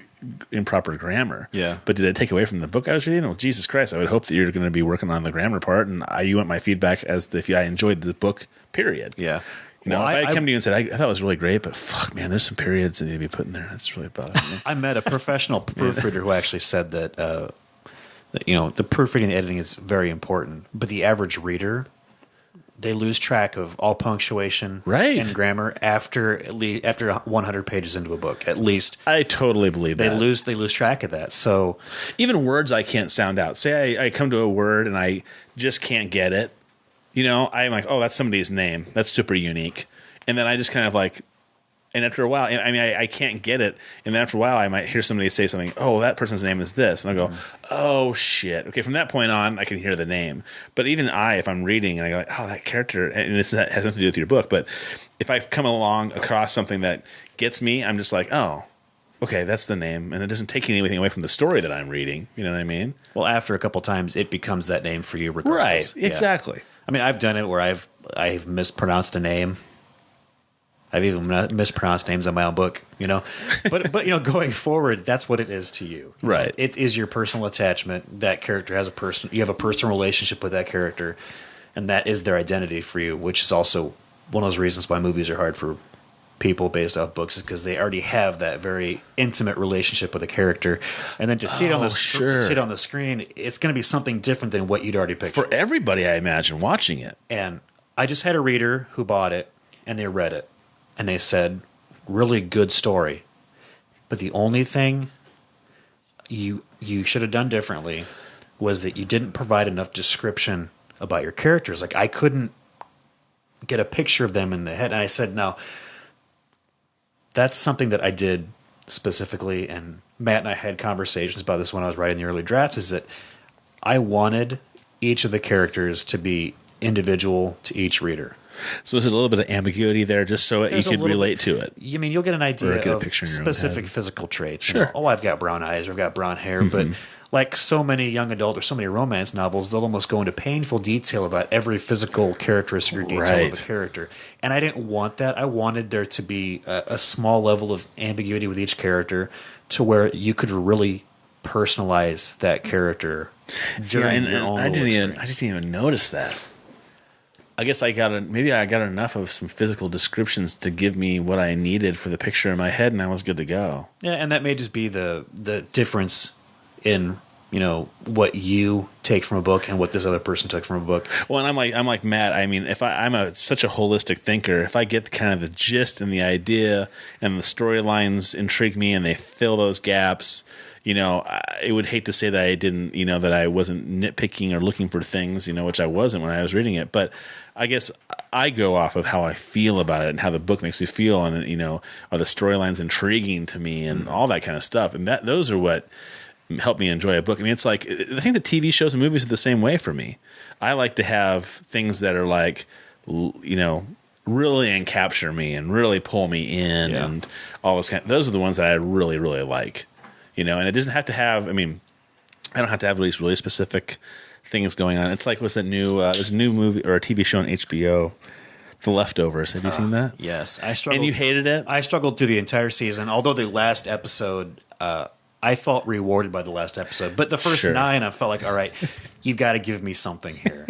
improper grammar. Yeah. But did it take away from the book I was reading? Well, Jesus Christ, I would hope that you're going to be working on the grammar part, and you want my feedback as if I enjoyed the book, period. Yeah. If I had come to you and said, I thought it was really great, but fuck, man, there's some periods that need to be put in there. That's really bothering me. I met a professional proofreader who actually said that, the proofreading and editing is very important, but the average reader, they lose track of all punctuation and grammar after 100 pages into a book, at least. I totally believe that. They lose track of that. So even words I can't sound out. Say I come to a word and I just can't get it. I'm like, oh, that's somebody's name. That's super unique. And then I just kind of like, and after a while, I can't get it. And then after a while, I might hear somebody say something, oh, that person's name is this. And I'll go, oh, shit. Okay, from that point on, I can hear the name. But even if I'm reading and I go, like, oh, that character, and it has nothing to do with your book, but if I come along across something that gets me, I'm just like, oh, okay, that's the name. And it doesn't take anything away from the story that I'm reading. You know what I mean? Well, after a couple times, it becomes that name for you regardless. Right, exactly. Yeah. I mean, I've done it where I've mispronounced a name. I've even mispronounced names on my own book, But going forward, that's what it is to you. Right. It is your personal attachment. That character has you have a personal relationship with that character, and that is their identity for you, which is also one of those reasons why movies are hard for people based off books, is because they already have that very intimate relationship with a character, and then to see it on the screen, it's going to be something different than what you'd already pictured. For everybody, I imagine, watching it. And I just had a reader who bought it, and they read it, and they said, really good story, but the only thing you should have done differently was that you didn't provide enough description about your characters. Like, I couldn't get a picture of them in the head. And I said, no, that's something that I did specifically, and Matt and I had conversations about this when I was writing the early drafts, is that I wanted each of the characters to be individual to each reader. So there's a little bit of ambiguity there, just so you could relate to it. I mean, you'll get an idea of specific physical traits. Sure. I've got brown eyes, or I've got brown hair, but like so many young adult or so many romance novels, they'll almost go into painful detail about every physical characteristic or detail of a character. And I didn't want that. I wanted there to be a small level of ambiguity with each character to where you could really personalize that character during your own I didn't even notice that. I guess I got enough of some physical descriptions to give me what I needed for the picture in my head, and I was good to go. Yeah, and that may just be the difference in what you take from a book and what this other person took from a book. Well, and I'm like Matt. I mean, if I'm such a holistic thinker, if I get kind of the gist and the idea and the storylines intrigue me and they fill those gaps, I would hate to say that I didn't, that I wasn't nitpicking or looking for things, which I wasn't when I was reading it. But I guess I go off of how I feel about it and how the book makes me feel, and are the storylines intriguing to me and all that kind of stuff. And those are what help me enjoy a book. I mean, it's like, I think the TV shows and movies are the same way for me. I like to have things that are like, really capture me and really pull me in and all those those are the ones that I really, really like. And it doesn't have to have, I don't have to have these really specific things going on. It's like, what's that new, there's a new movie or a TV show on HBO The Leftovers. Have you seen that? Yes, I struggled. And you hated it? I struggled through the entire season. Although the last episode, I felt rewarded by the last episode. But the first 9, I felt like, all right, you've got to give me something here.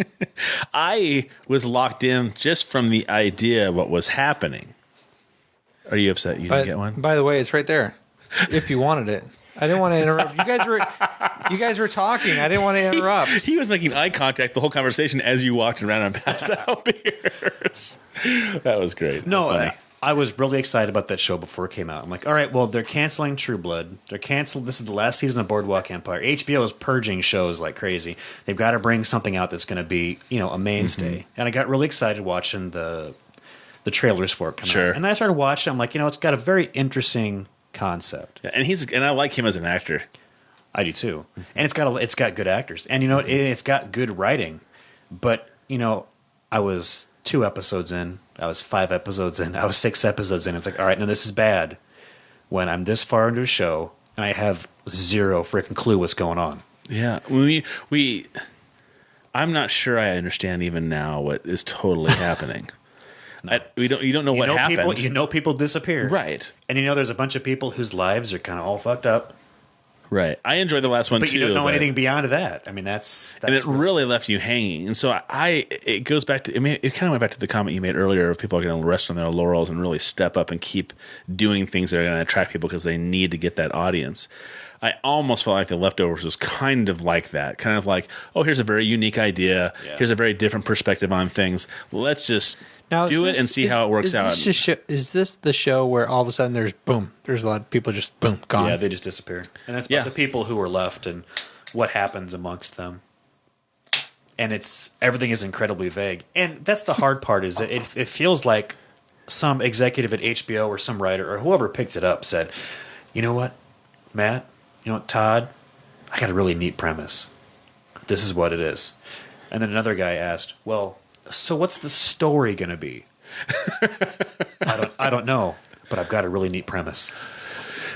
I was locked in just from the idea of what was happening. Are you upset you didn't get one? By the way, it's right there. If you wanted it. I didn't want to interrupt. You guys were talking. I didn't want to interrupt. He was making eye contact the whole conversation as you walked around and passed out beers. That was great. No, I was really excited about that show before it came out. I'm like, all right, well, they're canceling True Blood. They're canceled. This is the last season of Boardwalk Empire. HBO is purging shows like crazy. They've got to bring something out that's going to be, a mainstay. Mm-hmm. And I got really excited watching the trailers for it come out. And then I started watching. I'm like, it's got a very interesting concept. Yeah, and I like him as an actor. I do too. And it's got good actors. And it's got good writing. But, I was 2 episodes in. I was 5 episodes in. I was 6 episodes in. It's like, all right, now this is bad when I'm this far into a show and I have zero freaking clue what's going on. Yeah. I'm not sure I understand even now what is totally happening. No. You don't know what happened. People disappear. Right. And there's a bunch of people whose lives are kind of all fucked up. Right. I enjoyed the last one, but too. But you don't know anything beyond that. I mean, that's and it really left you hanging. And so it goes back to, it kind of went back to the comment you made earlier of people are going to rest on their laurels and really step up and keep doing things that are going to attract people because they need to get that audience. I almost felt like The Leftovers was kind of like that. Kind of like, oh, here's a very unique idea. Yeah. Here's a very different perspective on things. Let's just do it and see how it works out. Is this the show where all of a sudden there's a lot of people just gone? Yeah, they just disappear. And that's about the people who are left and what happens amongst them. And everything is incredibly vague. And that's the hard part is that it feels like some executive at HBO or some writer or whoever picked it up said, you know what, Matt? You know what, Todd? I got a really neat premise. This is what it is. And then another guy asked, well, so what's the story going to be? I don't know, but I've got a really neat premise.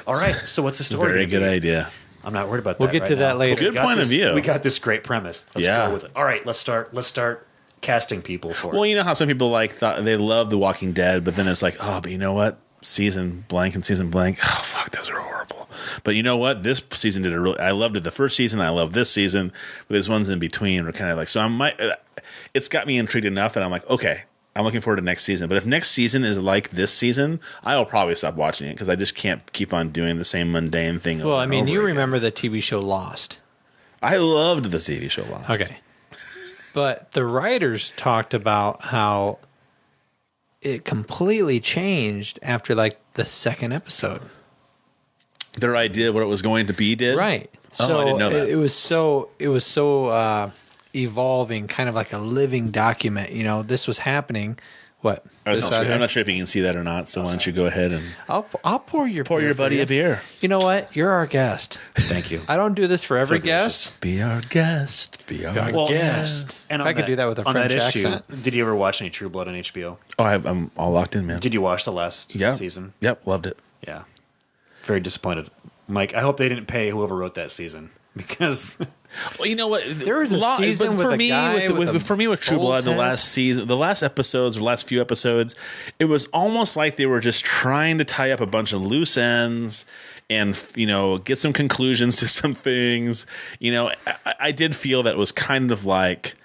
All right, so what's the story? Very good idea. I'm not worried about that. We'll get to that later. Good point of view. We got this great premise. Let's go with it. All right, let's start casting people for it. Well, you know how some people thought they love The Walking Dead, but then it's like, oh, but you know what? Season blank and season blank. Oh, fuck, those are horrible. But you know what? This season I loved it the first season. I love this season. But these ones in between are kind of like, so it's got me intrigued enough that I'm like, okay, I'm looking forward to next season. But if next season is like this season, I will probably stop watching it because I just can't keep on doing the same mundane thing. Well, I mean, you remember the TV show Lost. I loved the TV show Lost. Okay. But the writers talked about how it completely changed after like the second episode. Their idea of what it was going to be did? Right. So I didn't know that. It was so evolving, kind of like a living document. This was happening. What? I'm not sure if you can see that or not. So why don't you go ahead and I'll pour your buddy a beer. You know what? You're our guest. Thank you. I don't do this for every guest. Be our guest. Be our guest. And if I could do that with a French accent. Did you ever watch any True Blood on HBO? Oh, I'm all locked in, man. Did you watch the last season? Yep, loved it. Yeah. Very disappointed. Mike, I hope they didn't pay whoever wrote that season because well, you know what? There was a season with a guy for me with True Blood, the last season, the last episodes, or last few episodes, it was almost like they were just trying to tie up a bunch of loose ends and get some conclusions to some things. I did feel that it was kind of like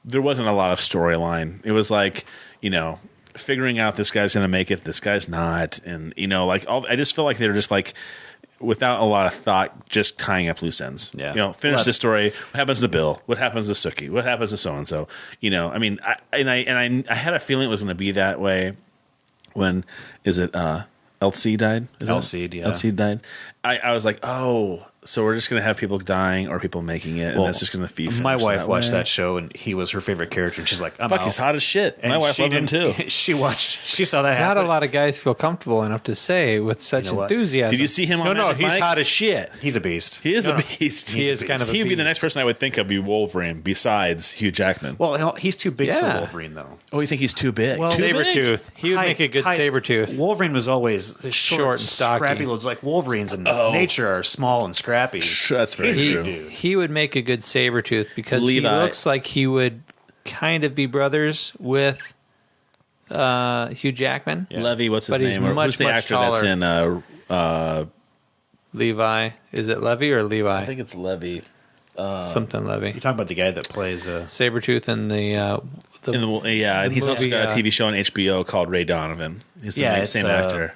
there wasn't a lot of storyline. It was like figuring out this guy's going to make it, this guy's not, and I just feel like they were just like, without a lot of thought, just tying up loose ends. Yeah. Finish the story. What happens to Bill? What happens to Sookie? What happens to so and so? I mean, I had a feeling it was going to be that way. When LC died? LC died. I was like, oh. So we're just going to have people dying or people making it, and that's just going to be my wife watched that show, and he was her favorite character, and she's like, I'm fuck, out. He's hot as shit. And my wife loved him too. She saw that happen. Not a lot of guys feel comfortable enough to say with such enthusiasm. Did you see him on Magic he's Mike? hot as shit. He's a beast. He is a beast. He is kind of a beast. He would be the next person I would think of be Wolverine besides Hugh Jackman. Well, he's too big for Wolverine, though. Oh, you think he's too big? Well, Sabretooth. He would make a good Sabretooth. Wolverine was always short and stocky. Scrappy loads like Wolverines in nature are small and scrappy. That's very true. He would make a good Sabretooth because he looks like he would kind of be brothers with Hugh Jackman. Yeah. Levy, what's his But he's name? Or much, who's the much actor taller. that's in? Levi. Is it Levy or Levi? I think it's Levy. Something Levy. You're talking about the guy that plays Sabretooth in the And he's also movie, got a TV show on HBO called Ray Donovan. He's the it's, same actor.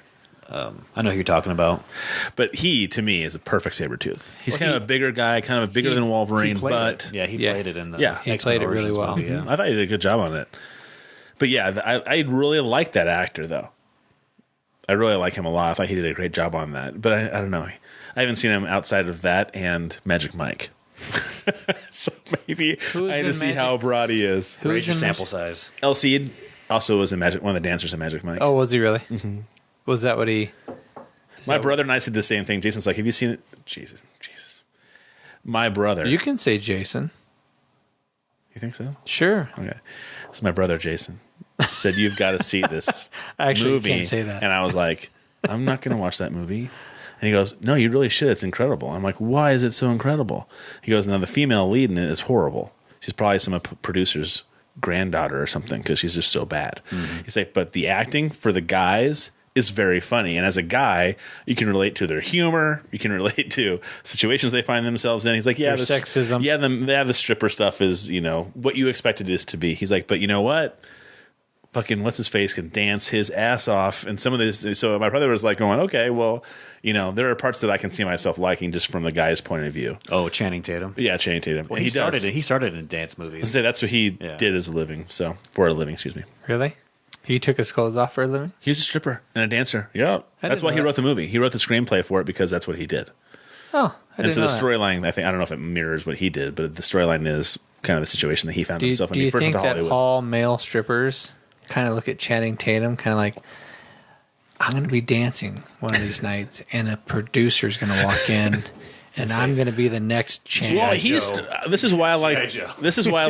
I know who you're talking about. But he, to me, is a perfect Sabretooth. He's kind of a bigger guy, kind of bigger than Wolverine, He played but it. He played it in the Yeah. He X-Men played it really Origins well. movie, yeah. I thought he did a good job on it. But yeah, I really like that actor, though. I really like him a lot. I thought he did a great job on that. But I don't know. I haven't seen him outside of that and Magic Mike. So maybe Who's I need in to see Magic- how broad he is. Who's Raise your in sample size. El Cid also was in one of the dancers in Magic Mike. Oh, was he really? Mm-hmm. Was that what he? My brother and I said the same thing. Jason's like, have you seen it? Jesus. My brother. You can say Jason. You think so? Sure. Okay. So my brother Jason said, you've got to see this Actually, you movie. can't say that. And I was like, I'm not going to watch that movie. And he goes, no, you really should. It's incredible. I'm like, why is it so incredible? He goes, no, the female lead in it is horrible. She's probably some producer's granddaughter or something because she's just so bad. Mm-hmm. He's like, but the acting for the guys is very funny. And as a guy, you can relate to their humor. You can relate to situations they find themselves in. He's like, yeah, Their sexism. Yeah, the stripper stuff is, what you expected it to be. He's like, but you know what? Fucking what's his face can dance his ass off, and some of this. So my brother was like going, okay, well, there are parts that I can see myself liking just from the guy's point of view. Oh, Channing Tatum. Yeah, Channing Tatum. Well, he started in dance movies. I say that's what he did as a living. For a living, excuse me. Really? He took his clothes off for a living? He was a stripper and a dancer. Yeah, that's why he wrote the movie. He wrote the screenplay for it because that's what he did. Oh, I didn't and so know the that. storyline, I don't know if it mirrors what he did, but the storyline is kind of the situation that he found himself in. Do you First think went to that Hollywood. all male strippers kind of look at Channing Tatum kind of like, I'm going to be dancing one of these nights, and a producer's going to walk in, and I'm going to be the next Channing. Well, this is why I like Joe. this is why I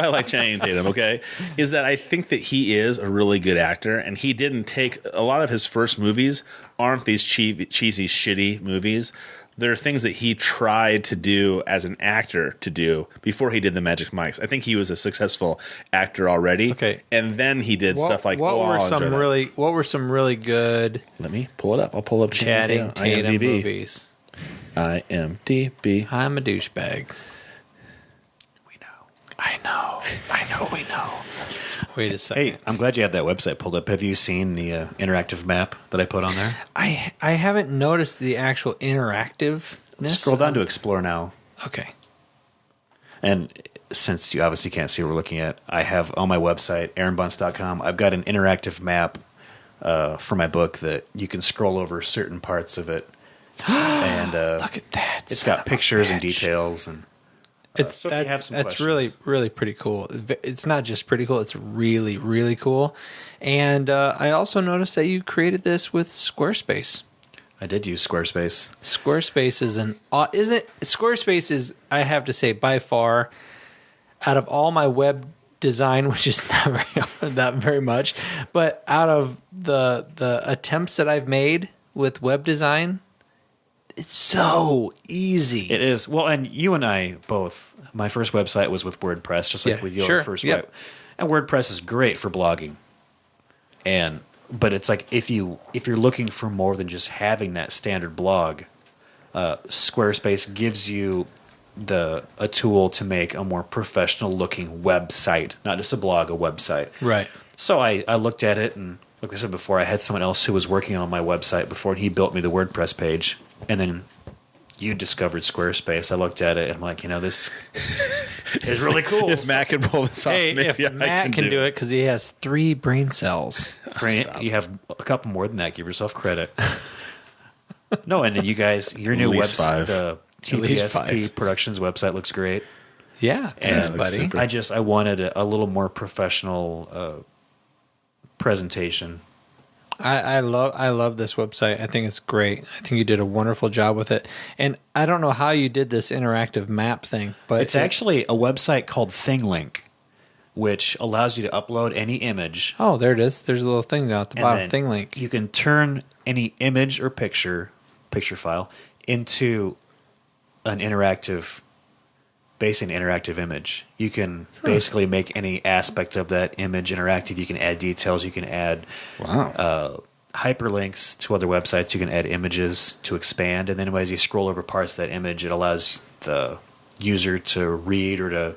like Channing Tatum, okay? Is that I think that he is a really good actor, and he didn't take a lot of his first movies aren't these cheesy shitty movies. There are things that he tried to do as an actor to do before he did the Magic Mics. I think he was a successful actor already. Okay. And then he did stuff like what were some really good Let me pull it up. I'll pull up Channing Tatum IMDb. movies? IMDb. I'm a douchebag. We know. I know we know. Wait a second. Hey, I'm glad you had that website pulled up. Have you seen the interactive map that I put on there? I haven't noticed the actual interactiveness. Scroll down to Explore Now. Okay. And since you obviously can't see what we're looking at, I have on my website, aaronbunce.com, I've got an interactive map for my book that you can scroll over certain parts of it. And Look at that. it's got pictures and details. And It's so if you have some that's questions. really pretty cool. It's not just pretty cool; it's really, really cool. And I also noticed that you created this with Squarespace. I did use Squarespace. Squarespace Squarespace is, I have to say, by far, out of all my web design, which is not very much, but out of the attempts that I've made with web design, it's so easy. It is. Well, and you and I both, my first website was with WordPress, just like Yeah, with your sure, first yep. web. And WordPress is great for blogging. But it's like if you're looking for more than just having that standard blog, Squarespace gives you a tool to make a more professional looking website, not just a blog, a website. Right. So I looked at it, and like I said before, I had someone else who was working on my website before, and he built me the WordPress page. And then you discovered Squarespace. I looked at it, and I'm like, this is really cool. If Matt can pull this off, Hey, maybe if Matt can do it because he has 3 brain cells. You have a couple more than that. Give yourself credit. No, and then you guys, your new least website, 5. the least TPSP 5. Productions website looks great. Yeah, thanks, it looks buddy. super. I wanted a little more professional presentation. I love this website. I think it's great. I think you did a wonderful job with it. And I don't know how you did this interactive map thing, but It's actually a website called Thinglink, which allows you to upload any image. Oh, there it is. There's a little thing down at the And bottom. then Thinglink. You can turn any image or picture file into an interactive basically an interactive image. You can basically make any aspect of that image interactive. You can add details. You can add hyperlinks to other websites. You can add images to expand. And then as you scroll over parts of that image, it allows the user to read or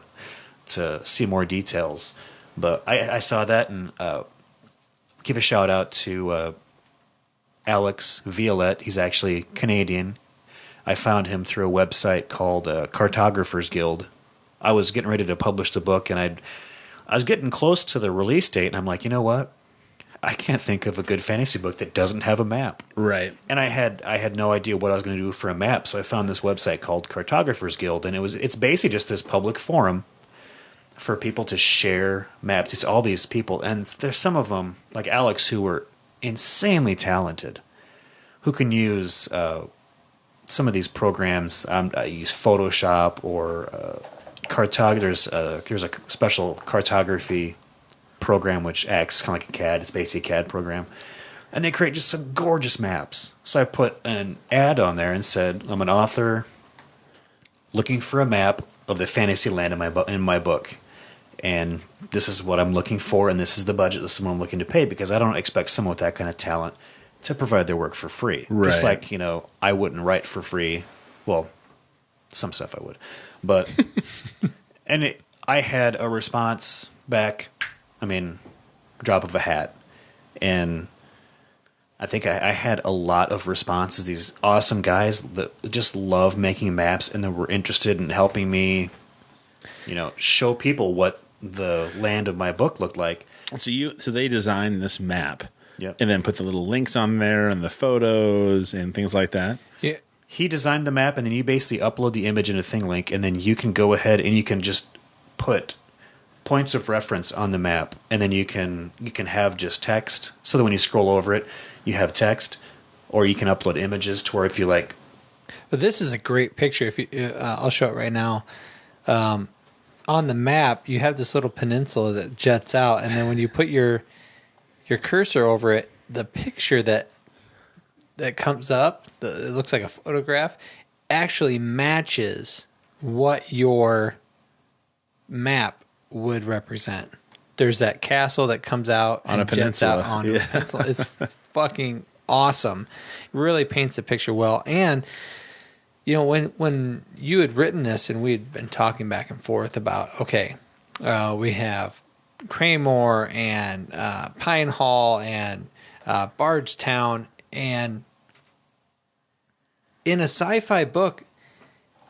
to see more details. But I saw that, and give a shout out to Alex Violette. He's actually Canadian. I found him through a website called Cartographers Guild. I was getting ready to publish the book, and I was getting close to the release date, and I'm like, you know what? I can't think of a good fantasy book that doesn't have a map. Right. And I had no idea what I was going to do for a map, so I found this website called Cartographers Guild, and it's basically just this public forum for people to share maps. It's all these people, and there's some of them, like Alex, who were insanely talented, who can use some of these programs. I use Photoshop or there's a special cartography program which acts kind of like a CAD. It's basically a CAD program. And they create just some gorgeous maps. So I put an ad on there and said, I'm an author looking for a map of the fantasy land in my book. And this is what I'm looking for, and this is the budget. This is what I'm looking to pay, because I don't expect someone with that kind of talent to provide their work for free. Right. Just like, I wouldn't write for free. Well, some stuff I would. But, I had a response back, drop of a hat. And I think I had a lot of responses. These awesome guys that just love making maps and that were interested in helping me, show people what the land of my book looked like. So they designed this map. Yep. And then put the little links on there and the photos and things like that. Yeah. He designed the map, and then you basically upload the image into Thinglink, and then you can go ahead and you can just put points of reference on the map, and then you can have just text, so that when you scroll over it, you have text, or you can upload images to where if you like. But this is a great picture. If you, I'll show it right now. On the map, you have this little peninsula that jets out, and then when you put your cursor over it, the picture that comes up, it looks like a photograph, actually matches what your map would represent. There's that castle that comes out on and a jets peninsula. out on a peninsula. It's fucking awesome. It really paints the picture well. And when you had written this and we had been talking back and forth about, we have Craymore and Pine Hall and Bardstown, and in a sci-fi book,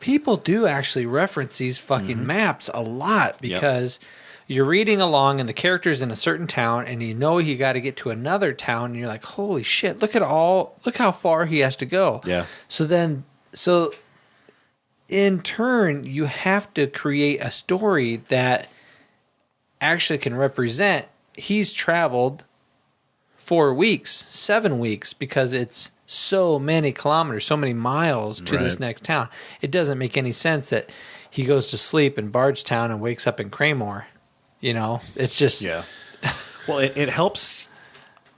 people do actually reference these fucking maps a lot, because you're reading along and the character's in a certain town, and you got to get to another town, and you're like, holy shit, look how far he has to go. Yeah. So in turn, you have to create a story that actually can represent he's traveled 4 weeks, 7 weeks, because it's so many kilometers, so many miles to this next town. It doesn't make any sense that he goes to sleep in Bardstown and wakes up in Craymore. It's just Well, it helps.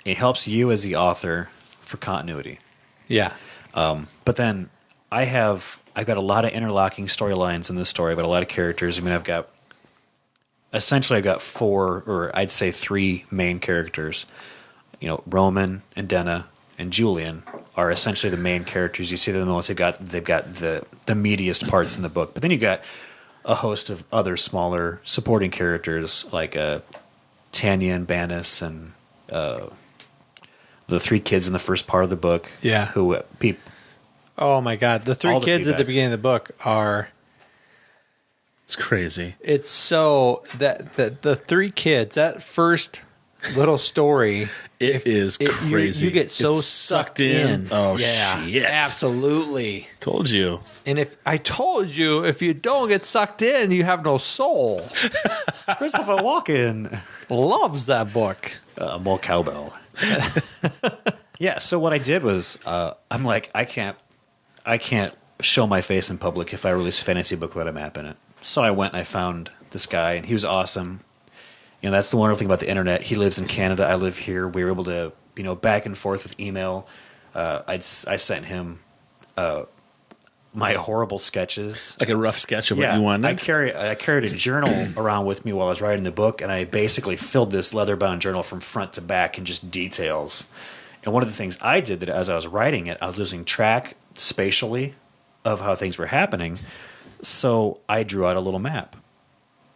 It helps you as the author for continuity. Yeah. But then I've got a lot of interlocking storylines in this story. I've got a lot of characters. I've got 4, or I'd say 3 main characters. Roman and Denna and Julian are essentially the main characters. You see them the most. They've got the meatiest parts in the book. But then you got a host of other smaller supporting characters like Tanya and Banis and the 3 kids in the first part of the book. Yeah. Who Oh my God, the 3 kids at the beginning of the book are. It's crazy. It's so that the 3 kids, that first little story, It is crazy. You get so It's sucked in. Oh, yeah, shit. absolutely. Told you. And if I told you, if you don't get sucked in, you have no soul. Christopher Walken Loves that book. more cowbell. Yeah. So what I did was, I'm like, I can't show my face in public if I release a fantasy book without a map in it. So I went and I found this guy, and he was awesome. That's the wonderful thing about the internet. He lives in Canada. I live here. We were able to, back and forth with email. I sent him my horrible sketches. Like a rough sketch of what you wanted? I carried a journal around with me while I was writing the book, and I basically filled this leather-bound journal from front to back in just details. And one of the things I did that as I was writing it, I was losing track spatially of how things were happening. So I drew out a little map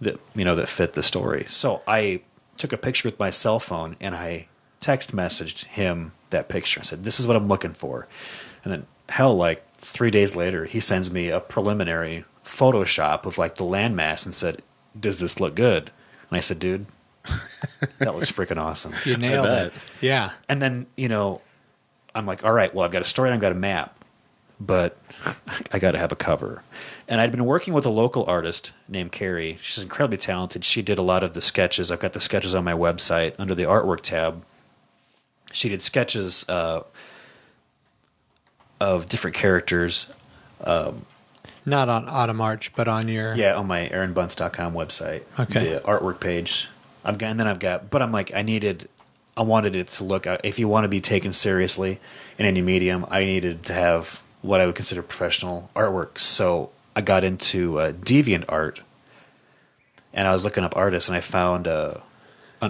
that fit the story. So I took a picture with my cell phone and I text messaged him that picture. I said, "This is what I'm looking for." And then like 3 days later, he sends me a preliminary Photoshop of like the landmass and said, "Does this look good?" And I said, "Dude, that looks freaking awesome." You nailed it. Yeah. And then, I'm like, all right, well, I've got a story and I've got a map, but I got to have a cover. And I'd been working with a local artist named Carrie. She's incredibly talented. She did a lot of the sketches. I've got the sketches on my website under the artwork tab. She did sketches of different characters. Not on Automarch, but on your... Yeah, on my aaronbunce.com website. Okay. The artwork page. But I'm like, I wanted it to look, if you want to be taken seriously in any medium, I needed to have what I would consider professional artwork. So I got into deviant art, and I was looking up artists, and I found an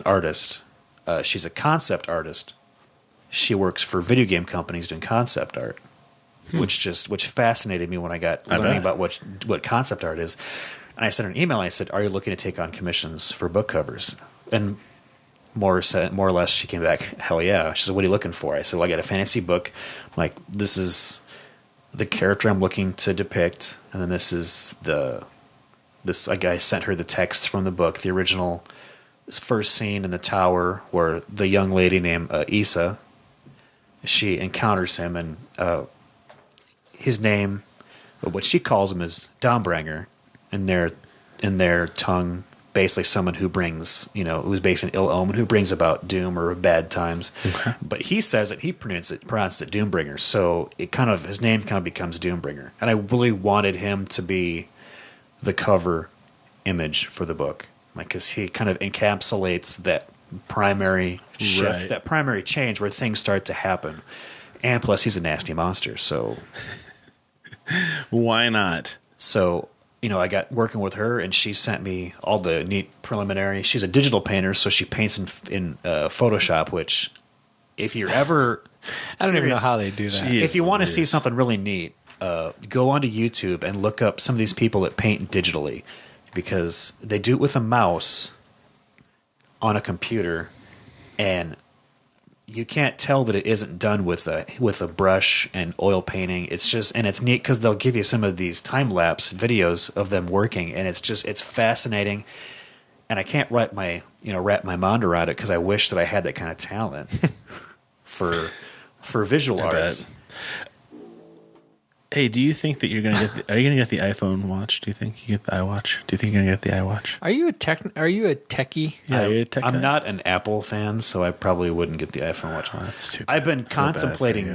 artist. She's a concept artist. She works for video game companies doing concept art, which fascinated me when I got learning about what concept art is. And I sent her an email. And I said, "Are you looking to take on commissions for book covers?" And more or less, she came back, "Hell yeah." She said, "What are you looking for?" I said, "Well, I got a fantasy book. Like, this is the character I'm looking to depict, and then this is I sent her the text from the book, the original first scene in the tower where the young lady named Issa, she encounters him, and his name, what she calls him, is Dawnbringer, in their tongue, basically someone who brings, who's based in ill omen, who brings about doom or bad times. Okay. But he says he pronounces it Doombringer, so his name kind of becomes Doombringer. And I really wanted him to be the cover image for the book, because he kind of encapsulates that primary shift, that primary change where things start to happen. And plus, he's a nasty monster, so why not? So, I got working with her, and she sent me all the neat preliminary. She's a digital painter, so she paints in Photoshop, which, if you're ever... I don't even know how they do that. If you want to see something really neat, go onto YouTube and look up some of these people that paint digitally, because they do it with a mouse on a computer, and you can't tell that it isn't done with a brush and oil painting. And it's neat because they'll give you some of these time lapse videos of them working, and it's fascinating. And I can't wrap my mind around it because I wish that I had that kind of talent for visual arts. Hey, do you think that you're gonna get? Are you gonna get the iPhone watch? Do you think you get the iWatch? Do you think you're gonna get the iWatch? Are you a techie? Yeah, you're a tech I'm guy? Not an Apple fan, so I probably wouldn't get the iPhone watch. Oh, that's too bad. I've been contemplating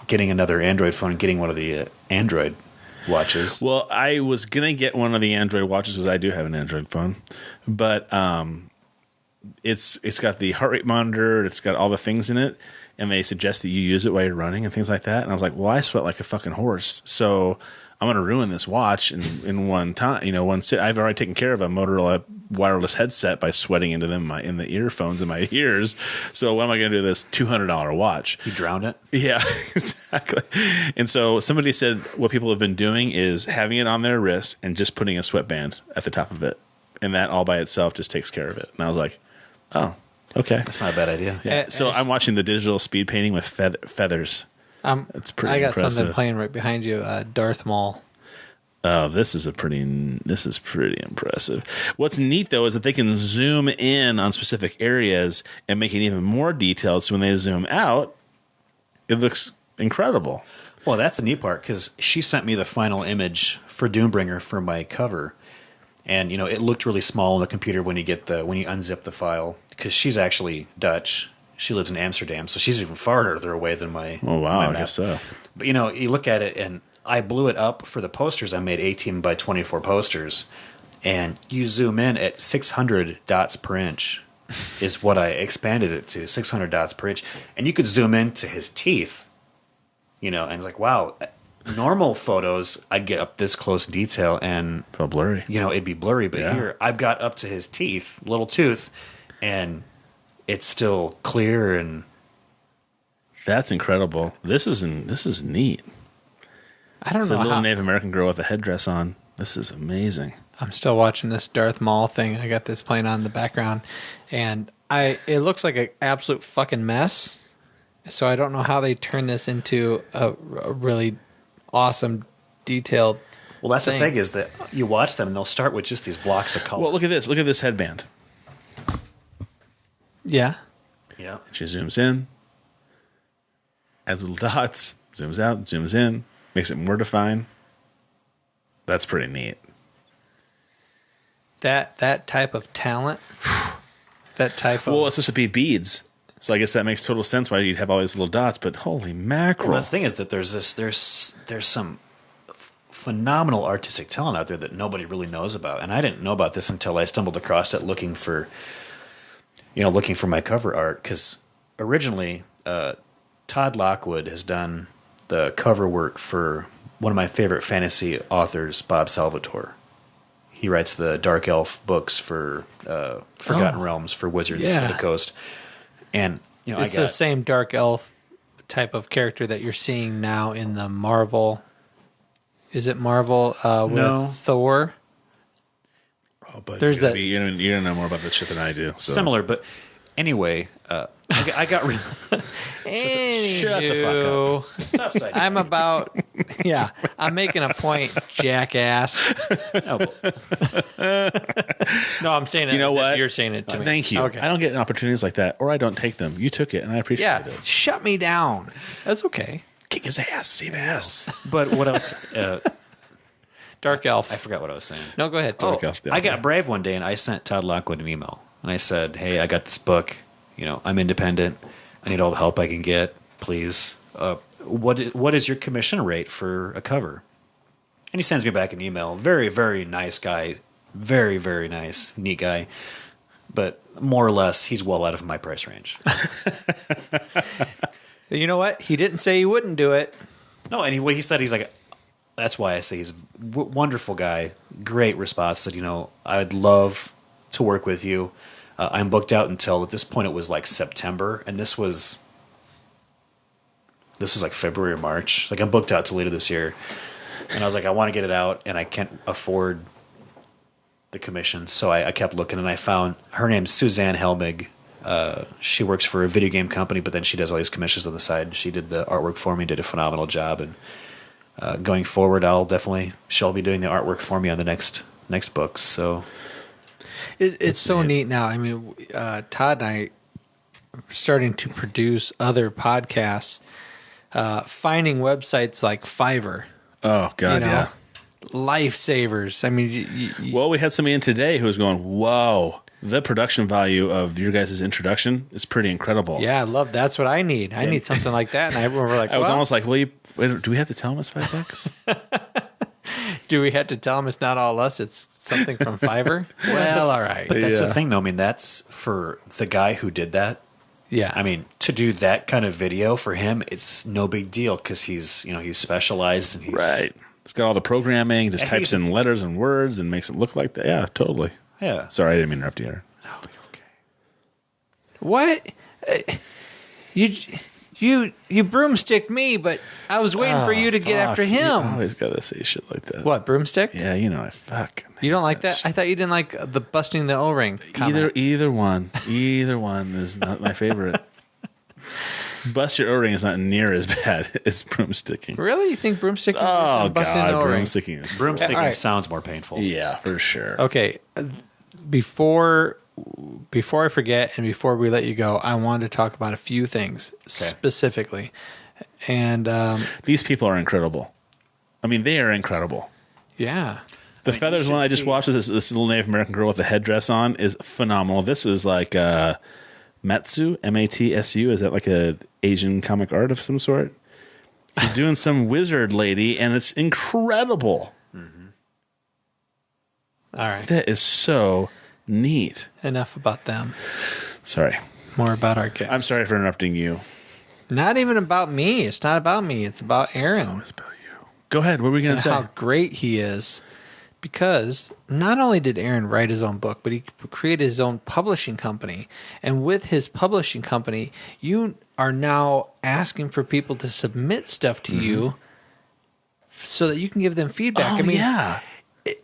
getting another Android phone and getting one of the Android watches. Well, I was gonna get one of the Android watches because I do have an Android phone, but it's got the heart rate monitor. It's got all the things in it. And they suggest that you use it while you're running and things like that. And I was like, well, I sweat like a fucking horse. So I'm going to ruin this watch in one time. One sit. I've already taken care of a Motorola wireless headset by sweating into them in the earphones in my ears. So what am I going to do with this $200 watch? You drowned it? Yeah, exactly. And so somebody said what people have been doing is having it on their wrist and just putting a sweatband at the top of it. And that all by itself just takes care of it. And I was like, oh. Okay, that's not a bad idea. Yeah. So I'm watching the digital speed painting with feathers. It's pretty. I got impressive. something playing right behind you, Darth Maul. Oh, this is pretty impressive. What's neat though is that they can zoom in on specific areas and make it even more detailed. So when they zoom out, it looks incredible. Well, that's the neat part because she sent me the final image for Doombringer for my cover. And it looked really small on the computer when you unzip the file, because she's actually Dutch. She lives in Amsterdam, so she's even farther away than my. Oh wow, my I map. guess so. But you look at it, and I blew it up for the posters. I made 18 by 24 posters, and you zoom in at 600 dots per inch, is what I expanded it to, 600 dots per inch, and you could zoom into his teeth, and it's like, wow. normal photos, I'd get up this close detail and So blurry. it'd be blurry. But Yeah. here, I've got up to his teeth, little tooth, and it's still clear. And That's incredible. This is neat. I don't It's know a little how. Native American girl with a headdress on. This is amazing. I'm still watching this Darth Maul thing. I got this playing on in the background, and it looks like an absolute fucking mess. So I don't know how they turn this into a really awesome, detailed. well, that's the thing is that you watch them and they'll start with just these blocks of color. Well, look at this. Look at this headband. Yeah. yeah. She zooms in, adds little dots, zooms out, zooms in, makes it more defined. That's pretty neat. That type of talent. That type of. Well, it's supposed to be beads, so I guess that makes total sense why you'd have all these little dots. But holy mackerel! Well, that's the thing is that there's some phenomenal artistic talent out there that nobody really knows about, and I didn't know about this until I stumbled across it looking for my cover art. Because originally, Todd Lockwood has done the cover work for one of my favorite fantasy authors, Bob Salvatore. He writes the Dark Elf books for Forgotten Realms for Wizards of the Coast, and it's the same dark elf type of character that you're seeing now in the Marvel. Is it Marvel with No. Thor? Oh, but There's that- you don't know more about that shit than I do. So. similar, but anyway, I got really shut the fuck up. Stop siding. I'm about, yeah, I'm making a point, jackass. No, No, I'm saying it. You know as if what? You're saying it to me. Thank you. Okay. I don't get opportunities like that, or I don't take them. You took it, and I appreciate Yeah, it. shut me down. That's okay. Kick his ass, save ass. but what else? Dark elf. I forgot what I was saying. No, go ahead. Dark elf, yeah. I got brave one day and I sent Todd Lockwood an email and I said, "Hey, I got this book. I'm independent. I need all the help I can get. Please, what is your commission rate for a cover?" And he sends me back an email. Very, very nice guy. Very, very nice, neat guy. But more or less, he's well out of my price range. You know what? He didn't say he wouldn't do it. No, and he said he's like, that's why I say he's a wonderful guy. Great response. Said, I'd love to work with you. I'm booked out until at this point it was like September, and this was like February or March. Like I'm booked out till later this year, and I was like, I want to get it out, and I can't afford the commission, so I kept looking, and I found her name's Suzanne Helmig. She works for a video game company, but then she does all these commissions on the side. She did the artwork for me, did a phenomenal job, and going forward, she'll be doing the artwork for me on the next books. So It's so neat now. I mean, Todd and I are starting to produce other podcasts, finding websites like Fiverr. Oh God, yeah. Lifesavers. I mean, Well, we had somebody in today who was going, "Whoa, the production value of your guys' introduction is pretty incredible." yeah, I love. That's what I need. I need something like that. And we're like, I was well, almost like, "Well, do we have to tell him it's $5?" do we have to tell him it's not all us? It's something from Fiverr. Well, all right. But that's Yeah. the thing, though. I mean, that's for the guy who did that. Yeah. I mean, to do that kind of video for him, it's no big deal because he's specialized and he's Right. It's got all the programming, just And types he's- in letters and words and makes it look like that. Yeah, totally. Yeah. Sorry, I didn't mean to interrupt you, Aaron. No, okay. What? You broomstick me, but I was waiting for you to get after You him. always gotta say shit like that. What, broomstick? Yeah, I fucking You don't hate like that? shit. I thought you didn't like the busting the O-ring comment. Either one is not my favorite. Bust your O-ring is not near as bad as broomsticking. Really? You think broomsticking is Oh worse than busting God, the O-ring? broomsticking is Broomsticking All right. sounds more painful. yeah, for sure. Okay, before I forget and before we let you go, I wanted to talk about a few things specifically. And These people are incredible. I mean, they are incredible. yeah. The I mean, feathers you one I should just see- watched, this little Native American girl with a headdress on, is phenomenal. This was like Matsu, Matsu. Is that like a Asian comic art of some sort? He's doing some wizard lady, and it's incredible. All right. That is so neat. Enough about them. Sorry. More about our guests. I'm sorry for interrupting you. Not even about me. It's not about me. It's about It's Aaron. always about you. Go ahead. What were we going and to say? how great he is. Because not only did Aaron write his own book, but he created his own publishing company. And with his publishing company, you are now asking for people to submit stuff to you so that you can give them feedback. Oh, yeah.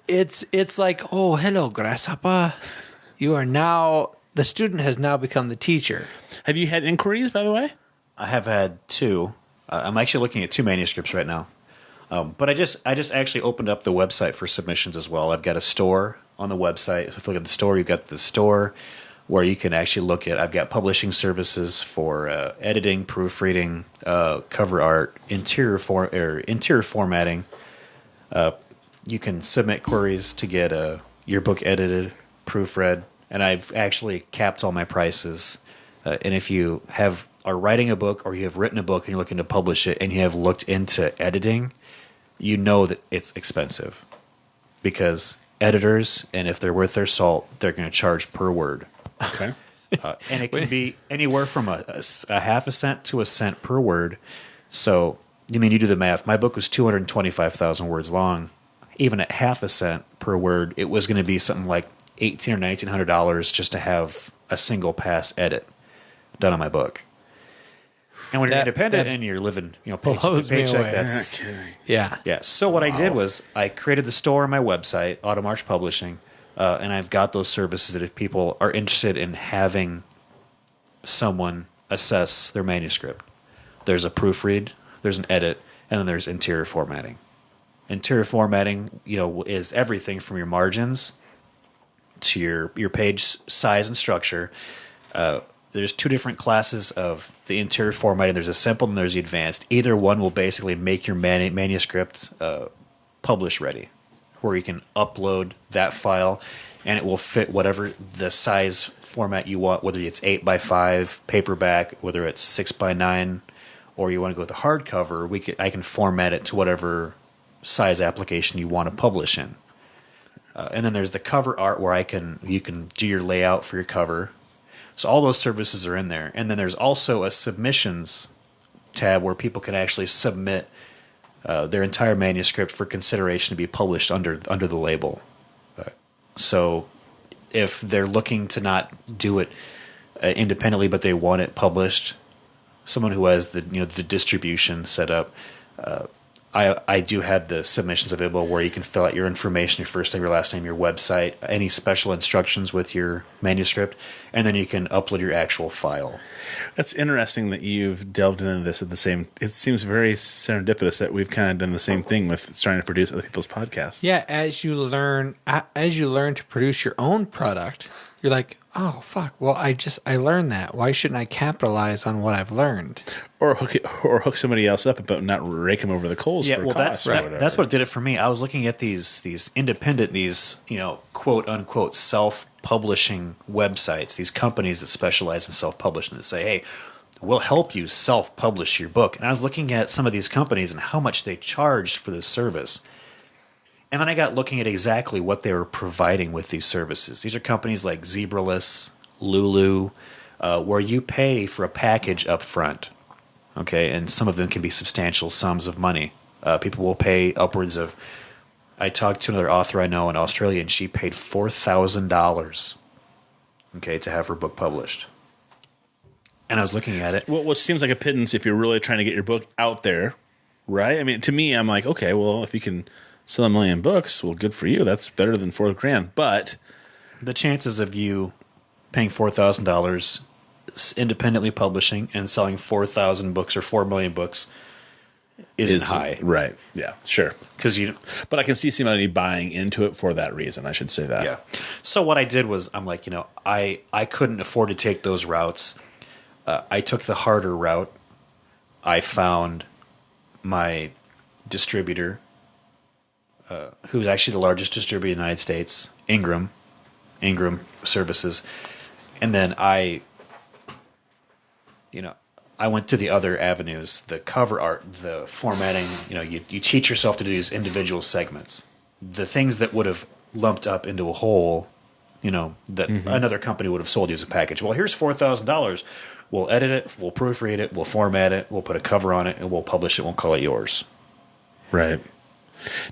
It's like, oh, hello, grasshopper. You are now, the student has now become the teacher. Have you had inquiries, by the way? I have had 2. I'm actually looking at 2 manuscripts right now. But I just actually opened up the website for submissions as well. I've got a store on the website. So if you look at the store, you've got the store where you can actually look at. I've got publishing services for editing, proofreading, cover art, interior formatting. You can submit queries to get your book edited, proofread, and I've actually capped all my prices. And if you are writing a book or you have written a book and you're looking to publish it and you have looked into editing, you know that it's expensive because editors, and if they're worth their salt, they're going to charge per word. Okay. And it can be anywhere from a half a cent to a cent per word. So, you do the math. My book was 225,000 words long. Even at half a cent per word, it was going to be something like $1,800 or $1,900 just to have a single pass edit done on my book. And when you're independent and you're living, paycheck blows to me paycheck, away. that's Yeah. yeah. So what I did was I created the store on my website, Automarch Publishing, and I've got those services that if people are interested in having someone assess their manuscript, there's a proofread, there's an edit, and then there's interior formatting. Interior formatting, is everything from your margins to your page size and structure. There's 2 different classes of the interior formatting. There's a simple and there's the advanced. Either one will basically make your manuscript publish ready, where you can upload that file and it will fit whatever the size format you want, whether it's 8x5 paperback, whether it's 6x9, or you want to go with the hardcover. I can format it to whatever size application you want to publish in. And then there's the cover art where you can do your layout for your cover. So all those services are in there. And then there's also a submissions tab where people can actually submit their entire manuscript for consideration to be published under the label. So if they're looking to not do it independently, but they want it published, someone who has the distribution set up, I do have the submissions available where you can fill out your information, your first name, your last name, your website, any special instructions with your manuscript, and then you can upload your actual file. That's interesting that you've delved into this at the same. It seems very serendipitous that we've kind of done the same thing with trying to produce other people's podcasts. Yeah, as you learn to produce your own product, you're like, oh fuck. Well, I learned that. Why shouldn't I capitalize on what I've learned? Or hook somebody else up, but not rake them over the coals. Yeah, for well, costs that's what did it for me. I was looking at these independent, quote unquote self-publishing websites, these companies that specialize in self-publishing that say, hey, we'll help you self-publish your book. And I was looking at some of these companies and how much they charged for this service. And then I got looking at exactly what they were providing with these services. These are companies like Zebraless, Lulu, where you pay for a package up front. Okay, and some of them can be substantial sums of money. People will pay upwards of. I talked to another author I know in Australia, and she paid $4,000. Okay, to have her book published. And I was looking at it. Well, which seems like a pittance if you're really trying to get your book out there, right? I mean, to me, I'm like, okay, well, if you can sell 1 million books, well, good for you. That's better than $4,000. But the chances of you paying $4,000 independently publishing and selling 4,000 books or 4 million books isn't high. Right. Yeah, sure. But I can see somebody buying into it for that reason. I should say that. Yeah. So what I did was I'm like, I couldn't afford to take those routes. I took the harder route. I found my distributor, who's actually the largest distributor in the United States, Ingram Services. And then I went through the other avenues, the cover art, the formatting. You teach yourself to do these individual segments. The things that would have lumped up into a whole, that another company would have sold you as a package. Well, here's $4,000. We'll edit it, we'll proofread it, we'll format it, we'll put a cover on it, and we'll publish it, we'll call it yours. Right.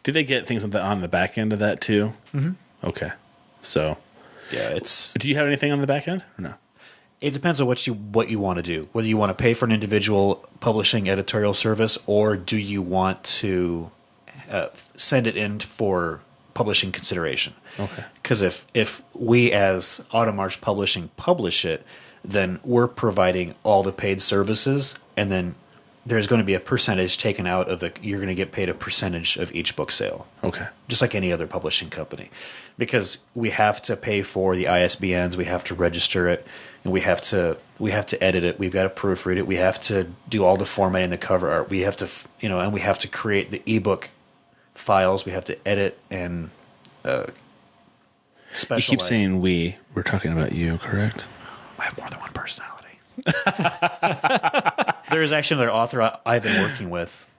Do they get things on the back end of that too? Mm-hmm. Okay. So, Yeah, it's. do you have anything on the back end or no? It depends on what you want to do. Whether you want to pay for an individual publishing editorial service, or do you want to send it in for publishing consideration? Okay. Because if we as Autumn March Publishing publish it, then we're providing all the paid services, and then there's going to be a percentage taken out of the. You're going to get paid a percentage of each book sale. Okay. Just like any other publishing company, because we have to pay for the ISBNs, we have to register it, and we have to edit it. We've got to proofread it. We have to do all the formatting, the cover art. We have to, and we have to create the ebook files. We have to edit and specialize. You keep saying we. We're talking about you, correct? I have more than one personality. There is actually another author I've been working with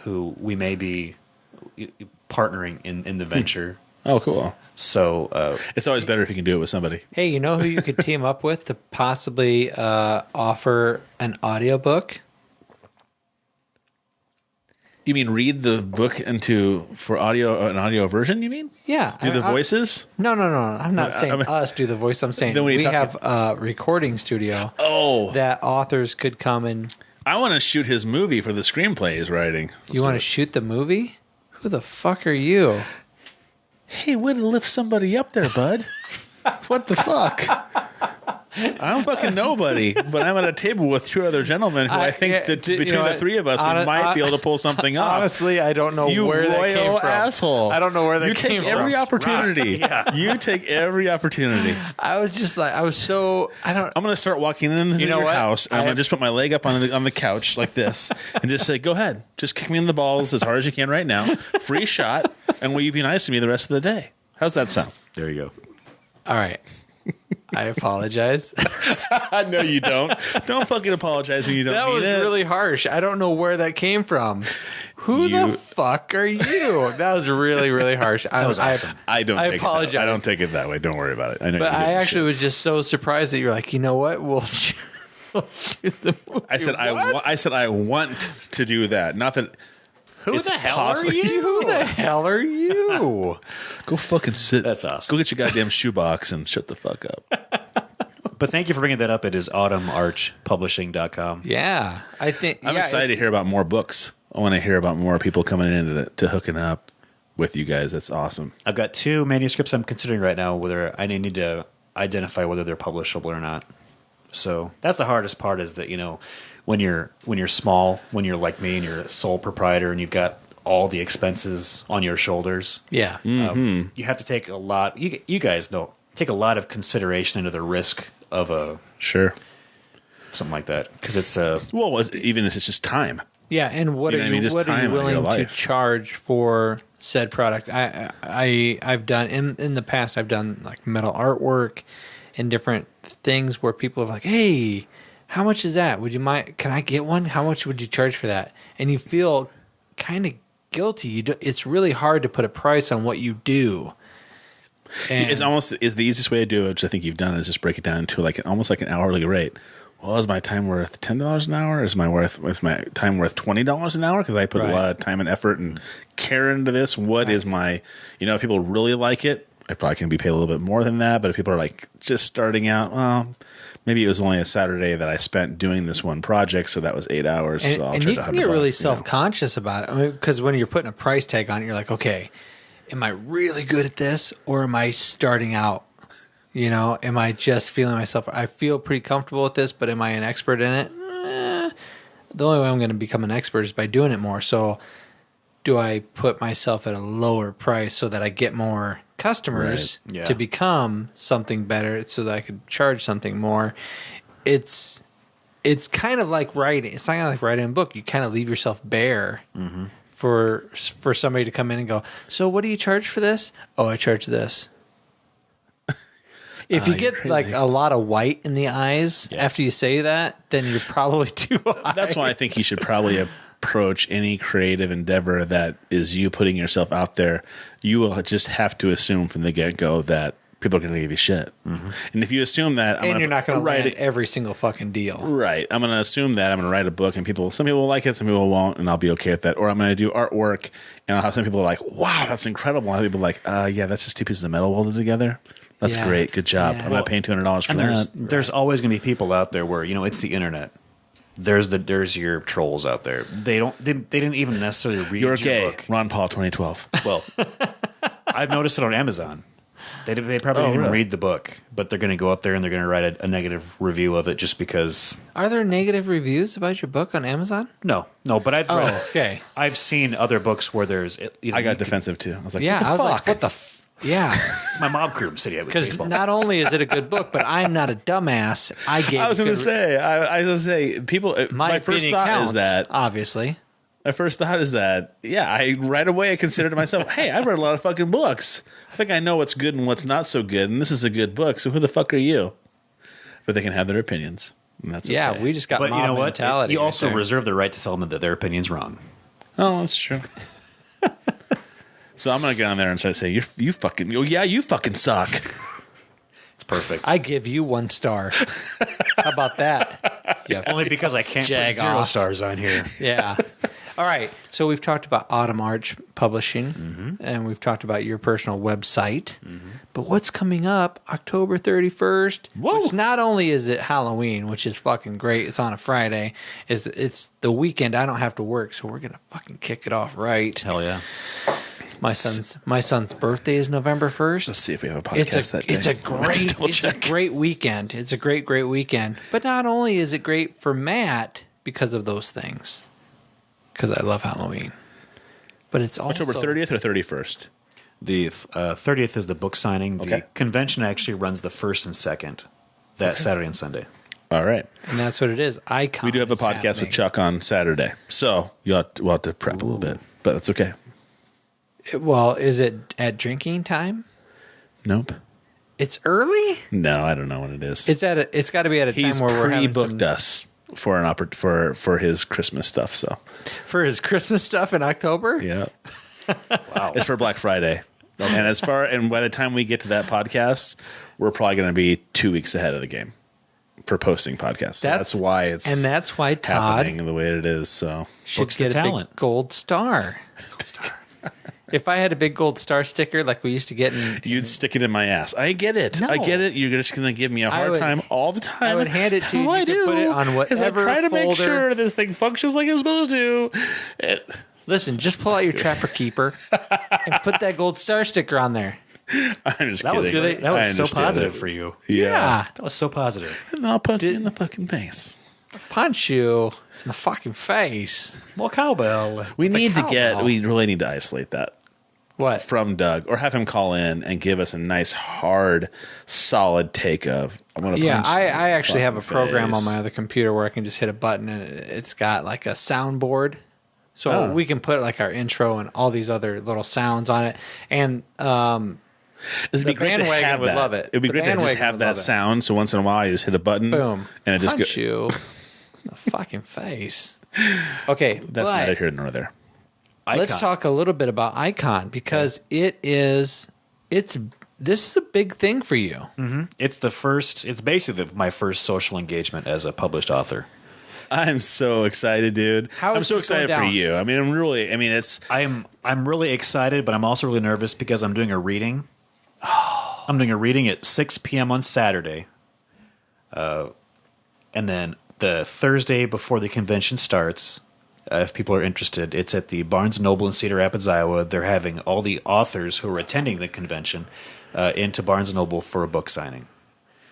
who we may be partnering in the venture. Oh, cool. So It's always better if you can do it with somebody. Hey, you know who you could team up with to possibly offer an audiobook? You mean read the book for an audio version, you mean? Yeah. Do the voices? No. I'm not saying I mean- us do the voice. I'm saying Then when you we talk- have a recording studio Oh. that authors could come and... I want to shoot his movie for the screenplay he's writing. You want to shoot the movie? Who the fuck are you? Hey, way to lift somebody up there, bud. What the fuck? I'm fucking nobody, but I'm at a table with two other gentlemen who I think that between the three of us, we might be able to pull something off. Honestly, I don't know You where that came royal from. asshole. I don't know where that You came take from. every opportunity. Yeah. You take every opportunity. I was just like, I was so, I don't, I'm going to start walking into You know your what? house, and I'm going to just put my leg up on the couch like this and just say, go ahead. Just kick me in the balls as hard as you can right now. Free shot. And will you be nice to me the rest of the day? How's that sound? there you go. all right. I apologize. No, you don't. Don't fucking apologize when you don't That mean was it. really harsh. I don't know where that came from. Who the fuck are you? That was really, really harsh. That was awesome. I don't. I take apologize. It that, I don't take it that way. Don't worry about it. I know. But you I didn't actually shit. was just so surprised that you're like, you know what? We'll shoot the movie. I said I said I want to do that. Not that. Who it's the hell possible. are you? Who the hell are you? Go fucking sit. That's awesome. Go get your goddamn shoebox and shut the fuck up. But thank you for bringing that up. It is autumnarchpublishing.com. Yeah, I think I'm excited to hear about more books. I want to hear about more people coming in to hooking up with you guys. That's awesome. I've got 2 manuscripts I'm considering right now whether I need to identify whether they're publishable or not. So that's the hardest part is that, when you're small, when you're like me and you're a sole proprietor and you've got all the expenses on your shoulders. Yeah. You have to take a lot. You guys know, take a lot of consideration into the risk of Sure. something like that because it's Well, even if it's just time. Yeah, and what You are know what I you, mean? Just what are time you out of your willing to life. charge for said product? I've done in the past. I've done like metal artwork and different things where people are like, "Hey, how much is that? Would you mind? Can I get one? How much would you charge for that?" And you feel kind of guilty. It's really hard to put a price on what you do. And It's the easiest way to do it, which I think you've done, is just break it down into almost like an hourly rate. Well, is my time worth $10 an hour? Is my time worth $20 an hour? Because I put a lot of time and effort and care into this. What is my, if people really like it, I probably can be paid a little bit more than that. But if people are like just starting out, well, maybe it was only a Saturday that I spent doing this one project, so that was 8 hours. And, so I'll and charge you can $100. get really self-conscious about it. Because when you're putting a price tag on it, you're like, okay, am I really good at this or am I starting out? Am I just feeling myself? I feel pretty comfortable with this, but am I an expert in it? The only way I'm going to become an expert is by doing it more. So do I put myself at a lower price so that I get more customers Right. Yeah. to become something better so that I could charge something more? It's kind of like writing. It's not like writing a book. You kind of leave yourself bare for somebody to come in and go, so what do you charge for this? Oh, I charge this. If you get like a lot of white in the eyes after you say that, then you're probably too high. That's why I think you should probably approach any creative endeavor that is you putting yourself out there. You will just have to assume from the get-go that people are going to give you shit. And if you assume that, And you're not going to write write every single fucking deal. Right. I'm going to assume that I'm going to write a book and some people will like it, some people won't, and I'll be okay with that. Or I'm going to do artwork and I'll have some people like, wow, that's incredible. And other people like, yeah, that's just two pieces of metal welded together. That's great. Good job. Yeah. I'm not paying $200 for that. There's always going to be people out there where, it's the internet. There's your trolls out there. They didn't even necessarily read You're your gay. book. Ron Paul 2012. Well, I've noticed it on Amazon. They probably didn't even read the book, but they're going to go out there and they're going to write a negative review of it just because. Are there negative reviews about your book on Amazon? No, but I've read. Okay. I've seen other books where there's. I got defensive too. I was like, Yeah, what the I was fuck? like, what the yeah. It's my mob crew city. Because not only is it a good book, but I'm not a dumbass. I was going to say, people. My first opinion thought counts, is that. obviously. My first thought is that, I right away I considered to myself, hey, I've read a lot of fucking books. I think I know what's good and what's not so good, and this is a good book. So who the fuck are you? But they can have their opinions, and that's okay. We just got But mob you know what? mentality. You right also there. reserve the right to tell them that their opinion's wrong. Oh, that's true. So I'm gonna get on there and try to say, you fucking suck. It's perfect. I give you 1 star. How about that? Yeah. Only because I can't Jag put 0 off. stars on here. Yeah. All right. So we've talked about Autumn Arch Publishing, and we've talked about your personal website. But what's coming up October 31st? Whoa. Which not only is it Halloween, which is fucking great. It's on a Friday. It's the weekend. I don't have to work, so we're gonna fucking kick it off right. Hell yeah. My son's birthday is November 1st. Let's see if we have a podcast that day. It's a great weekend. It's a great weekend. But not only is it great for Matt because of those things, because I love Halloween, but it's also October 30th or 31st? The 30th is the book signing. The Okay. convention actually runs the 1st and 2nd, that Saturday and Sunday. All right. and that's what it is. Icon. We do have a is podcast happening. with Chuck on Saturday, so we'll have to prep a little bit, but that's okay. Well, is it at drinking time? Nope. It's early. No, I don't know what it is. It's got to be at a He's time where we're having pre-booked us for for his Christmas stuff. So for his Christmas stuff in October. yeah, Wow. it's for Black Friday. And by the time we get to that podcast, we're probably going to be 2 weeks ahead of the game for posting podcasts. So that's why it's that's why Todd happening the way it is. So should Books the get a talent. big gold star. If I had a big gold star sticker like we used to get in you'd stick it in my ass. I get it. No. I get it. You're just going to give me a hard would- time all the time. I would hand it to you. All I You could do put it on is I whatever try to make folder. sure this thing functions like it's supposed to. Listen, just pull out your Trapper Keeper and put that gold star sticker on there. I'm just That was kidding. really that I was so understand positive it. for you. Yeah. That was so positive. And then I'll punch you in the fucking face. Punch you in the fucking face. Well, cowbell. We really need to isolate that What? from Doug or have him call in and give us a nice, hard, solid take of, I'm going to Yeah, punch you in the I actually have a fucking program on face. my other computer where I can just hit a button and it's got like a soundboard. So Oh. we can put like our intro and all these other little sounds on it. And It'd be the great to bandwagon have would that. love it. It'd be The great to just bandwagon have would that love it. sound. So once in a while, you just hit a button. boom. And it just punch you in the fucking face. Okay, That's but neither here nor there. let's Icon. talk a little bit about Icon because this is a big thing for you. It's basically my first social engagement as a published author. I'm so excited, dude. How I'm is so this going excited for down? you. It's I'm really excited, but I'm also really nervous because I'm doing a reading. I'm doing a reading at 6 p.m. on Saturday. And then the Thursday before the convention starts, if people are interested, it's at the Barnes & Noble in Cedar Rapids, Iowa. They're having all the authors who are attending the convention into Barnes & Noble for a book signing.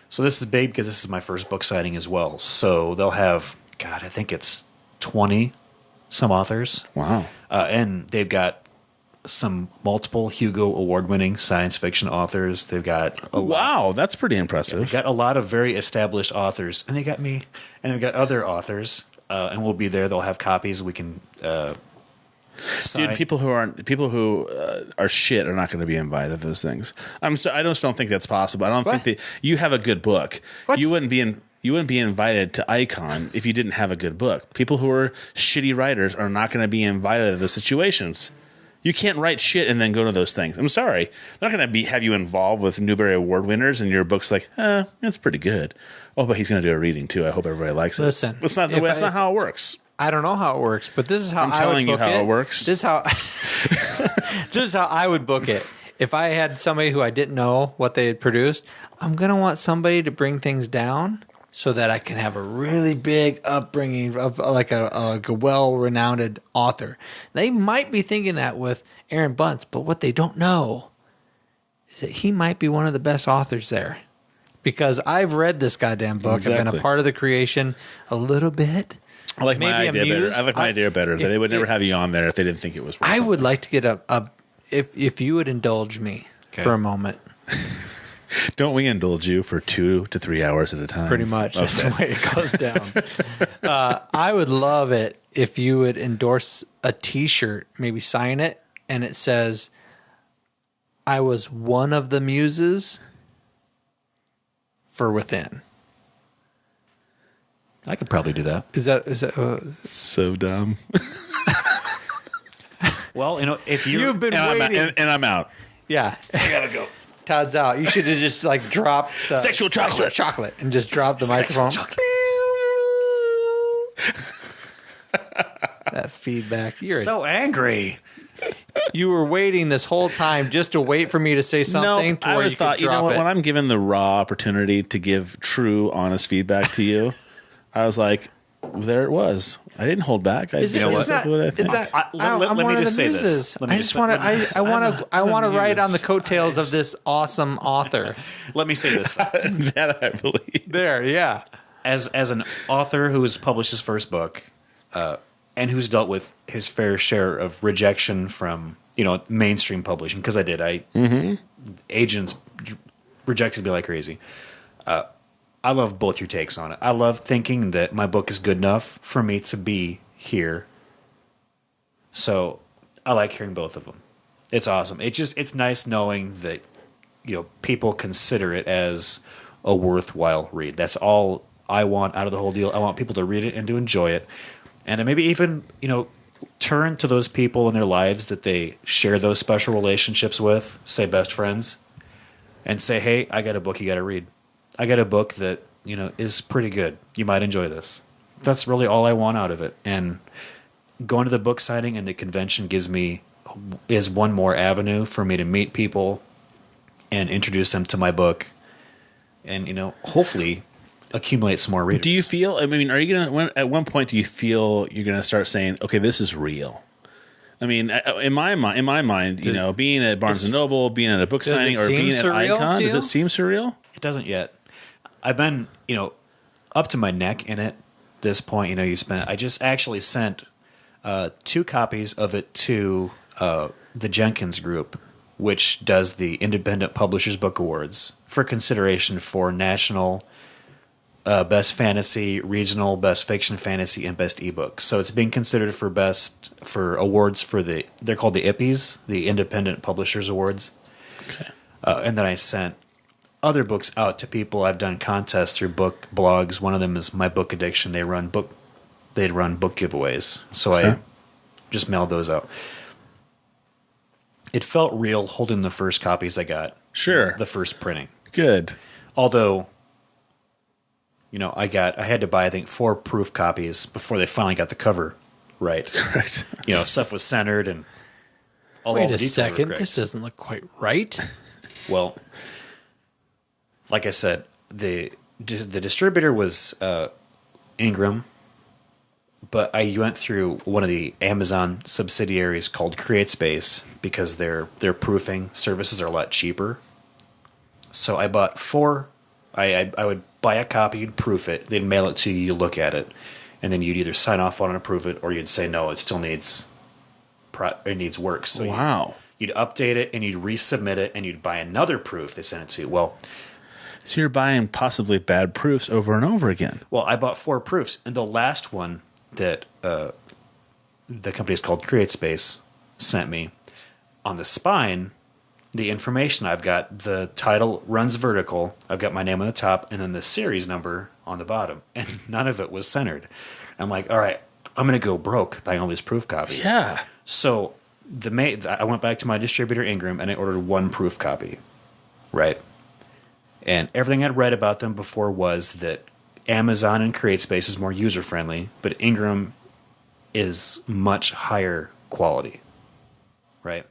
So this is big because this is my first book signing as well. So they'll have, I think it's 20 some authors. wow. And they've got some multiple Hugo award-winning science fiction authors. They've got Wow, that's pretty impressive. They've got a lot of very established authors, and they got me, and they've got other authors, and we'll be there. They'll have copies. We can sign. Dude, people who are shit are not going to be invited to those things. I just don't think that's possible. I don't think that you have a good book. What? You wouldn't be invited to Icon if you didn't have a good book. People who are shitty writers are not going to be invited to those situations. You can't write shit and then go to those things. I'm sorry. They're not going to have you involved with Newbery Award winners and your book's like, that's pretty good. Oh, but he's going to do a reading too. I hope everybody likes it. Listen, that's not the way. That's not how it works. I don't know how it works, but this is how I'm telling you how it works. This is how this is how I would book it. If I had somebody who I didn't know what they had produced, I'm going to want somebody to bring things down so that I can have a really big upbringing of like a well-renowned author. They might be thinking that with Aaron Bunce, but what they don't know is that he might be one of the best authors there. Because I've read this goddamn book. Exactly. I've been a part of the creation a little bit. I like my idea better. I like my idea better. They would never have you on there if they didn't think it was worth I something. would like to get if you would indulge me for a moment. Don't we indulge you for 2 to 3 hours at a time? Pretty much. Okay. That's the way it goes down. I would love it if you would endorse a T-shirt, maybe sign it, and it says, I was one of the muses for Within. I could probably do that. Is that so dumb? Well, if you've been waiting, and I'm out. Yeah, I gotta go. Todd's out. You should have just like dropped the sexual chocolate and just dropped the microphone. That feedback. You're so angry. You were waiting this whole time just to wait for me to say something. No, I always thought, you know what? When I'm given the raw opportunity to give true, honest feedback to you, I was like, there it was. I didn't hold back. I let me just say this. I just want to. I want to ride on the coattails of this awesome author. Let me say this. That I believe. There, yeah. As an author who has published his first book, and who's dealt with his fair share of rejection from mainstream publishing, because I did. Agents rejected me like crazy. I love both your takes on it. I love thinking that my book is good enough for me to be here. So I like hearing both of them. It's awesome. It's nice knowing that people consider it as a worthwhile read. That's all I want out of the whole deal. I want people to read it and to enjoy it, and to maybe even turn to those people in their lives that they share those special relationships with, say best friends, and say, "Hey, I got a book you got to read. I got a book that is pretty good. You might enjoy this." That's really all I want out of it. And going to the book signing and the convention is one more avenue for me to meet people and introduce them to my book, and hopefully accumulate some more readers. Do you feel? I mean, are you gonna? At one point, do you feel you're gonna start saying, "Okay, this is real"? I mean, in my mind, being at Barnes and Noble, being at a book signing, or being at Icon, does it seem surreal? It doesn't yet. I've been, up to my neck in it. This point, I just actually sent 2 copies of it to the Jenkins Group, which does the Independent Publishers Book Awards, for consideration for national best fantasy, regional best fiction fantasy, and best ebook. So it's being considered for awards for they're called the IPPEs, the Independent Publishers Awards. Okay. And then I sent other books out to people. I've done contests through book blogs. One of them is My Book Addiction. They'd run book giveaways. So I just mailed those out. It felt real holding the first copies I got. Sure. The first printing. Good. Although, I had to buy, I think, 4 proof copies before they finally got the cover right. Right. Stuff was centered and all Wait the a details second. were correct. This doesn't look quite right. Well, like I said, the distributor was Ingram, but I went through one of the Amazon subsidiaries called CreateSpace because their proofing services are a lot cheaper. So I bought 4. I would buy a copy, you'd proof it, they'd mail it to you, you look at it, and then you'd either sign off on it and approve it, or you'd say no, it still needs work. So wow. You'd update it and you'd resubmit it and you'd buy another proof they sent it to you. Well, so you're buying possibly bad proofs over and over again. Well, I bought 4 proofs, and the last one that the company is called CreateSpace sent me, on the spine, the information I've got, the title runs vertical, I've got my name on the top, and then the series number on the bottom, and none of it was centered. I'm like, all right, I'm going to go broke buying all these proof copies. Yeah. So I went back to my distributor Ingram and I ordered one proof copy, right? And everything I'd read about them before was that Amazon and CreateSpace is more user friendly, but Ingram is much higher quality, right?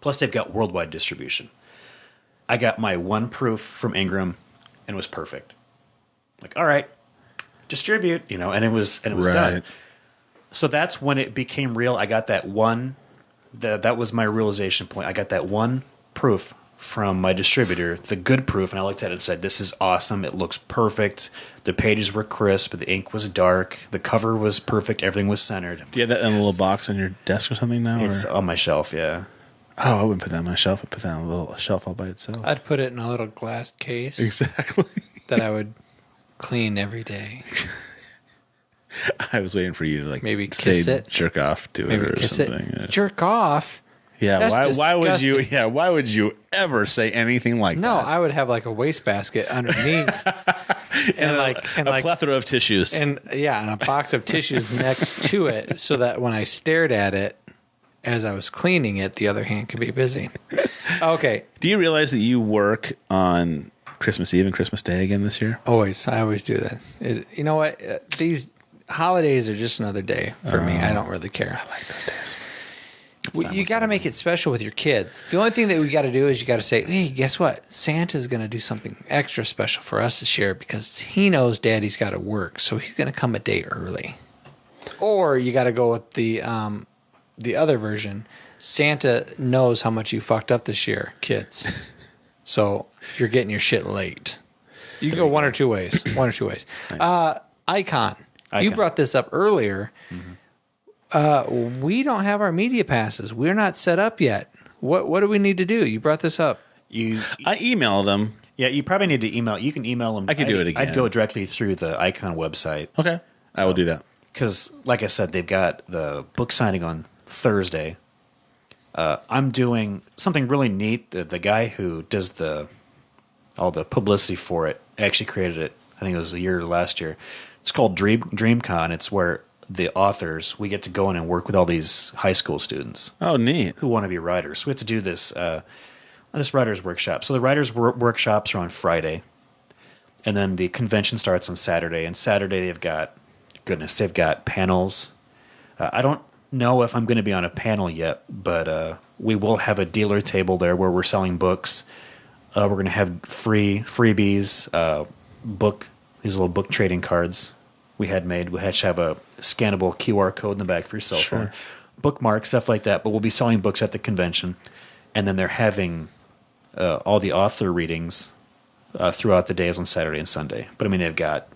Plus, they've got worldwide distribution. I got my one proof from Ingram, and it was perfect. Like, all right, distribute, and it was done. So that's when it became real. I got that one. That was my realization point. I got that one proof from my distributor, the good proof, and I looked at it and said, "This is awesome. It looks perfect. The pages were crisp, but the ink was dark. The cover was perfect. Everything was centered." Do you have that in a little box on your desk or something now? It's on my shelf, yeah. Oh, I wouldn't put that on my shelf. I'd put that on a little shelf all by itself. I'd put it in a little glass case. Exactly. That I would clean every day. I was waiting for you to maybe kiss say it. Jerk off to Maybe it or kiss something. it. Jerk off? Yeah, That's why would you? disgusting. Yeah, why would you ever say anything like No, that? I would have like a wastebasket underneath, and a plethora of tissues. and a box of tissues next to it, so that when I stared at it as I was cleaning it, the other hand could be busy. Okay, Do you realize that you work on Christmas Eve and Christmas Day again this year? I always do that. You know what? These holidays are just another day for me. I don't really care. I like those days. You got to make it special with your kids. The only thing that we got to do is you got to say, hey, guess what? Santa's going to do something extra special for us this year because he knows Daddy's got to work, so he's going to come a day early. Or you got to go with the other version. Santa knows how much you fucked up this year, kids. So you're getting your shit late. You can go one or two ways. Nice. Icon. You brought this up earlier. Mm-hmm. We don't have our media passes. We're not set up yet. What do we need to do? You brought this up. I emailed them. Yeah, you probably need to email. You can email them. I can do it again. I'd go directly through the Icon website. Okay, I will do that. Because, like I said, they've got the book signing on Thursday. I'm doing something really neat. The guy who does all the publicity for it actually created it. I think it was last year. It's called DreamCon. It's where the authors, we get to go in and work with all these high school students. Oh, neat. Who want to be writers. So we have to do this writer's workshop. So the writer's workshops are on Friday. And then the convention starts on Saturday. And Saturday they've got panels. I don't know if I'm going to be on a panel yet, but we will have a dealer table there where we're selling books. We're going to have freebies, these little book trading cards we had made. We had to have a scannable QR code in the back for your cell phone. Bookmarks, stuff like that. But we'll be selling books at the convention. And then they're having all the author readings throughout the days on Saturday and Sunday. But, I mean, they've got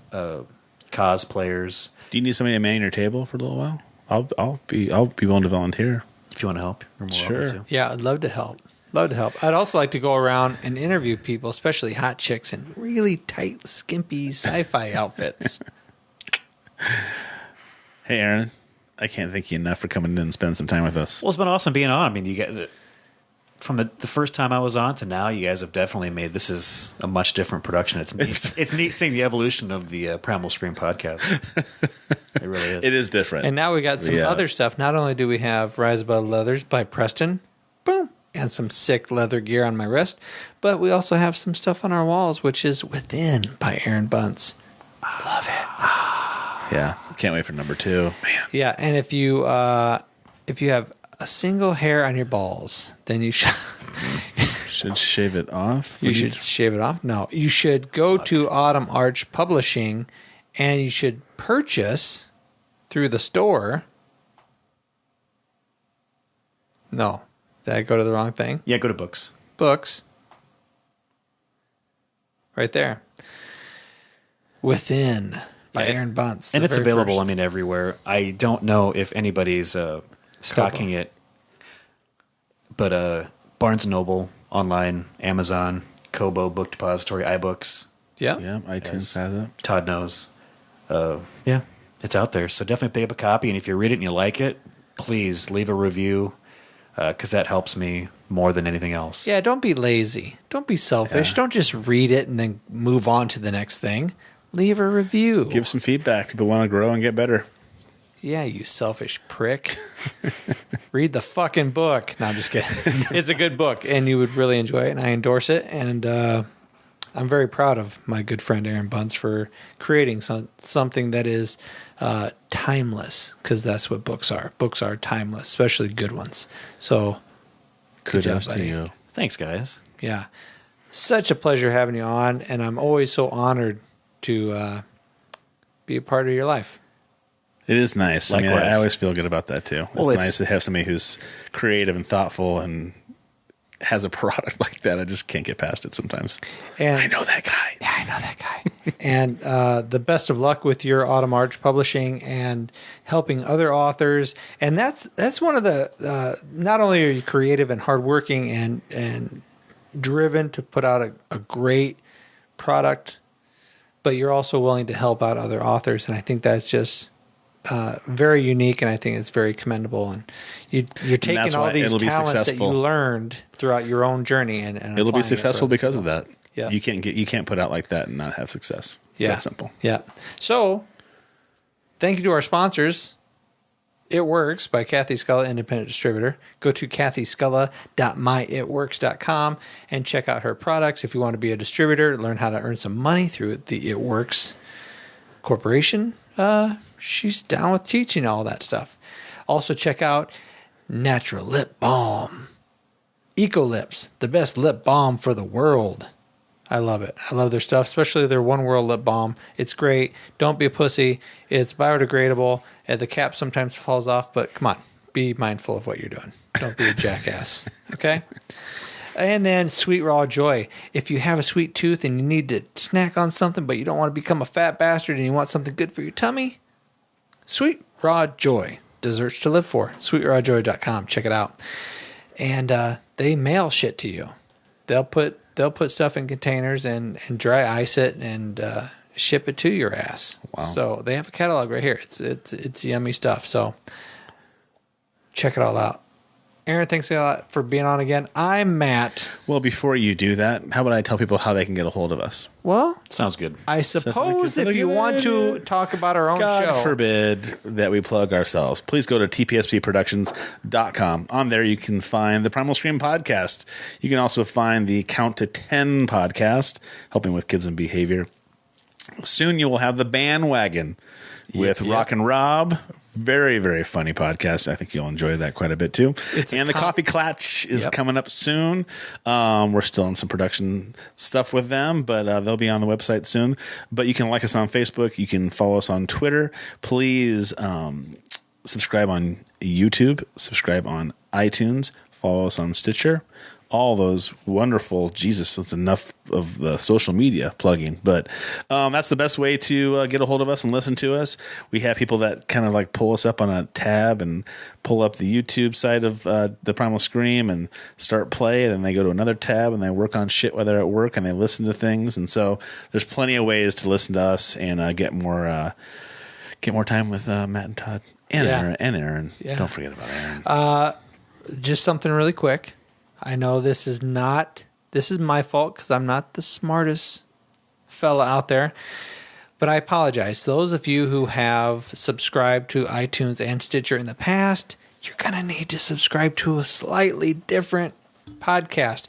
cosplayers. Do you need somebody to man your table for a little while? I'll be willing to volunteer. If you want to help, you're more welcome to. Yeah, I'd love to help. I'd also like to go around and interview people, especially hot chicks in really tight, skimpy sci-fi outfits. Hey, Aaron, I can't thank you enough for coming in and spending some time with us. Well, it's been awesome being on. I mean, you get from the first time I was on to now, you guys have definitely made this is a much different production. It's neat. It's neat seeing the evolution of the Primal Scream podcast. It really is. It is different. And now we got some other stuff. Not only do we have Rise Above Leathers by Preston, boom, and some sick leather gear on my wrist, but we also have some stuff on our walls, which is Within by Aaron Bunce. Love it. Yeah, can't wait for number 2. Man. Yeah, and if you have a single hair on your balls, then you should shave it off. You should shave it off. No, you should go to Autumn Arch Publishing, and you should purchase through the store. No, did I go to the wrong thing? Yeah, go to books. Books. Right there. Within by Aaron Bunce. And it's available, I mean, everywhere. I don't know if anybody's stocking it, but Barnes & Noble, online, Amazon, Kobo, Book Depository, iBooks. Yeah. Yeah, iTunes has it. Todd knows. Yeah, it's out there. So definitely pick up a copy, and if you read it and you like it, please leave a review, because that helps me more than anything else. Yeah, don't be lazy. Don't be selfish. Yeah. Don't just read it and then move on to the next thing. Leave a review. Give some feedback. People want to grow and get better. Yeah, you selfish prick. Read the fucking book. No, I'm just kidding. It's a good book, and you would really enjoy it, and I endorse it. And I'm very proud of my good friend Aaron Bunce for creating something that is timeless, because that's what books are. Books are timeless, especially good ones. So, Kudos job, to buddy. you. Thanks, guys. Yeah. Such a pleasure having you on, and I'm always so honored to be a part of your life. It is nice. I mean, Likewise. I always feel good about that too. It's Well, nice to have somebody who's creative and thoughtful and has a product like that. I just can't get past it sometimes. And I know that guy. Yeah, I know that guy. And the best of luck with your Autumn Arch publishing and helping other authors. And that's one of the not only are you creative and hardworking and driven to put out a great product, but you're also willing to help out other authors. And I think that's just very unique, and I think it's very commendable. And you're taking all these talents that you learned throughout your own journey, and It'll be applying it successful for- because of that. Yeah. You can't put out like that and not have success. It's that simple. Yeah. So, thank you to our sponsors. It Works by Kathy Sculla, independent distributor. Go to kathysculla.myitworks.com and check out her products. If you want to be a distributor, learn how to earn some money through the It Works Corporation, she's down with teaching all that stuff. Also, check out Natural Lip Balm. Eco Lips, the best lip balm for the world. I love it. I love their stuff, especially their One World lip balm. It's great. Don't be a pussy. It's biodegradable. And the cap sometimes falls off, but come on, be mindful of what you're doing. Don't be a jackass. Okay? And then Sweet Raw Joy. If you have a sweet tooth and you need to snack on something, but you don't want to become a fat bastard and you want something good for your tummy, Sweet Raw Joy. Desserts to live for. SweetRawJoy.com. Check it out. And they mail shit to you. They'll put stuff in containers and dry ice it and ship it to your ass. Wow. So they have a catalog right here. It's yummy stuff. So check it all out. Aaron, thanks a lot for being on again. I'm Matt. Well, before you do that, how about I tell people how they can get a hold of us? Well, Sounds good. I suppose if you want to talk about our own God show. forbid that we plug ourselves. Please go to tpspproductions.com. On there, you can find the Primal Scream podcast. You can also find the Count to 10 podcast, helping with kids and behavior. Soon you will have the Bandwagon with Rock and Rob. Very, very funny podcast. I think you'll enjoy that quite a bit too. And the Coffee Clatch is coming up soon. We're still in some production stuff with them, but they'll be on the website soon. But you can like us on Facebook. You can follow us on Twitter. Please subscribe on YouTube. Subscribe on iTunes. Follow us on Stitcher. All those wonderful, Jesus, that's enough of the social media plugging. But that's the best way to get a hold of us and listen to us. We have people that kind of like pull us up on a tab and pull up the YouTube side of the Primal Scream and start play. And then they go to another tab and they work on shit while they're at work and they listen to things. And so there's plenty of ways to listen to us and get more time with Matt and Todd and Aaron. Yeah. Don't forget about Aaron. Just something really quick. I know this is my fault because I'm not the smartest fella out there, but I apologize. Those of you who have subscribed to iTunes and Stitcher in the past, you're going to need to subscribe to a slightly different podcast.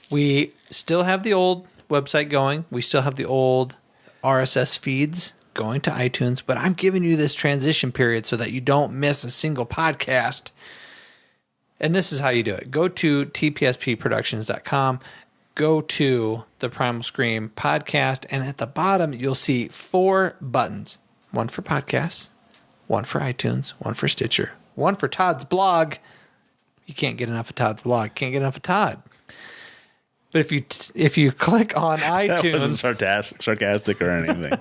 We still have the old website going. We still have the old RSS feeds going to iTunes, but I'm giving you this transition period so that you don't miss a single podcast. And this is how you do it. Go to tpspproductions.com. Go to the Primal Scream podcast. And at the bottom, you'll see 4 buttons. One for podcasts, one for iTunes, one for Stitcher, one for Todd's blog. You can't get enough of Todd's blog. Can't get enough of Todd. But if you click on iTunes... That wasn't sarcastic or anything.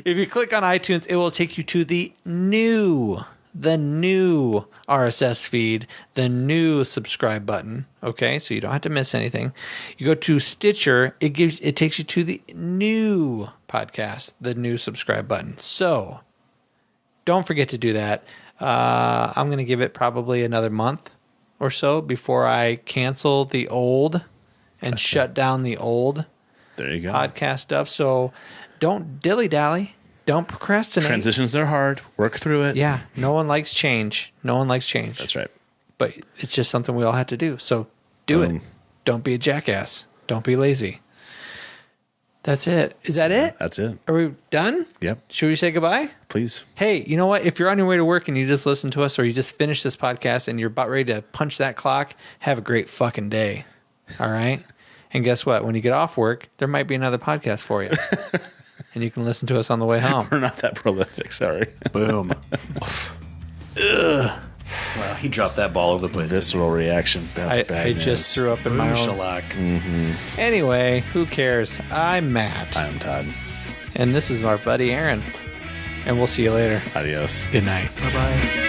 If you click on iTunes, it will take you to the new RSS feed, the new subscribe button. Okay, so you don't have to miss anything. You go to Stitcher, it takes you to the new podcast, the new subscribe button. So don't forget to do that. I'm going to give it probably another month or so before I cancel the old and shut down the old There you go. podcast stuff. So don't dilly-dally. don't procrastinate. Transitions are hard. Work through it. Yeah, no one likes change. No one likes change. That's right. But it's just something we all have to do. So do it. Don't be a jackass. Don't be lazy. That's it. Is that it? That's it. Are we done? Yep. Should we say goodbye? Please. Hey, you know what? If you're on your way to work and you just listen to us or you just finished this podcast and you're about ready to punch that clock, have a great fucking day. All right? And guess what? When you get off work, there might be another podcast for you. And you can listen to us on the way home. We're not that prolific. Sorry. Boom. Ugh. Wow, he dropped that ball over the place. Visceral reaction. That's bad. I just threw up in my own. Shellac. Anyway, who cares? I'm Matt. I'm Todd. And this is our buddy Aaron. And we'll see you later. Adios. Good night. Bye-bye.